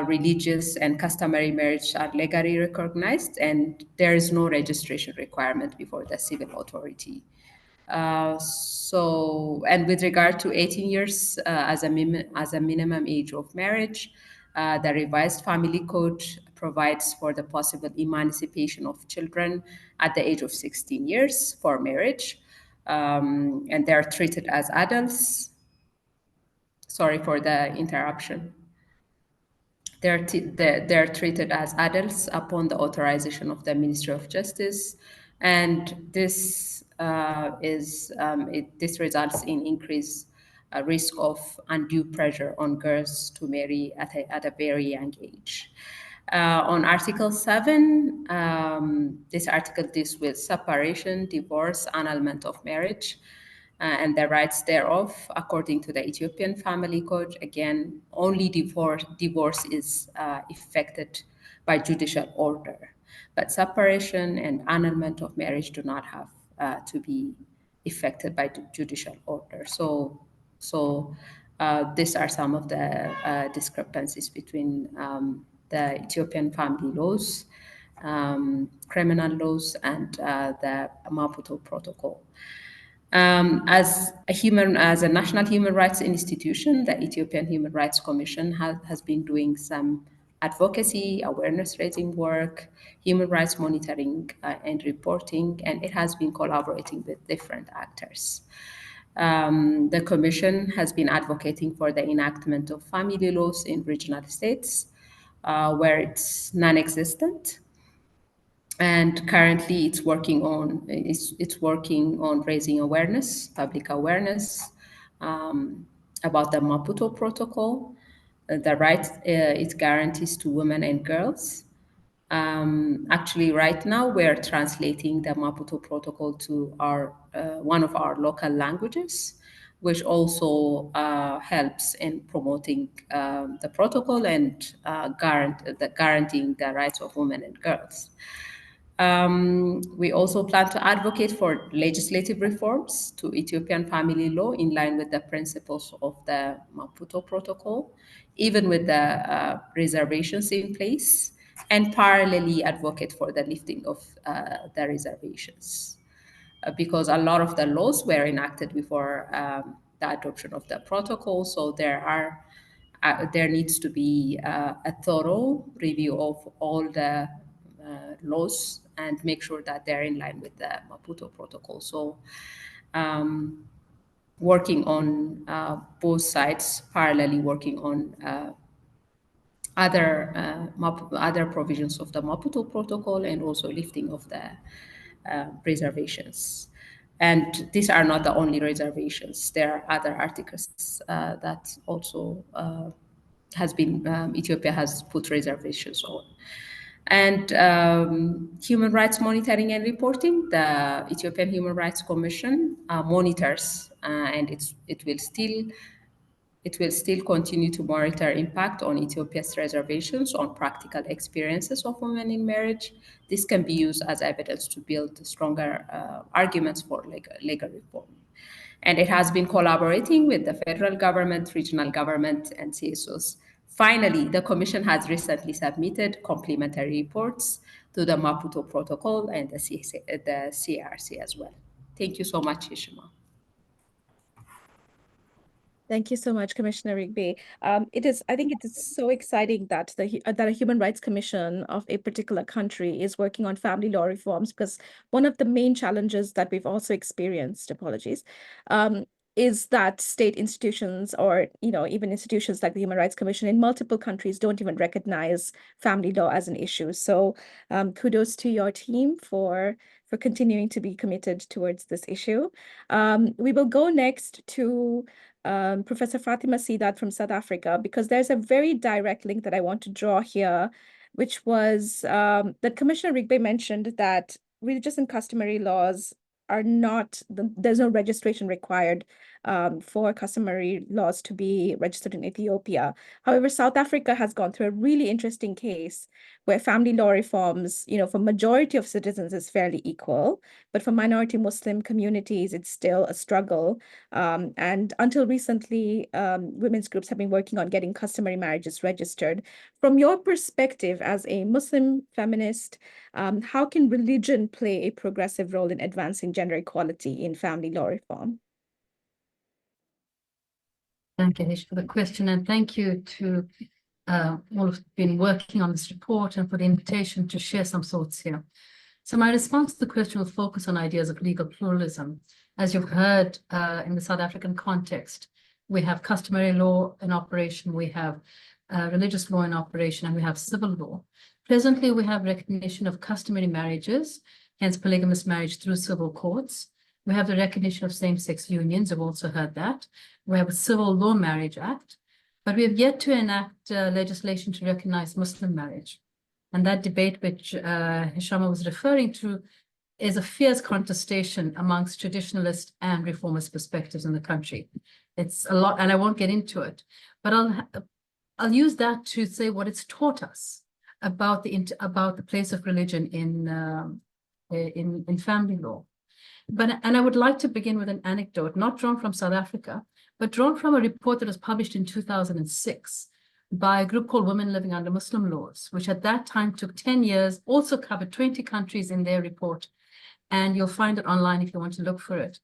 Religious and customary marriage are legally recognized, and there is no registration requirement before the civil authority. And with regard to 18 years as a minimum age of marriage, the revised family code provides for the possible emancipation of children at the age of 16 years for marriage, and they're treated as adults. Sorry for the interruption. They're treated as adults upon the authorization of the Ministry of Justice, and this this results in increased risk of undue pressure on girls to marry at a very young age. On Article 7, this article deals with separation, divorce, annulment of marriage, and the rights thereof. According to the Ethiopian Family Code, again, only divorce is effected by judicial order, but separation and annulment of marriage do not have to be effected by judicial order. So these are some of the discrepancies between the Ethiopian family laws, criminal laws, and the Maputo Protocol. As a national human rights institution, the Ethiopian Human Rights Commission has been doing some advocacy, awareness raising work, human rights monitoring and reporting, and it has been collaborating with different actors. The Commission has been advocating for the enactment of family laws in regional states where it's non-existent. And currently it's working on raising awareness, public awareness about the Maputo Protocol, the rights it guarantees to women and girls. Actually, right now we're translating the Maputo Protocol to one of our local languages, which also helps in promoting the protocol and guaranteeing the rights of women and girls. We also plan to advocate for legislative reforms to Ethiopian family law in line with the principles of the Maputo Protocol, even with the reservations in place, and parallelly advocate for the lifting of the reservations. Because a lot of the laws were enacted before the adoption of the protocol, so there needs to be a thorough review of all the laws and make sure that they're in line with the Maputo Protocol. So working on both sides, parallelly working on other provisions of the Maputo Protocol and also lifting of the reservations. And these are not the only reservations. There are other articles that also Ethiopia has put reservations on. And human rights monitoring and reporting, the Ethiopian Human Rights Commission monitors, and it will still continue to monitor impact on Ethiopia's reservations on practical experiences of women in marriage. This can be used as evidence to build stronger arguments for legal reform. And it has been collaborating with the federal government, regional government, and CSOs. Finally, the Commission has recently submitted complementary reports to the Maputo Protocol and the CRC as well. Thank you so much, Ishima. Thank you so much, Commissioner Rigby. I think it is so exciting that that a Human Rights Commission of a particular country is working on family law reforms, because one of the main challenges that we've also experienced, is that state institutions, or even institutions like the Human Rights Commission in multiple countries, don't even recognize family law as an issue. So kudos to your team for continuing to be committed towards this issue. We will go next to Professor Fatima Sidat from South Africa, because there's a very direct link that I want to draw here, which was that Commissioner Rigby mentioned that religious and customary laws are not, there's no registration required for customary laws to be registered in Ethiopia. However, South Africa has gone through a really interesting case where family law reforms, for majority of citizens is fairly equal, but for minority Muslim communities, it's still a struggle. And until recently, women's groups have been working on getting customary marriages registered. From your perspective as a Muslim feminist, how can religion play a progressive role in advancing gender equality in family law reform? Thank you, Hish, for the question, and thank you to all who've been working on this report and for the invitation to share some thoughts here. So my response to the question will focus on ideas of legal pluralism. As you've heard in the South African context, we have customary law in operation, we have religious law in operation, and we have civil law. Presently, we have recognition of customary marriages, hence polygamous marriage through civil courts. We have the recognition of same-sex unions, I've also heard that. We have a Civil Law Marriage Act, but we have yet to enact legislation to recognize Muslim marriage. And that debate which Hishama was referring to is a fierce contestation amongst traditionalist and reformist perspectives in the country. It's a lot, and I won't get into it, but I'll use that to say what it's taught us about the place of religion in family law. And I would like to begin with an anecdote, not drawn from South Africa, but drawn from a report that was published in 2006 by a group called Women Living Under Muslim Laws, which at that time took 10 years, also covered 20 countries in their report. And you'll find it online if you want to look for it.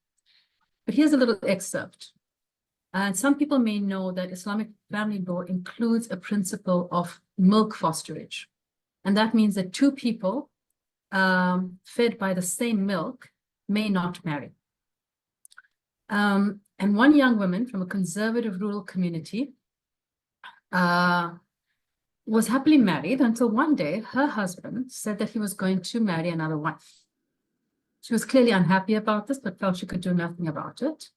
But here's a little excerpt. And some people may know that Islamic family law includes a principle of milk fosterage. And that means that two people fed by the same milk may not marry. And one young woman from a conservative rural community was happily married until one day her husband said that he was going to marry another wife. She was clearly unhappy about this, but felt she could do nothing about it.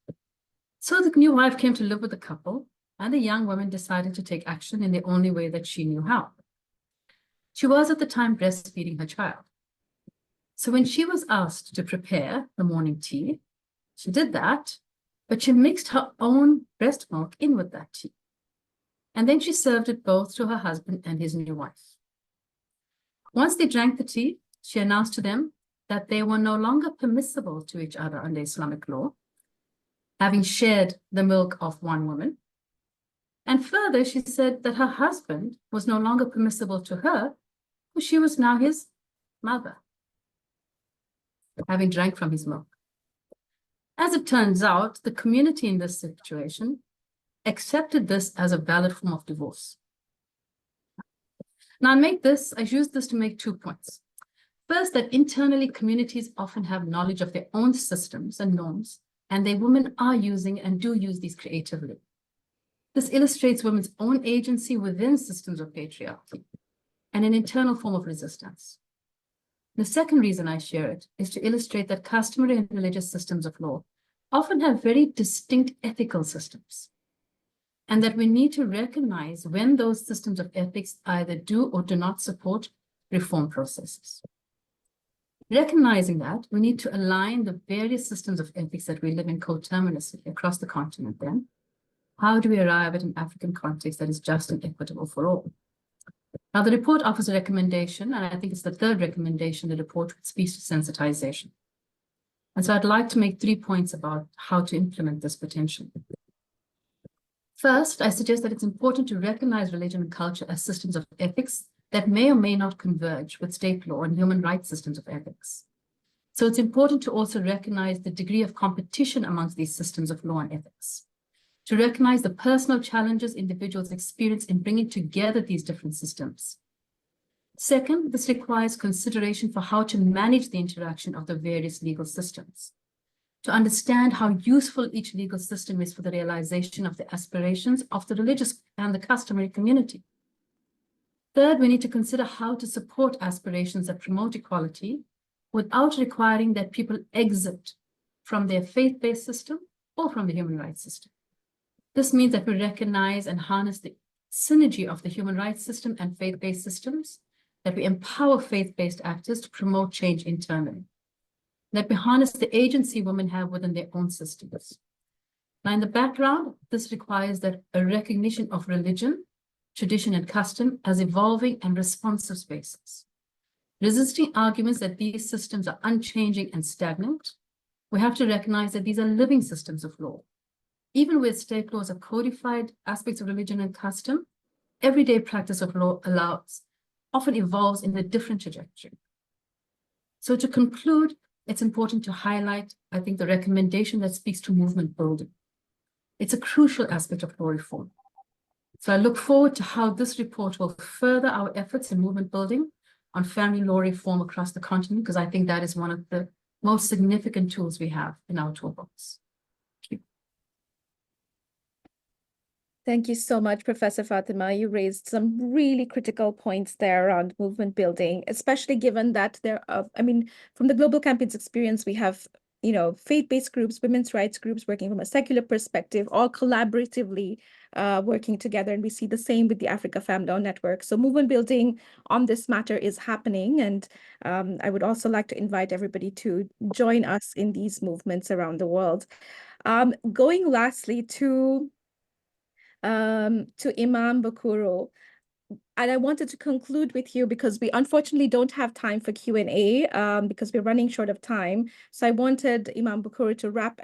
So the new wife came to live with the couple, and the young woman decided to take action in the only way that she knew how. She was at the time breastfeeding her child. So when she was asked to prepare the morning tea, she did that, but she mixed her own breast milk in with that tea. And then she served it both to her husband and his new wife. Once they drank the tea, she announced to them that they were no longer permissible to each other under Islamic law, having shared the milk of one woman. And further, she said that her husband was no longer permissible to her, because she was now his mother, having drank from his milk. As it turns out, the community in this situation accepted this as a valid form of divorce. Now I use this to make 2 points. First, that internally communities often have knowledge of their own systems and norms, and they women are using and do use these creatively. This illustrates women's own agency within systems of patriarchy and an internal form of resistance. The second reason I share it is to illustrate that customary and religious systems of law often have very distinct ethical systems, and that we need to recognize when those systems of ethics either do or do not support reform processes. Recognizing that, we need to align the various systems of ethics that we live in coterminously across the continent then. How do we arrive at an African context that is just and equitable for all? Now, the report offers a recommendation, and I think it's the third recommendation in the report, which speaks to sensitization. And so I'd like to make 3 points about how to implement this potential. First, I suggest that it's important to recognize religion and culture as systems of ethics that may or may not converge with state law and human rights systems of ethics. So it's important to also recognize the degree of competition amongst these systems of law and ethics, to recognize the personal challenges individuals experience in bringing together these different systems. Second, this requires consideration for how to manage the interaction of the various legal systems, to understand how useful each legal system is for the realization of the aspirations of the religious and the customary community. Third, we need to consider how to support aspirations that promote equality without requiring that people exit from their faith-based system or from the human rights system. This means that we recognize and harness the synergy of the human rights system and faith-based systems, that we empower faith-based actors to promote change internally, that we harness the agency women have within their own systems. Now, in the background, this requires that a recognition of religion, tradition, and custom as evolving and responsive spaces. Resisting arguments that these systems are unchanging and stagnant, we have to recognize that these are living systems of law. Even where state laws are codified aspects of religion and custom, everyday practice of law often evolves in a different trajectory. So to conclude, it's important to highlight, I think, the recommendation that speaks to movement building. It's a crucial aspect of law reform. So I look forward to how this report will further our efforts in movement building on family law reform across the continent, because I think that is one of the most significant tools we have in our toolbox. Thank you. Thank you so much, Professor Fatima. You raised some really critical points there around movement building, especially given that from the Global Campaign's experience, we have, faith-based groups, women's rights groups working from a secular perspective, all collaboratively working together. And we see the same with the Africa Family Law Network. So movement building on this matter is happening. And I would also like to invite everybody to join us in these movements around the world. Going lastly to Imam Bakuro. And I wanted to conclude with you because we unfortunately don't have time for Q&A because we're running short of time. So I wanted Imam Bakuro to wrap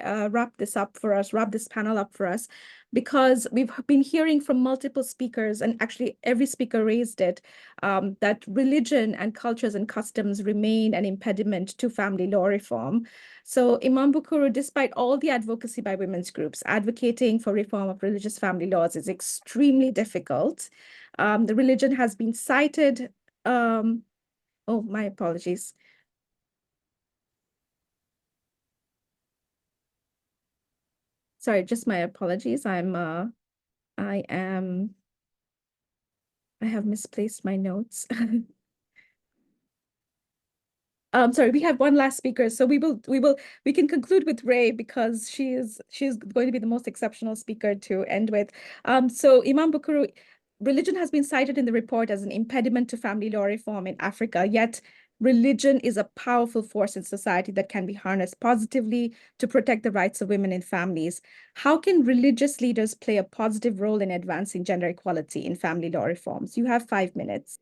this panel up for us, because we've been hearing from multiple speakers, and actually every speaker raised it, that religion and cultures and customs remain an impediment to family law reform. So Imam Bakuro, despite all the advocacy by women's groups, advocating for reform of religious family laws is extremely difficult. The religion has been cited. Oh, my apologies. Sorry, just my apologies. I have misplaced my notes. Sorry, we have one last speaker, so we can conclude with Ray, because she's going to be the most exceptional speaker to end with. So Imam Bakuro, religion has been cited in the report as an impediment to family law reform in Africa, yet religion is a powerful force in society that can be harnessed positively to protect the rights of women and families. How can religious leaders play a positive role in advancing gender equality in family law reforms? You have 5 minutes.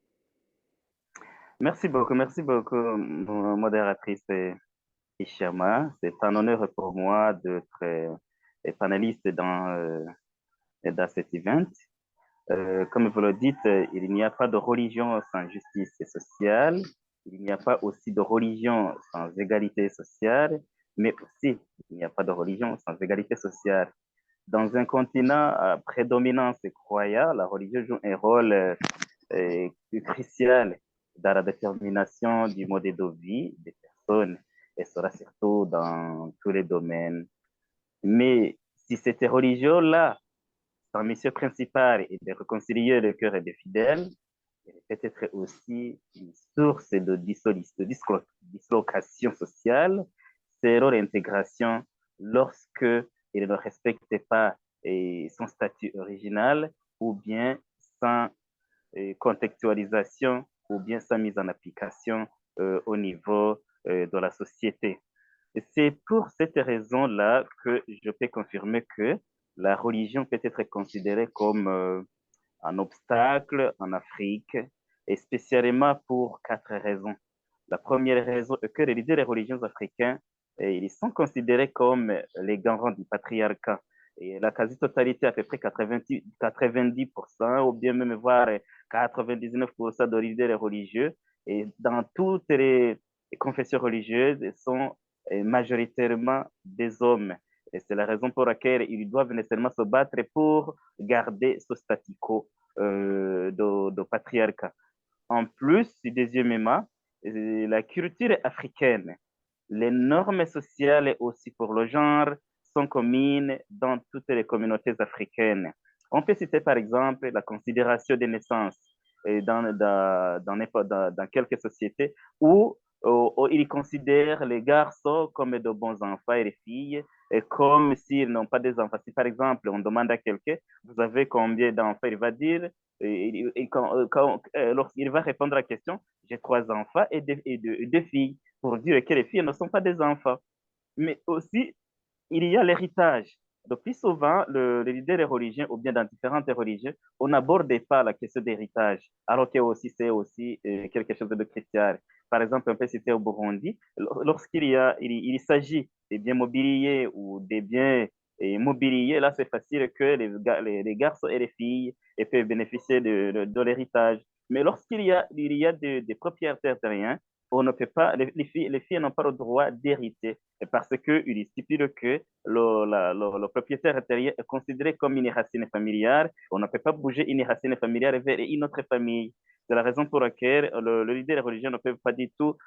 Merci beaucoup, modératrice Ishama. C'est un honneur pour moi d'être panéliste dans cet event. Comme vous le dites, il n'y a pas de religion sans justice sociale, il n'y a pas aussi de religion sans égalité sociale, mais aussi il n'y a pas de religion sans égalité sociale. Dans un continent à prédominance croyante, la religion joue un rôle crucial dans la détermination du mode de vie des personnes, et cela surtout dans tous les domaines. Mais si cette religion-là, sa mission principale est de réconcilier le cœur des fidèles, elle peut être aussi une source de dislocation sociale, c'est leur intégration lorsque il ne respecte pas son statut original ou bien sans contextualisation ou bien sa mise en application au niveau de la société. Et c'est pour cette raison-là que je peux confirmer que la religion peut être considérée comme un obstacle en Afrique, et spécialement pour 4 raisons. La première raison est que les leaders des religions africains, ils sont considérés comme les garants du patriarcat. Et la quasi-totalité, à peu près 90%, ou bien même voire 99% de leaders religieux, et dans toutes les confessions religieuses, sont majoritairement des hommes. Et c'est la raison pour laquelle ils doivent nécessairement se battre pour garder ce statu quo de patriarcat. En plus, deuxièmement, la culture africaine, les normes sociales aussi pour le genre sont communes dans toutes les communautés africaines. On peut citer par exemple la considération des naissances dans quelques sociétés où ils considèrent les garçons comme de bons enfants et les filles comme s'ils n'ont pas des enfants. Si par exemple on demande à quelqu'un, vous avez combien d'enfants, il va dire, lorsqu'il va répondre à la question, j'ai 3 enfants et deux filles, pour dire que les filles ne sont pas des enfants. Mais aussi, il y a l'héritage. Donc, plus souvent, les leaders religieux ou bien dans différentes religions, on n'aborde pas la question d'héritage, alors que aussi, c'est aussi quelque chose de crucial. Par exemple, on peut citer au Burundi, il s'agit des biens mobiliers ou des biens mobiliers, là, c'est facile que les garçons et les filles peuvent bénéficier de l'héritage. Mais lorsqu'il y a des propriétaires terriens, on ne peut pas, les filles n'ont pas le droit d'hériter parce qu'il stipule que le propriétaire terrien est considéré comme une racine familiale. On ne peut pas bouger une racine familiale vers une autre famille. C'est la raison pour laquelle le leader religieux ne peut pas du tout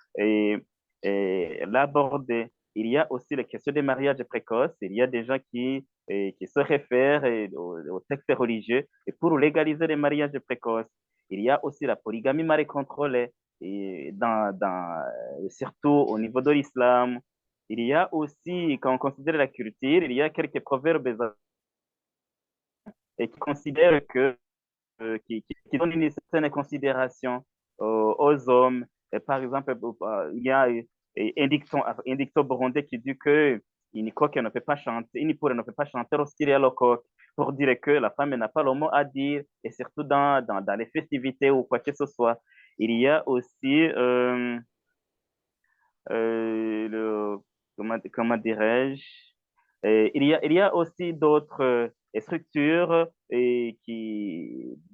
l'aborder. Il y a aussi la question des mariages précoces. Il y a des gens qui se réfèrent aux textes religieux et pour légaliser les mariages précoces. Il y a aussi la polygamie mal contrôlée, et surtout au niveau de l'islam. Il y a aussi, quand on considère la culture, il y a quelques proverbes qui considèrent qui donnent une certaine considération aux hommes. Et par exemple, il y a un dicton burundais qui dit que une coque ne peut pas chanter, une poule ne peut pas chanter lorsqu'il y a le coq, pour dire que la femme n'a pas le mot à dire, et surtout dans les festivités ou quoi que ce soit. Il y a aussi le, comment dirais-je, il y a aussi d'autres structures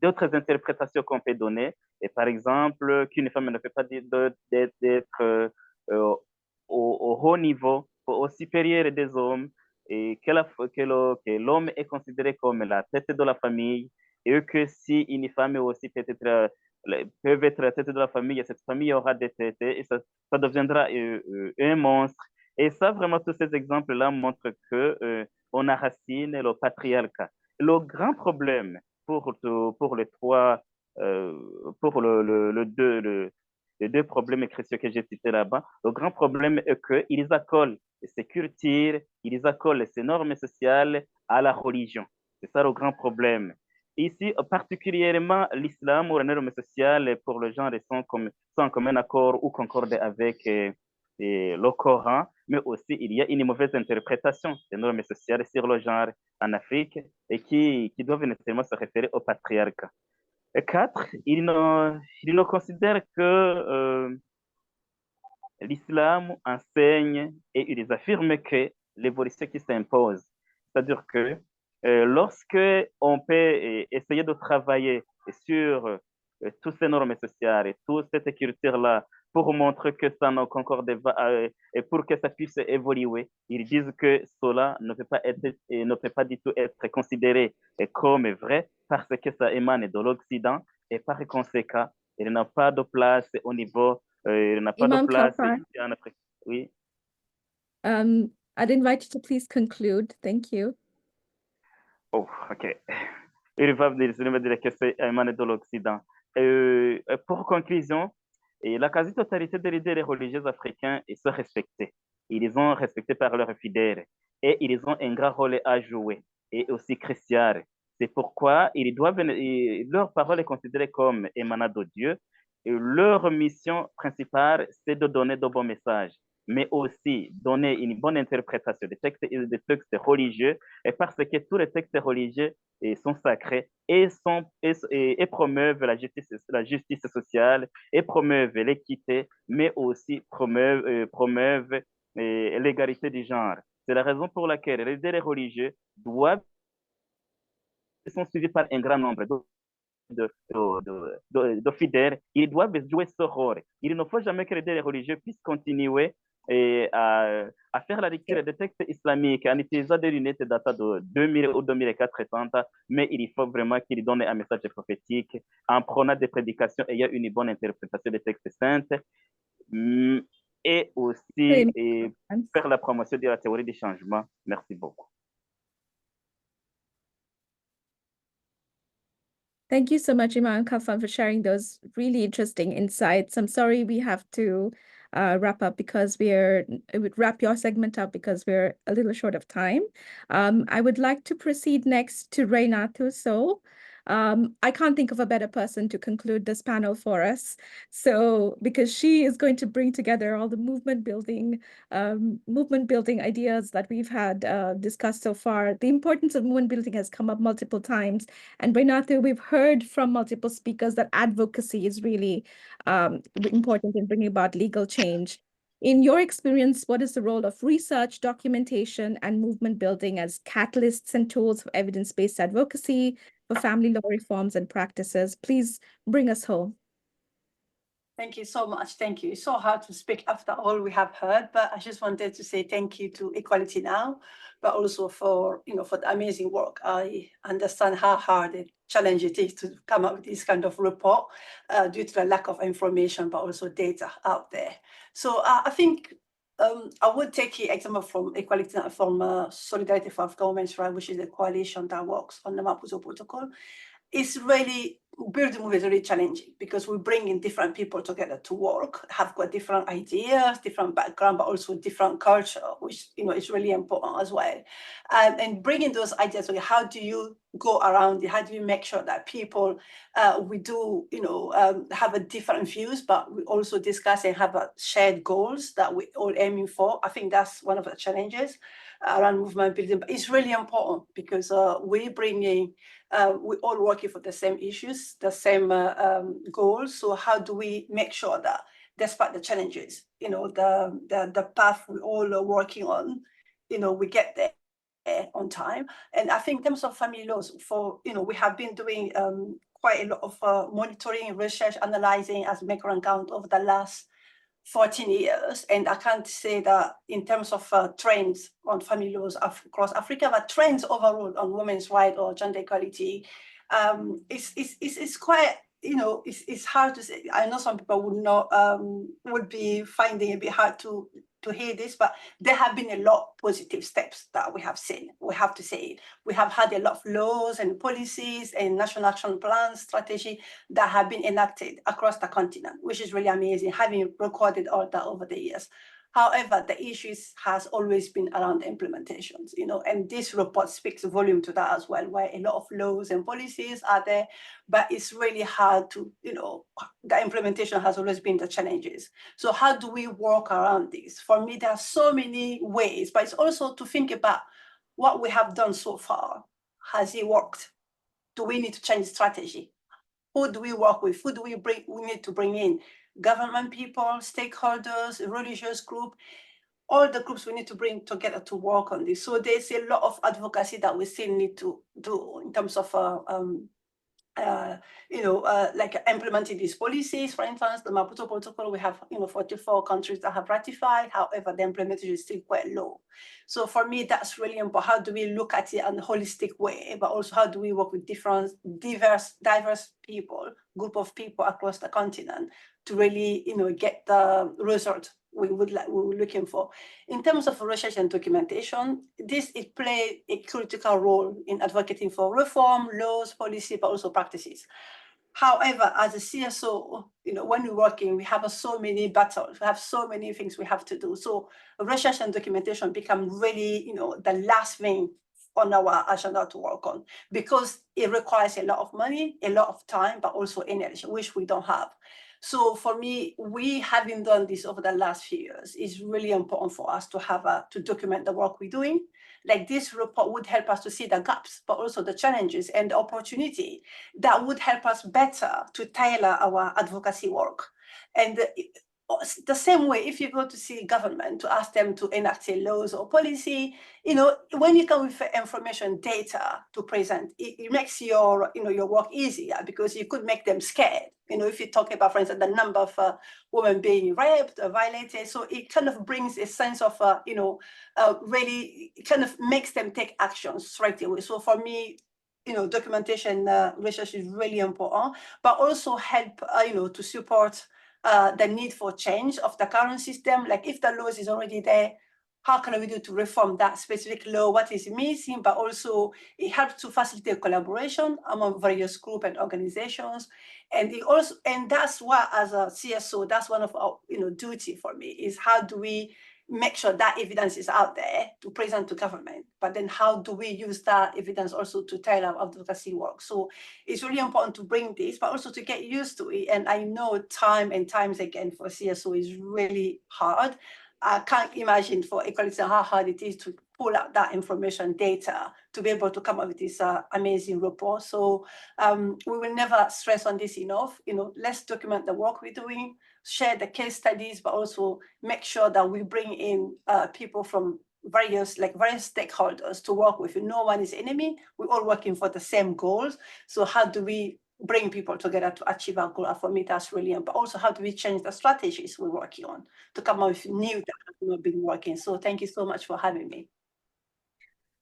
d'autres interprétations qu'on peut donner. Et par exemple, qu'une femme ne peut pas dire d'être au haut niveau, au supérieur des hommes, et que l'homme est considéré comme la tête de la famille, et que si une femme aussi peut être la tête de la famille, cette famille aura des têtes, et ça deviendra un monstre. Et ça, vraiment, tous ces exemples-là montrent que on enracine le patriarcat. Le grand problème pour les trois, pour les deux problèmes cruciaux que j'ai cités là-bas, le grand problème est qu'ils accolent ces cultures, ils accolent ces normes sociales à la religion. C'est ça le grand problème. Ici, particulièrement, l'islam ou les normes sociales pour le genre sont en commun accord ou concordent avec le Coran, mais aussi il y a une mauvaise interprétation des normes sociales sur le genre en Afrique et qui doivent nécessairement se référer au patriarcat. Et 4, ils ne considèrent que l'islam enseigne et ils affirment que l'évolution qui s'impose, c'est-à-dire que lorsque on peut essayer de travailler sur toutes ces normes sociales et toute cette culture-là pour montrer que ça ne concorde pas et pour que ça puisse évoluer, ils disent que cela ne peut pas du tout être considéré comme vrai parce que ça émane de l'Occident et par conséquent, il n'a pas de place au niveau il n'a pas de Imam place Khalfan, ici en Afrique. Oui. I'd invite you to please conclude. Thank you. Oh, ok. Il va me dire que c'est émané de l'Occident. Pour conclusion, la quasi-totalité des leaders religieux africains sont respectés. Ils sont respectés par leurs fidèles et ils ont un grand rôle à jouer et aussi crucial. C'est pourquoi leur parole est considérée comme émanant de Dieu leur mission principale, c'est de donner de bons messages, mais aussi donner une bonne interprétation des textes religieux, et parce que tous les textes religieux sont sacrés et promeuvent la justice sociale, et promeuvent l'équité, mais aussi promeuvent l'égalité du genre. C'est la raison pour laquelle les leaders religieux sont suivis par un grand nombre de fidèles. Ils doivent jouer ce rôle. Il ne faut jamais que les religieux puissent continuer à faire la lecture des textes islamiques en utilisant des lunettes datant de 2000 ou 2400, mais il faut vraiment qu'ils donnent un message prophétique en prenant des prédications ayant une bonne interprétation des textes saints, et aussi faire la promotion de la théorie du changement. Merci beaucoup. Thank you so much, Imam Khalfan, for sharing those really interesting insights. I'm sorry we have to wrap up because it would wrap your segment up because we're a little short of time. I would like to proceed next to Reynatu So. I can't think of a better person to conclude this panel for us. So, because she is going to bring together all the movement building ideas that we've had discussed so far. The importance of movement building has come up multiple times. And Reynatu, we've heard from multiple speakers that advocacy is really important in bringing about legal change. In your experience, what is the role of research, documentation, and movement building as catalysts and tools for evidence-based advocacy, for family law reforms and practices? Please bring us home. Thank you so much. Thank you. It's so hard to speak after all we have heard, but I just wanted to say thank you to Equality Now, but also for the amazing work. I understand how hard a challenge it is to come up with this kind of report due to the lack of information, but also data out there. So I think I would take the example from Equality, from Solidarity for African Women's Rights, which is a coalition that works on the Maputo Protocol. It's really, building movement is really challenging because we bring in different people together to work, have got different ideas, different background, but also different culture, which is really important as well. And bringing those ideas, so how do you go around it? How do you make sure that people, we do, have a different views, but we also discuss and have shared goals that we're all aiming for? I think that's one of the challenges around movement building. But it's really important because we're bringing, we're all working for the same issues, the same goals. So how do we make sure that despite the challenges, the path we all are working on, we get there on time? And I think in terms of family laws, we have been doing quite a lot of monitoring, research, analyzing as macro account over the last 14 years. And I can't say that in terms of trends on family laws across Africa, but trends overall on women's rights or gender equality, it's quite, it's hard to say. I know some people would be finding it a bit hard to hear this, but there have been a lot of positive steps that we have seen. We have to say it. We have had a lot of laws and policies and national action plans, strategy that have been enacted across the continent, which is really amazing, having recorded all that over the years. However, the issues has always been around implementations, and this report speaks volume to that as well, where a lot of laws and policies are there, but it's really hard to, the implementation has always been the challenges. So how do we work around this? For me, there are so many ways, but it's also to think about what we have done so far. Has it worked? Do we need to change strategy? Who do we work with? Who do we need to bring in? Government people, stakeholders, religious group, all the groups we need to bring together to work on this. So there's a lot of advocacy that we still need to do in terms of like implementing these policies. For instance, the Maputo Protocol, we have 44 countries that have ratified. However, the implementation is still quite low. So for me, that's really important. How do we look at it in a holistic way, but also how do we work with diverse people, group of people across the continent to really get the result we were looking for. In terms of research and documentation, it plays a critical role in advocating for reform, laws, policy, but also practices. However, as a CSO, when we're working, we have so many battles, we have so many things we have to do. So research and documentation become really, the last thing on our agenda to work on, because it requires a lot of money, a lot of time, but also energy, which we don't have. So for me, we having done this over the last few years is really important for us to have to document the work we're doing. Like this report would help us to see the gaps, but also the challenges and the opportunity that would help us better to tailor our advocacy work. And the same way, if you go to see government to ask them to enact say, laws or policy, when you come with information data to present, it makes your work easier, because you could make them scared. If you talk about, for instance, the number of women being raped or violated, so it kind of brings a sense of, really kind of makes them take action straight away. So for me, documentation research is really important, but also help, to support the need for change of the current system. Like if the laws is already there, how can we do to reform that specific law? What is missing? But also it helps to facilitate collaboration among various groups and organizations. And that's why, as a CSO, that's one of our duty for me, is how do we make sure that evidence is out there to present to government, but then how do we use that evidence also to tailor our advocacy work? So it's really important to bring this, but also to get used to it. And I know time and times again for CSO is really hard. I can't imagine for Equality how hard it is to pull out that information data to be able to come up with this amazing report. So we will never stress on this enough. Let's document the work we're doing, share the case studies, but also make sure that we bring in people from various stakeholders to work with. No one is enemy. We're all working for the same goals. So how do we bring people together to achieve our goal? For me, that's really important. But also, how do we change the strategies we're working on to come up with new that have not been working? So thank you so much for having me.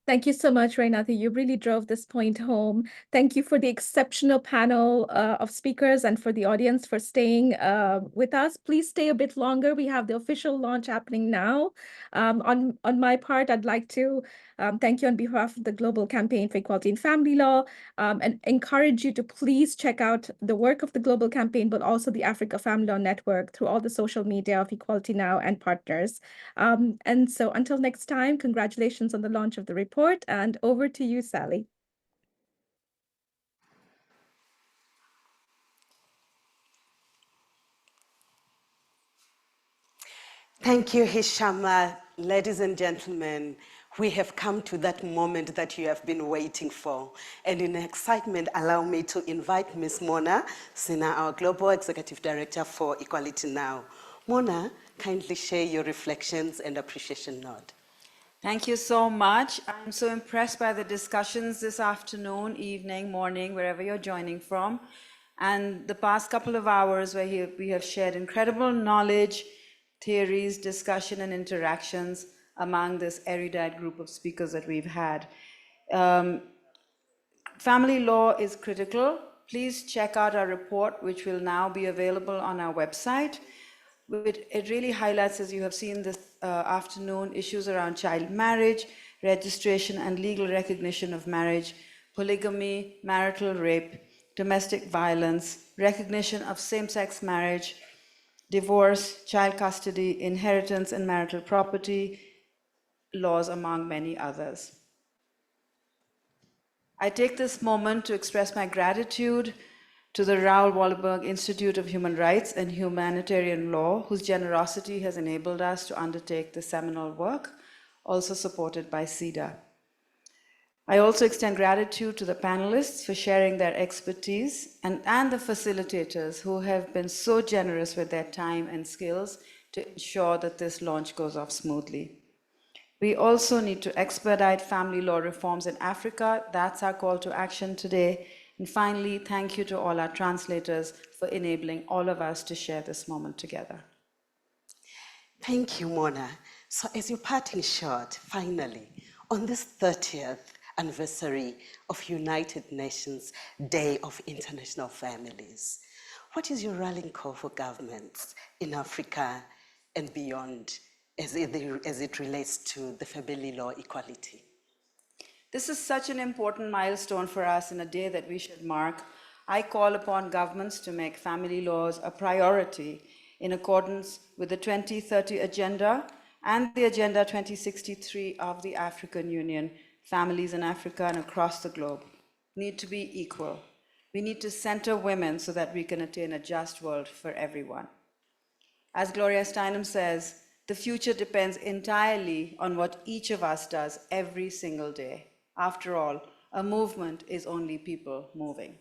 Thank you so much, Renati. You really drove this point home. Thank you for the exceptional panel of speakers, and for the audience for staying with us. Please stay a bit longer. We have the official launch happening now. On my part, I'd like to thank you on behalf of the Global Campaign for Equality in Family Law, and encourage you to please check out the work of the Global Campaign, but also the Africa Family Law Network through all the social media of Equality Now and partners. And so until next time, congratulations on the launch of the report, and over to you, Sally. Thank you, Hishama. Ladies and gentlemen, we have come to that moment that you have been waiting for. And in excitement, allow me to invite Ms. Mona Sina, our Global Executive Director for Equality Now. Mona, kindly share your reflections and appreciation note. Thank you so much. I'm so impressed by the discussions this afternoon, evening, morning, wherever you're joining from. And the past couple of hours where we have shared incredible knowledge, theories, discussion, and interactions among this erudite group of speakers that we've had. Family law is critical. Please check out our report, which will now be available on our website. It really highlights, as you have seen this afternoon, issues around child marriage, registration and legal recognition of marriage, polygamy, marital rape, domestic violence, recognition of same-sex marriage, divorce, child custody, inheritance and marital property laws, among many others. I take this moment to express my gratitude to the Raoul Wallenberg Institute of Human Rights and Humanitarian Law, whose generosity has enabled us to undertake this seminal work, also supported by CEDA. I also extend gratitude to the panelists for sharing their expertise, and the facilitators who have been so generous with their time and skills to ensure that this launch goes off smoothly. We also need to expedite family law reforms in Africa. That's our call to action today. And finally, thank you to all our translators for enabling all of us to share this moment together. Thank you, Mona. So as you're parting short, finally, on this 30th anniversary of United Nations Day of International Families, what is your rallying call for governments in Africa and beyond as it relates to the family law equality? This is such an important milestone for us in a day that we should mark. I call upon governments to make family laws a priority in accordance with the 2030 Agenda and the Agenda 2063 of the African Union. Families in Africa and across the globe need to be equal. We need to center women so that we can attain a just world for everyone. As Gloria Steinem says, the future depends entirely on what each of us does every single day. After all, a movement is only people moving.